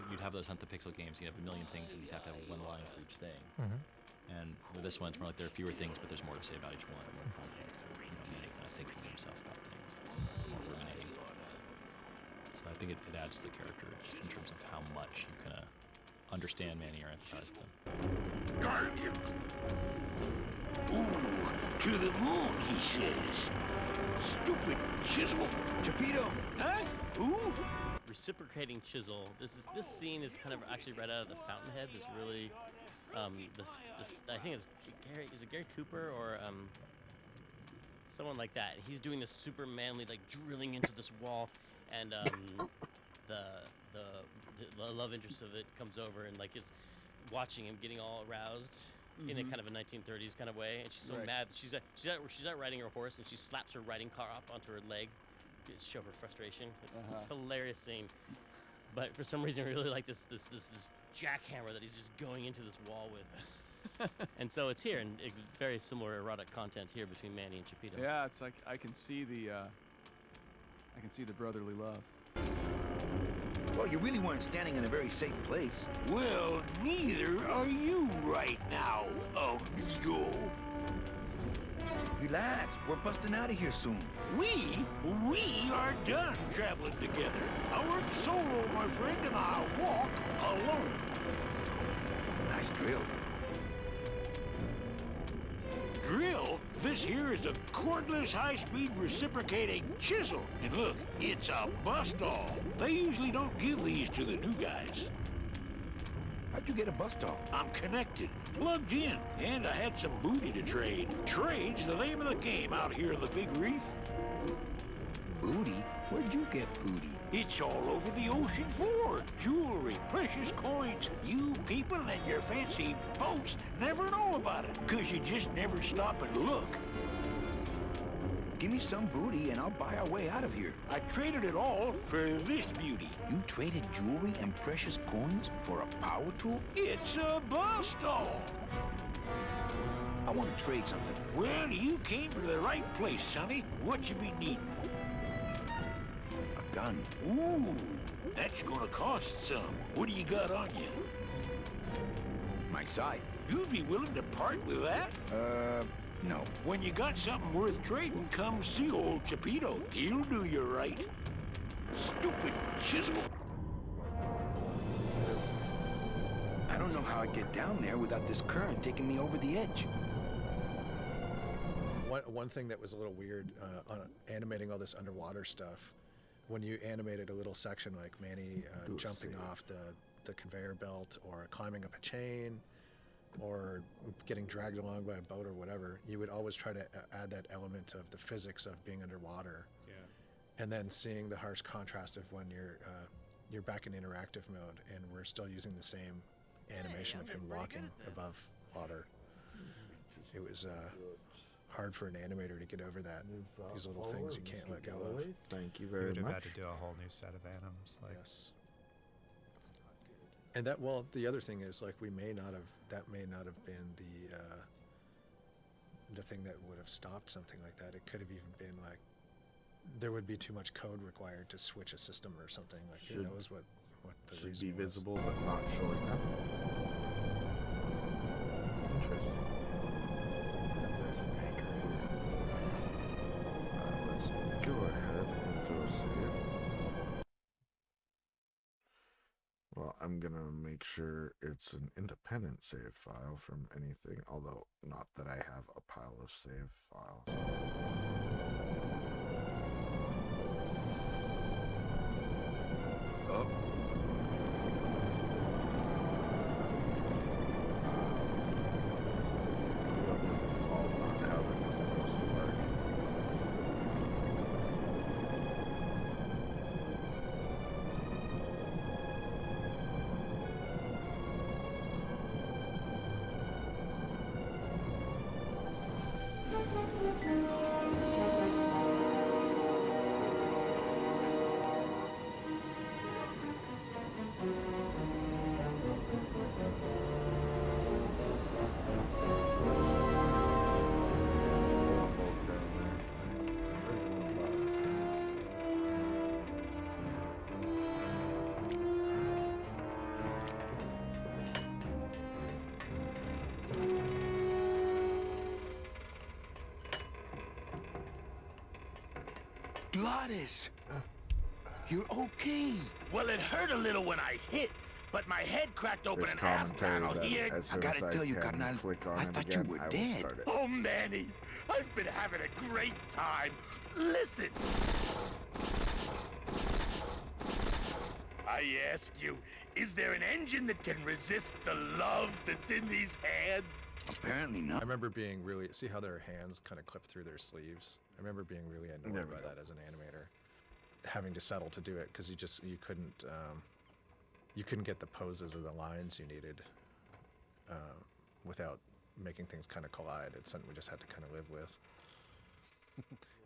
you'd have those hunt the pixel games. You'd have a million things, and you'd have to have one line for each thing. Mm-hmm. And with this one, it's more like there are fewer things, but there's more to say about each one, and more context. Manny kind of thinking to himself about things. It's more ruminating. So I think it adds to the character just in terms of how much you kind of understand Manny or empathize with him. Guardian! Ooh, to the moon, he says. Stupid chisel! Chapito! Huh? Ooh! Reciprocating chisel. This scene is kind of actually right out of the Fountainhead. This really, I think it's Gary Cooper or someone like that. He's doing this super manly, like drilling into this wall, and the love interest of it comes over and like is watching him getting all aroused in a kind of a 1930s kind of way, and she's so mad that she's out riding her horse and she slaps her riding car up onto her leg to show her frustration. It's a hilarious scene, but for some reason I really like this jackhammer that he's just going into this wall with. And so it's here, and it's very similar erotic content here between Manny and Chapito. Yeah, it's like I can see the brotherly love. Well, you really weren't standing in a very safe place. Well, neither are you right now, amigo. Relax, we're busting out of here soon. We are done traveling together. I work solo, my friend, and I walk alone. Nice drill. Drill? This here is a cordless, high-speed reciprocating chisel. And look, it's a bust-all. They usually don't give these to the new guys. How'd you get a bus stop? I'm connected, plugged in, and I had some booty to trade. Trade's the name of the game out here in the Big Reef. Booty? Where'd you get booty? It's all over the ocean floor. Jewelry, precious coins. You people and your fancy boats never know about it, 'cause you just never stop and look. Give me some booty and I'll buy our way out of here. I traded it all for this beauty. You traded jewelry and precious coins for a power tool? It's a bus stall. I want to trade something. Well, you came to the right place, Sonny. What you be needing? A gun. Ooh, that's gonna cost some. What do you got on you? My scythe. You'd be willing to part with that? No. When you got something worth trading, come see old Chapito. He'll do you right. Stupid chisel. I don't know how I'd get down there without this current taking me over the edge. One thing that was a little weird on animating all this underwater stuff, when you animated a little section like Manny jumping off the conveyor belt or climbing up a chain or getting dragged along by a boat or whatever, you would always try to add that element of the physics of being underwater. Yeah. And then seeing the harsh contrast of when you're back in interactive mode and we're still using the same animation of him walking above water. It was hard for an animator to get over that. These little things you can't let go of. Thank you You very would have had much. to do a whole new set of anims. Like, Yes. And the other thing is, like, that may not have been the thing that would have stopped something like that. It could have even been like, there would be too much code required to switch a system or something. Like, who knows what the Should reason be was. visible but not showing up. Interesting. There's an anchor here. Let's go ahead and do a save. Well, I'm gonna make sure it's an independent save file from anything, although not that I have a pile of save files. Oh. Well, this is all not how this is supposed to work. Glottis! You're okay. Well, it hurt a little when I hit, but my head cracked open There's in half commentary panel that here. as soon as I can click on it again, I will start it. Oh, Manny, I've been having a great time. Listen. I ask you, is there an engine that can resist the love that's in these hands? Apparently not. I remember being really, see how their hands kind of clip through their sleeves? I remember being really annoyed by that as an animator, having to settle to do it because you couldn't get the poses or the lines you needed without making things kind of collide. It's something we just had to kind of live with.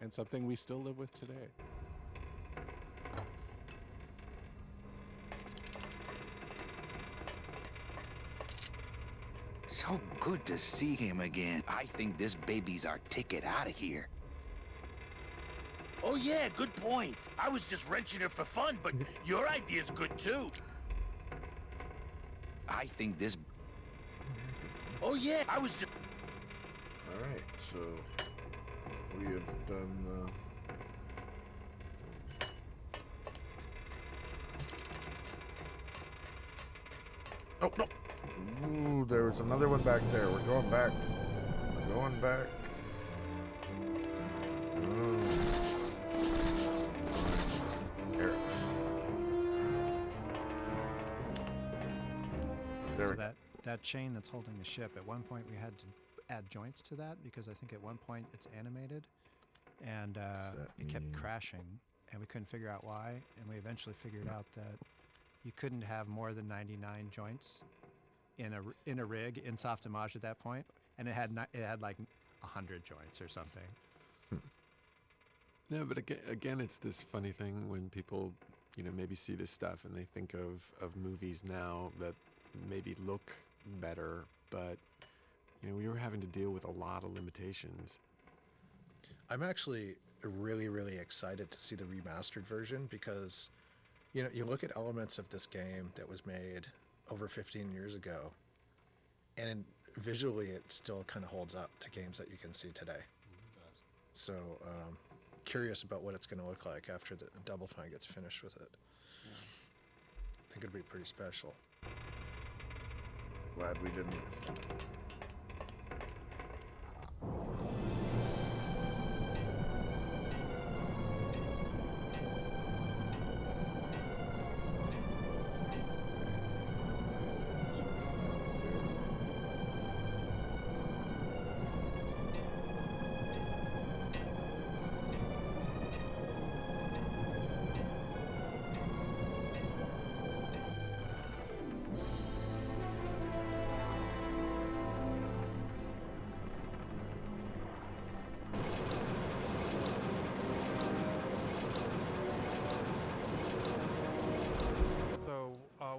And something we still live with today. So good to see him again. I think this baby's our ticket out of here. Oh, yeah, good point. I was just wrenching it for fun, but your idea's good, too. I think this... Oh, yeah, I was just... Alright, so we have done the... Oh, no! Ooh, there was another one back there. We're going back. We're going back. There so we go. that chain that's holding the ship, at one point we had to add joints to that because I think at one point it's animated, and it kept crashing, and we couldn't figure out why, and we eventually figured out that you couldn't have more than 99 joints in a rig in Softimage at that point, and it had like 100 joints or something. No, but again, it's this funny thing when people, maybe see this stuff and they think of movies now that maybe look better, but, we were having to deal with a lot of limitations. I'm actually really, really excited to see the remastered version because, you look at elements of this game that was made over 15 years ago, and visually it still kind of holds up to games that you can see today. So, curious about what it's going to look like after the Double Fine gets finished with it. I think it'll be pretty special. Glad we didn't miss them.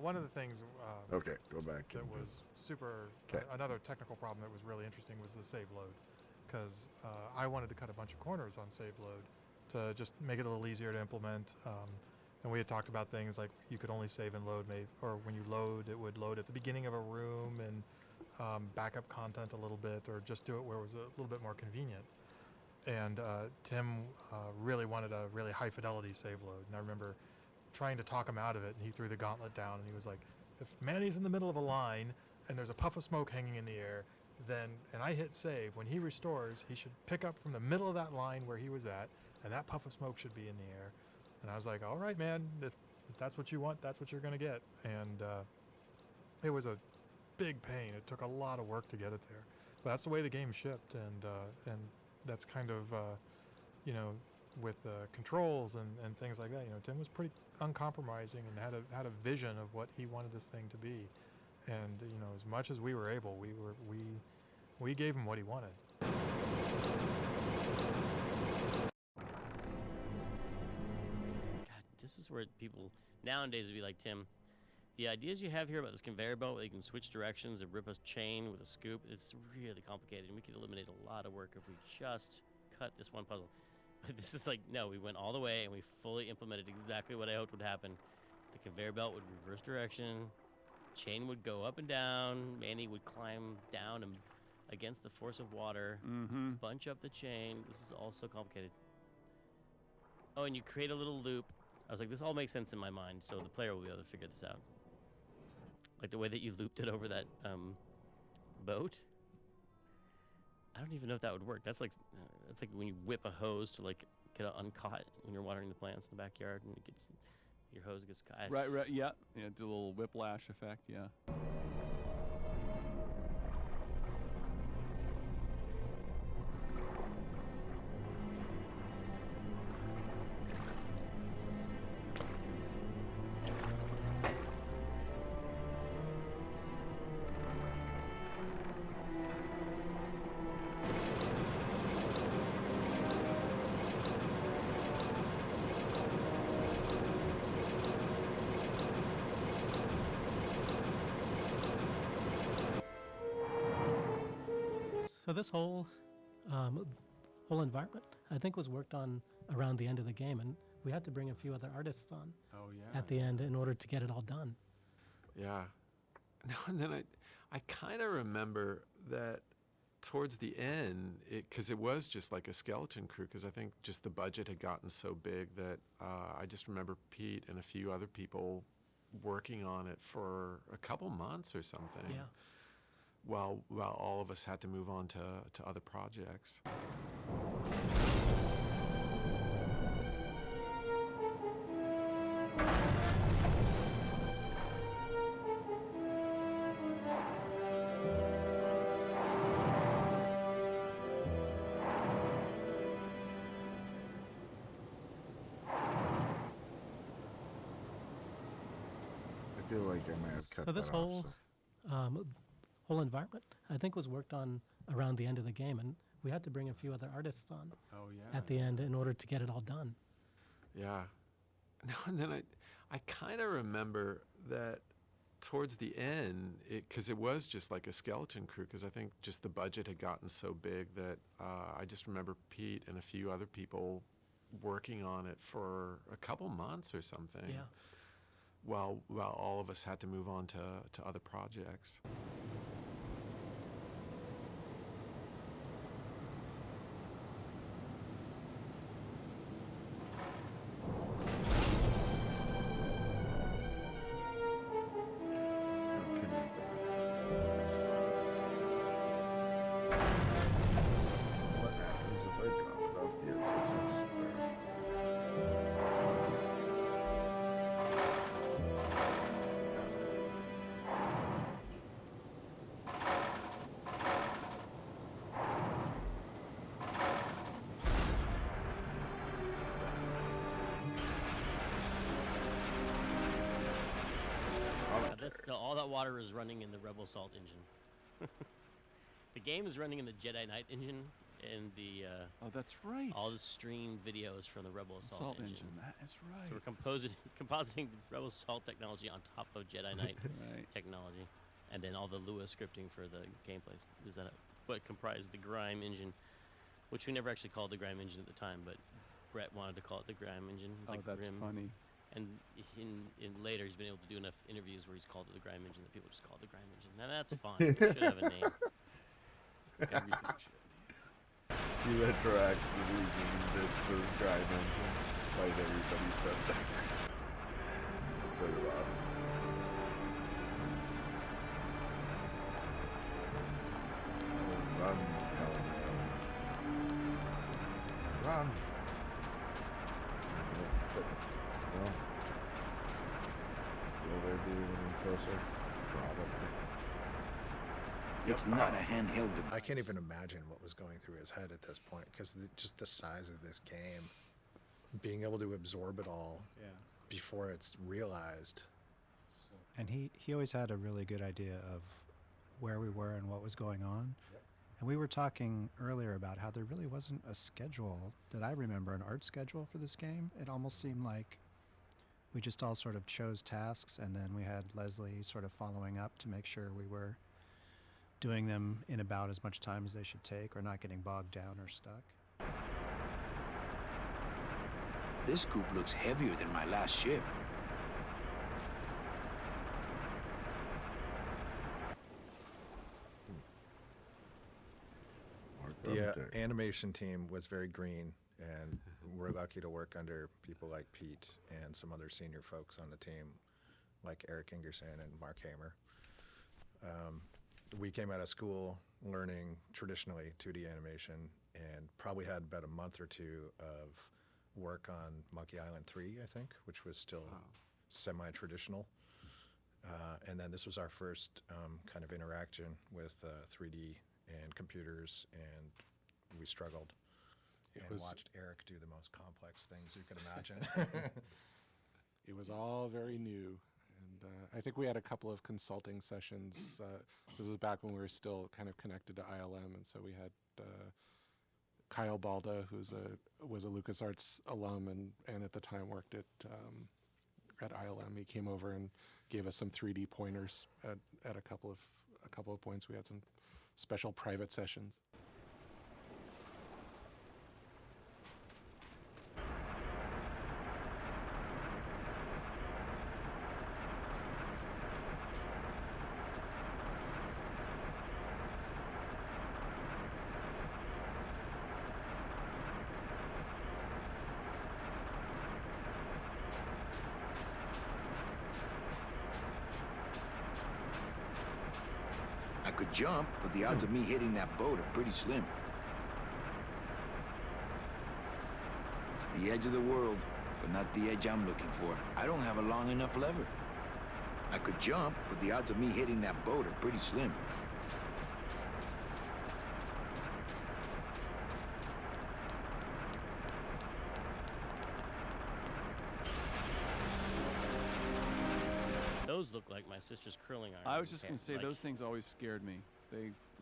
One of the things okay, go back. That was super, another technical problem that was really interesting was the save load, because I wanted to cut a bunch of corners on save load to just make it a little easier to implement. And we had talked about things like you could only save and load, or when you load, it would load at the beginning of a room and back up content a little bit, or just do it where it was a little bit more convenient. And Tim really wanted a really high fidelity save load, and I remember trying to talk him out of it, and he threw the gauntlet down, and he was like, if Manny's in the middle of a line and there's a puff of smoke hanging in the air, then, and I hit save, when he restores, he should pick up from the middle of that line where he was at, and that puff of smoke should be in the air. And I was like, all right, man, if that's what you want, that's what you're going to get. And it was a big pain. It took a lot of work to get it there. But that's the way the game shipped, and that's kind of, with controls and things like that. Tim was pretty uncompromising and had a vision of what he wanted this thing to be, and as much as we were able, we gave him what he wanted. God, this is where people nowadays would be like, Tim, the ideas you have here about this conveyor belt where you can switch directions and rip a chain with a scoop, it's really complicated, and we could eliminate a lot of work if we just cut this one puzzle. But this is like, no, we went all the way and we fully implemented exactly what I hoped would happen. The conveyor belt would reverse direction, chain would go up and down, Manny would climb down and against the force of water, bunch up the chain. This is all so complicated. Oh, and you create a little loop. I was like, this all makes sense in my mind, so the player will be able to figure this out. Like the way that you looped it over that boat. I don't even know if that would work. That's like when you whip a hose to like get it uncaught when you're watering the plants in the backyard, and it gets your hose gets caught. Right, yeah, do a little whiplash effect, yeah. So this whole environment, I think, was worked on around the end of the game, and we had to bring a few other artists on at the end in order to get it all done. Yeah. No, and then I kind of remember that towards the end, because it was just like a skeleton crew, because I think just the budget had gotten so big that I just remember Pete and a few other people working on it for a couple months or something. Yeah. While all of us had to move on to other projects. feel like I may have cut So this that whole off. whole environment, I think, was worked on around the end of the game, and we had to bring a few other artists on at the end in order to get it all done. Yeah. No, and then I kind of remember that towards the end, because it was just like a skeleton crew, because I think just the budget had gotten so big that I just remember Pete and a few other people working on it for a couple months or something. Yeah. While all of us had to move on to other projects. What happens if I drop it off the edge of this barrel? All that water is running in the Rebel Salt engine. The game is running in the Jedi Knight engine, and the oh, that's right. all the stream videos from the Rebel Assault engine. That is right. So we're compositing the Rebel Assault technology on top of Jedi Knight technology, and then all the Lua scripting for the gameplay. Is that what comprised the Grime engine, which we never actually called the Grime engine at the time, but Brett wanted to call it the Grime engine. It was Oh, that's Grim. funny. And in later, he's been able to do enough interviews where he's called it the Grime engine that people just call it the Grime engine. Now that's fine. It should have a name. Everything should. You retroactively named it the Grime engine, despite everybody's best efforts. That's sort of awesome. Run, Helen. Run. No. Will there be anything closer? Probably. It's not a handheld device. I can't even imagine what was going through his head at this point, because just the size of this game, being able to absorb it all before it's realized. And he always had a really good idea of where we were and what was going on. And we were talking earlier about how there really wasn't a schedule that I remember, an art schedule for this game. It almost seemed like we just all sort of chose tasks, and then we had Leslie sort of following up to make sure we were doing them in about as much time as they should take, or not getting bogged down or stuck. This scoop looks heavier than my last ship. The animation team was very green, and we're lucky to work under people like Pete and some other senior folks on the team, like Eric Ingerson and Mark Hamer. We came out of school learning traditionally 2D animation, and probably had about a month or two of work on Monkey Island 3, I think, which was still semi-traditional. And then this was our first kind of interaction with 3D and computers, and we struggled and watched Eric do the most complex things you could imagine. It was all very new. And I think we had a couple of consulting sessions. This was back when we were still kind of connected to ILM, and so we had Kyle Balda, was a LucasArts alum and at the time worked at ILM. He came over and gave us some 3D pointers at a couple of points. We had some special private sessions. I could jump, but the odds of me hitting that boat are pretty slim. It's the edge of the world, but not the edge I'm looking for. I don't have a long enough lever. I could jump, but the odds of me hitting that boat are pretty slim. those look like my sister's curling iron. I was just gonna say like, those things always scared me.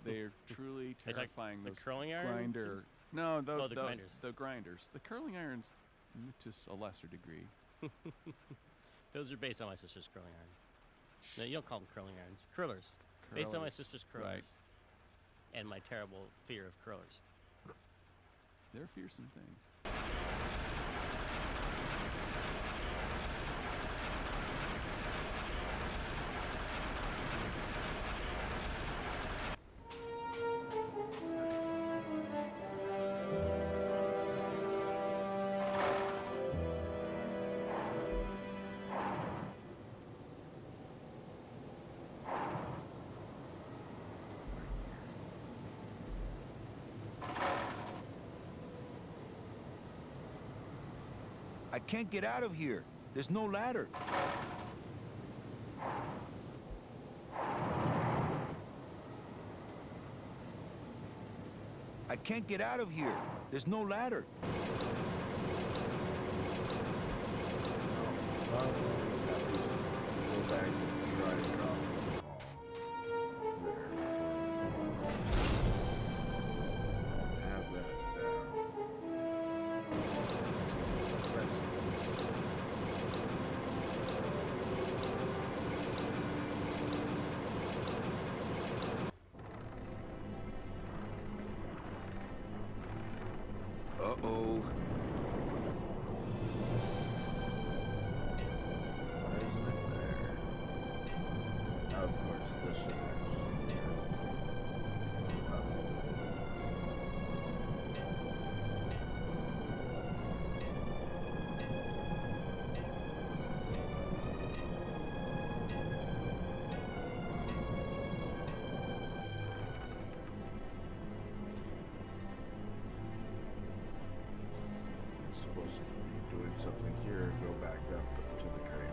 They are truly Like terrifying. the Those curling iron grinder. things? No, Oh, the grinders. The grinders. The curling irons, to a lesser degree. Those are based on my sister's curling iron. No, you don't call them curling irons. Curlers. Based on my Curlers, sister's curlers. right. And my terrible fear of curlers. They're fearsome things. I can't get out of here. There's no ladder. I can't get out of here. There's no ladder. Well, at least go back and try to drop the ball there before have that Uh-oh. Why isn't it there? Of course, this should actually supposed to be doing something here and go back up to the crate.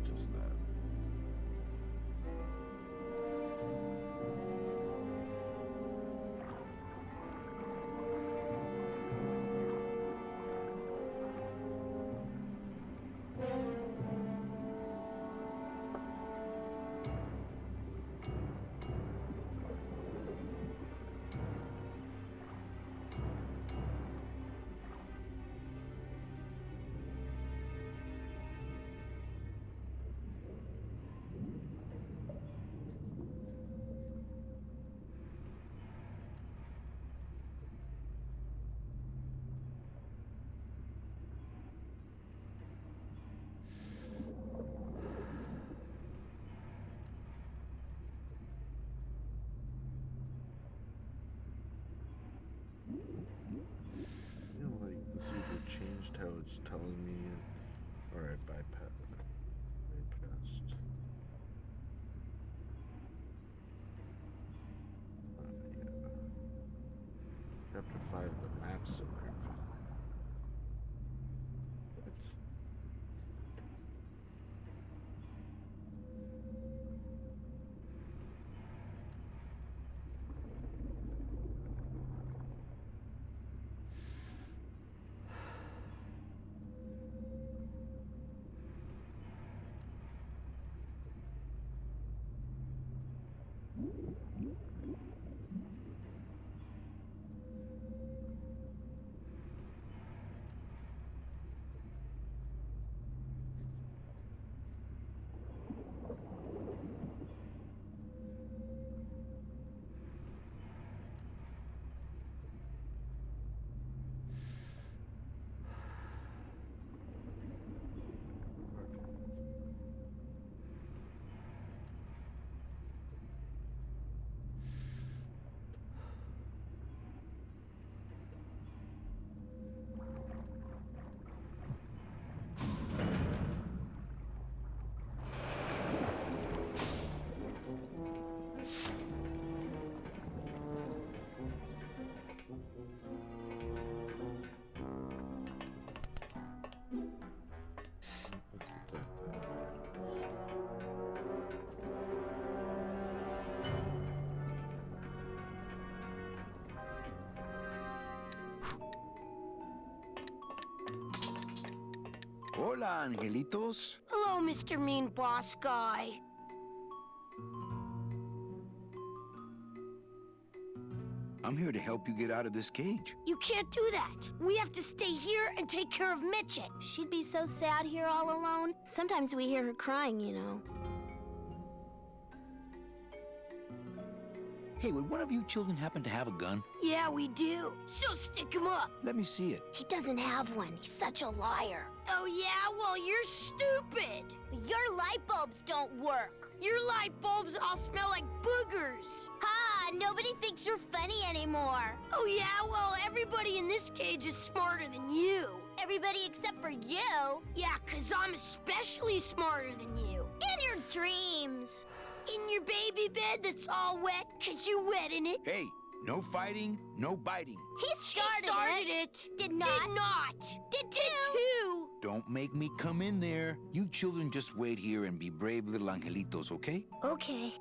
Just that. You know, like the super changed how it's telling me, or I bypassed. Yeah. Chapter 5, the maps of Greenville. What? Hola, angelitos. Hello, Mr. Mean Boss Guy. I'm here to help you get out of this cage. You can't do that. We have to stay here and take care of Mitchett. She'd be so sad here all alone. Sometimes we hear her crying, you know. Hey, would one of you children happen to have a gun? Yeah, we do. So stick him up. Let me see it. He doesn't have one. He's such a liar. Oh, yeah? Well, you're stupid. Your light bulbs don't work. Your light bulbs all smell like boogers. Ha! Nobody thinks you're funny anymore. Oh, yeah? Well, everybody in this cage is smarter than you. Everybody except for you. Yeah, 'cause I'm especially smarter than you. In your dreams. In your baby bed that's all wet 'cause you wet in it. Hey, no fighting, no biting. He started it. Did not. Did not. Did too. Don't make me come in there. You children just wait here and be brave little angelitos, okay? Okay.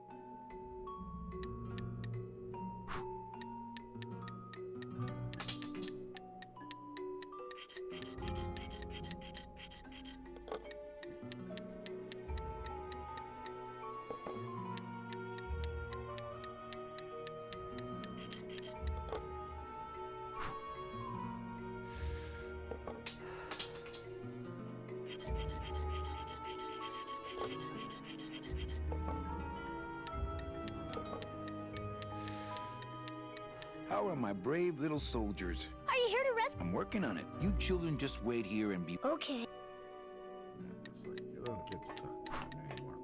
How are my brave little soldiers? Are you here to rest? I'm working on it. You children just wait here and be... Okay. It's like you don't get to talk anymore.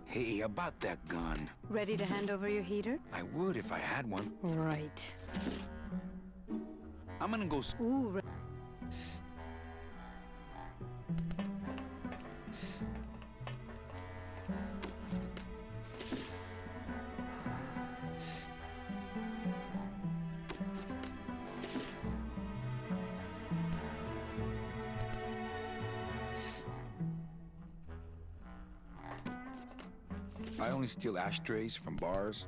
Hey, about that gun. Ready to hand over your heater? I would if I had one. Right. I'm gonna go... Ooh, I only steal ashtrays from bars.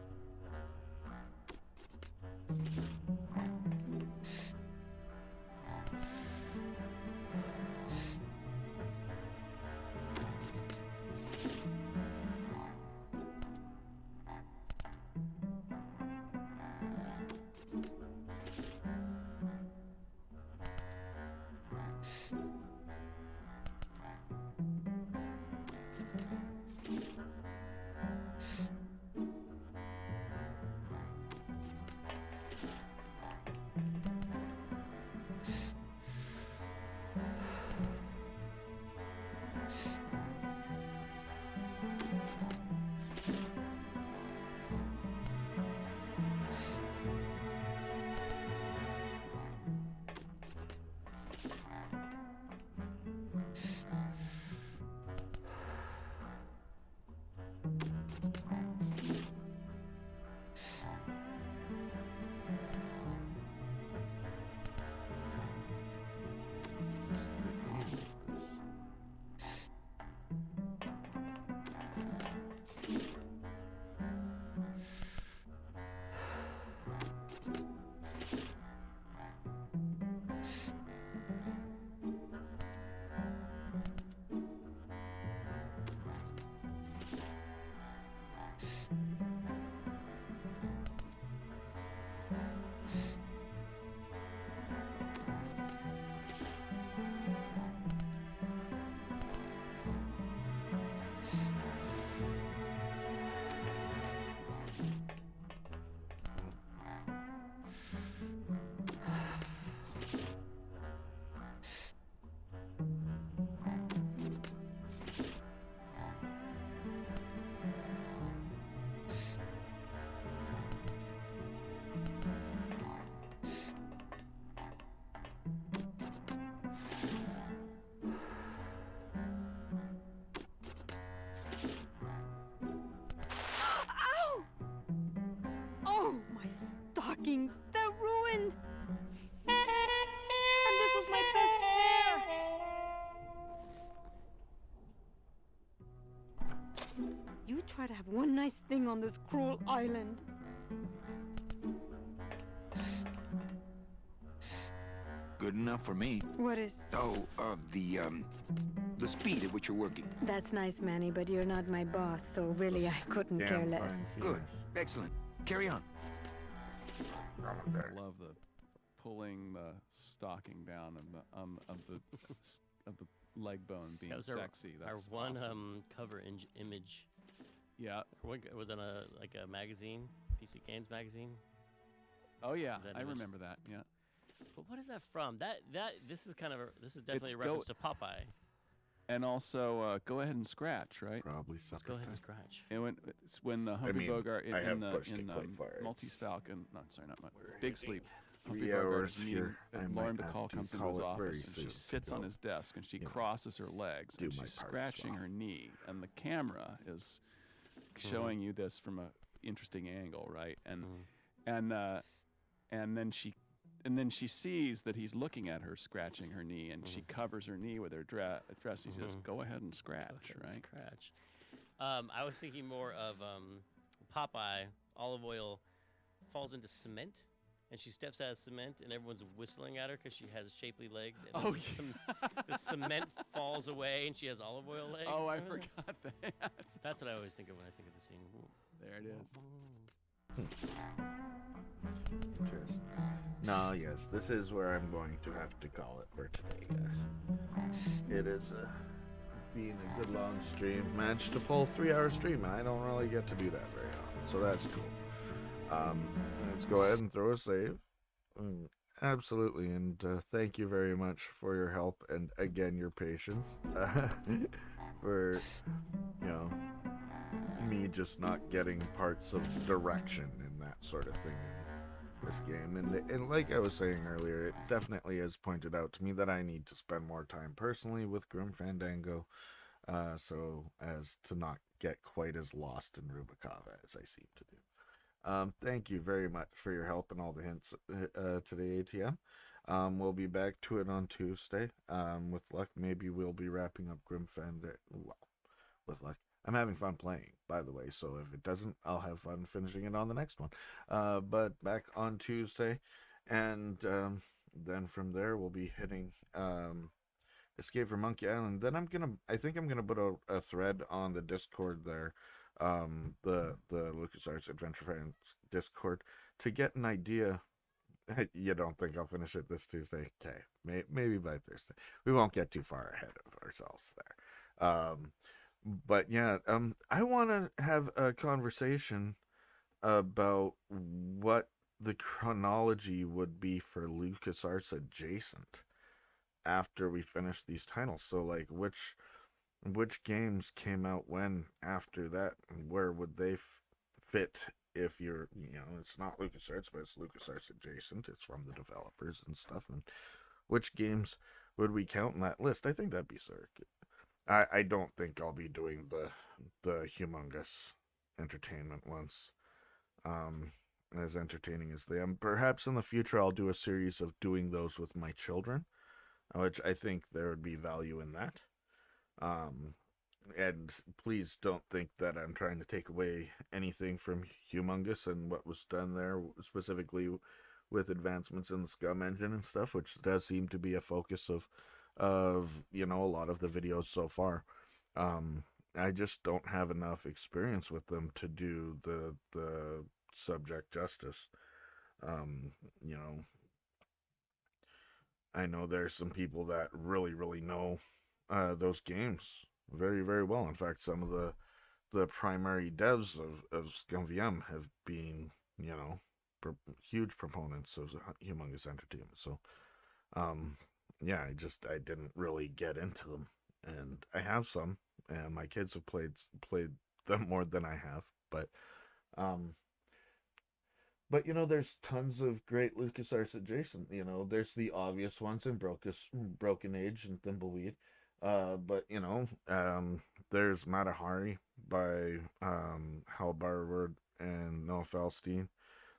try to have one nice thing on this cruel island. Good enough for me. What is? Oh, the speed at which you're working. That's nice, Manny, but you're not my boss, so really I couldn't care less. Good. Excellent. Carry on. I love the pulling the stocking down of the leg bone being That was sexy. Our That's one awesome. cover image. Yeah. It was on a magazine, PC Games magazine. Oh yeah, That I image. remember that. Yeah. But what is that from? This is definitely a It's reference to Popeye. And also, Go Ahead and Scratch, right? Probably Let's something. go ahead and scratch. And it's when Humphrey mean, Bogart I have in pushed it quite far. Maltese Falcon, not Big Sleep. 3 Humphrey Bogart hours is meeting, here. I and might Lauren have Bacall to comes into call his it very office and soon she to sits on go, his desk and she you know, crosses her legs do and my she's part as scratching well. her knee, and the camera is showing you this from a interesting angle, right? And then she sees that he's looking at her scratching her knee, and she covers her knee with her dress. He says, "Go ahead and scratch," right? Scratch. I was thinking more of Popeye. Olive oil falls into cement, and she steps out of cement, and everyone's whistling at her because she has shapely legs. And Oh, the cement falls away, and she has olive oil legs. Oh, I Remember forgot that. That's what I always think of when I think of the scene. There it is. Just no, yes, this is where I'm going to have to call it for today, guys. It is being a good long stream. Managed to pull 3-hour stream, and I don't really get to do that very often, so that's cool. Let's go ahead and throw a save. Absolutely, and thank you very much for your help and again your patience for me just not getting parts of direction and that sort of thing in this game. And like I was saying earlier, it definitely has pointed out to me that I need to spend more time personally with Grim Fandango, so as to not get quite as lost in Rubacava as I seem to do. Thank you very much for your help and all the hints today, ATM. We'll be back to it on Tuesday. With luck, maybe we'll be wrapping up Grim Fandango. Well, with luck. I'm having fun playing, by the way, so if it doesn't, I'll have fun finishing it on the next one. But back on Tuesday, and then from there we'll be hitting Escape from Monkey Island. Then I think I'm gonna put a thread on the Discord there, the LucasArts Adventure Fans Discord, to get an idea. You don't think I'll finish it this Tuesday? Okay, maybe by Thursday. We won't get too far ahead of ourselves there. But yeah, I want to have a conversation about what the chronology would be for LucasArts adjacent after we finish these titles. So like which games came out when after that, and where would they fit if you're, it's not LucasArts, but it's LucasArts adjacent. It's from the developers and stuff. And which games would we count in that list? I think that'd be circuit. I don't think I'll be doing the humongous entertainment ones as entertaining as they are. Perhaps in the future I'll do a series of doing those with my children, which I think there would be value in that. And please don't think that I'm trying to take away anything from Humongous and what was done there, specifically with advancements in the Scum engine and stuff, which does seem to be a focus of a lot of the videos so far. I just don't have enough experience with them to do the subject justice. I know there's some people that really know those games very, very well. In fact, some of the primary devs of Scum VM have been, huge proponents of Humongous Entertainment. So, yeah, I didn't really get into them, and I have some, and my kids have played them more than I have, but there's tons of great LucasArts adjacent. There's the obvious ones in Broken Age and Thimbleweed, but there's Matahari by Hal Barward and Noah Felstein.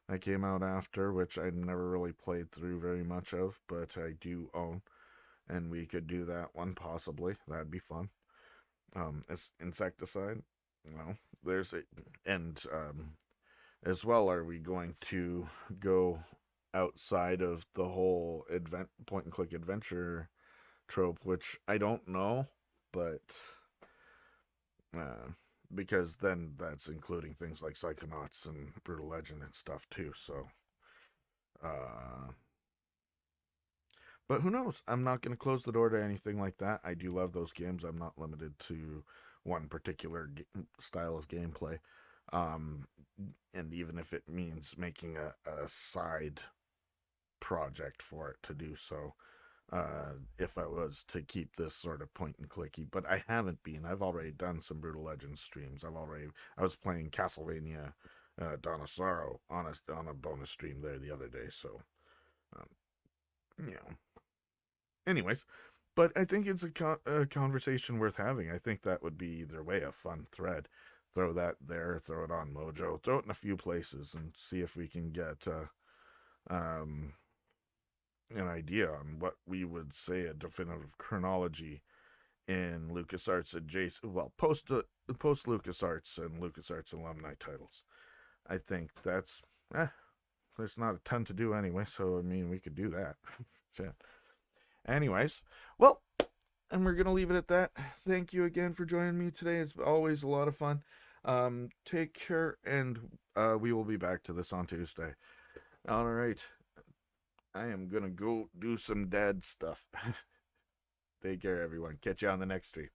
That came out after, which I never really played through very much of, but I do own, and we could do that one possibly. That'd be fun. It's Insecticide. well, there's a, and as well, are we going to go outside of the whole point and click adventure trope, which I don't know, but because then that's including things like Psychonauts and Brutal Legend and stuff too. So, but who knows? I'm not going to close the door to anything like that. I do love those games. I'm not limited to one particular style of gameplay. And even if it means making a side project for it to do so, if I was to keep this sort of point and clicky, but I haven't been. I've already done some Brutal Legends streams. I was playing Castlevania Dawn of Sorrow on a bonus stream there the other day, so anyways, but I think it's a conversation worth having. I think that would be either way a fun thread. Throw that there, throw it on Mojo, throw it in a few places, and see if we can get an idea on what we would say a definitive chronology in LucasArts adjacent, well, post LucasArts and LucasArts alumni titles. I think that's there's not a ton to do anyway, so I mean we could do that. Shit. Anyways, well, and we're gonna leave it at that. Thank you again for joining me today. It's always a lot of fun. Take care, and we will be back to this on Tuesday. All right. I am gonna go do some dad stuff. Take care, everyone. Catch you on the next stream.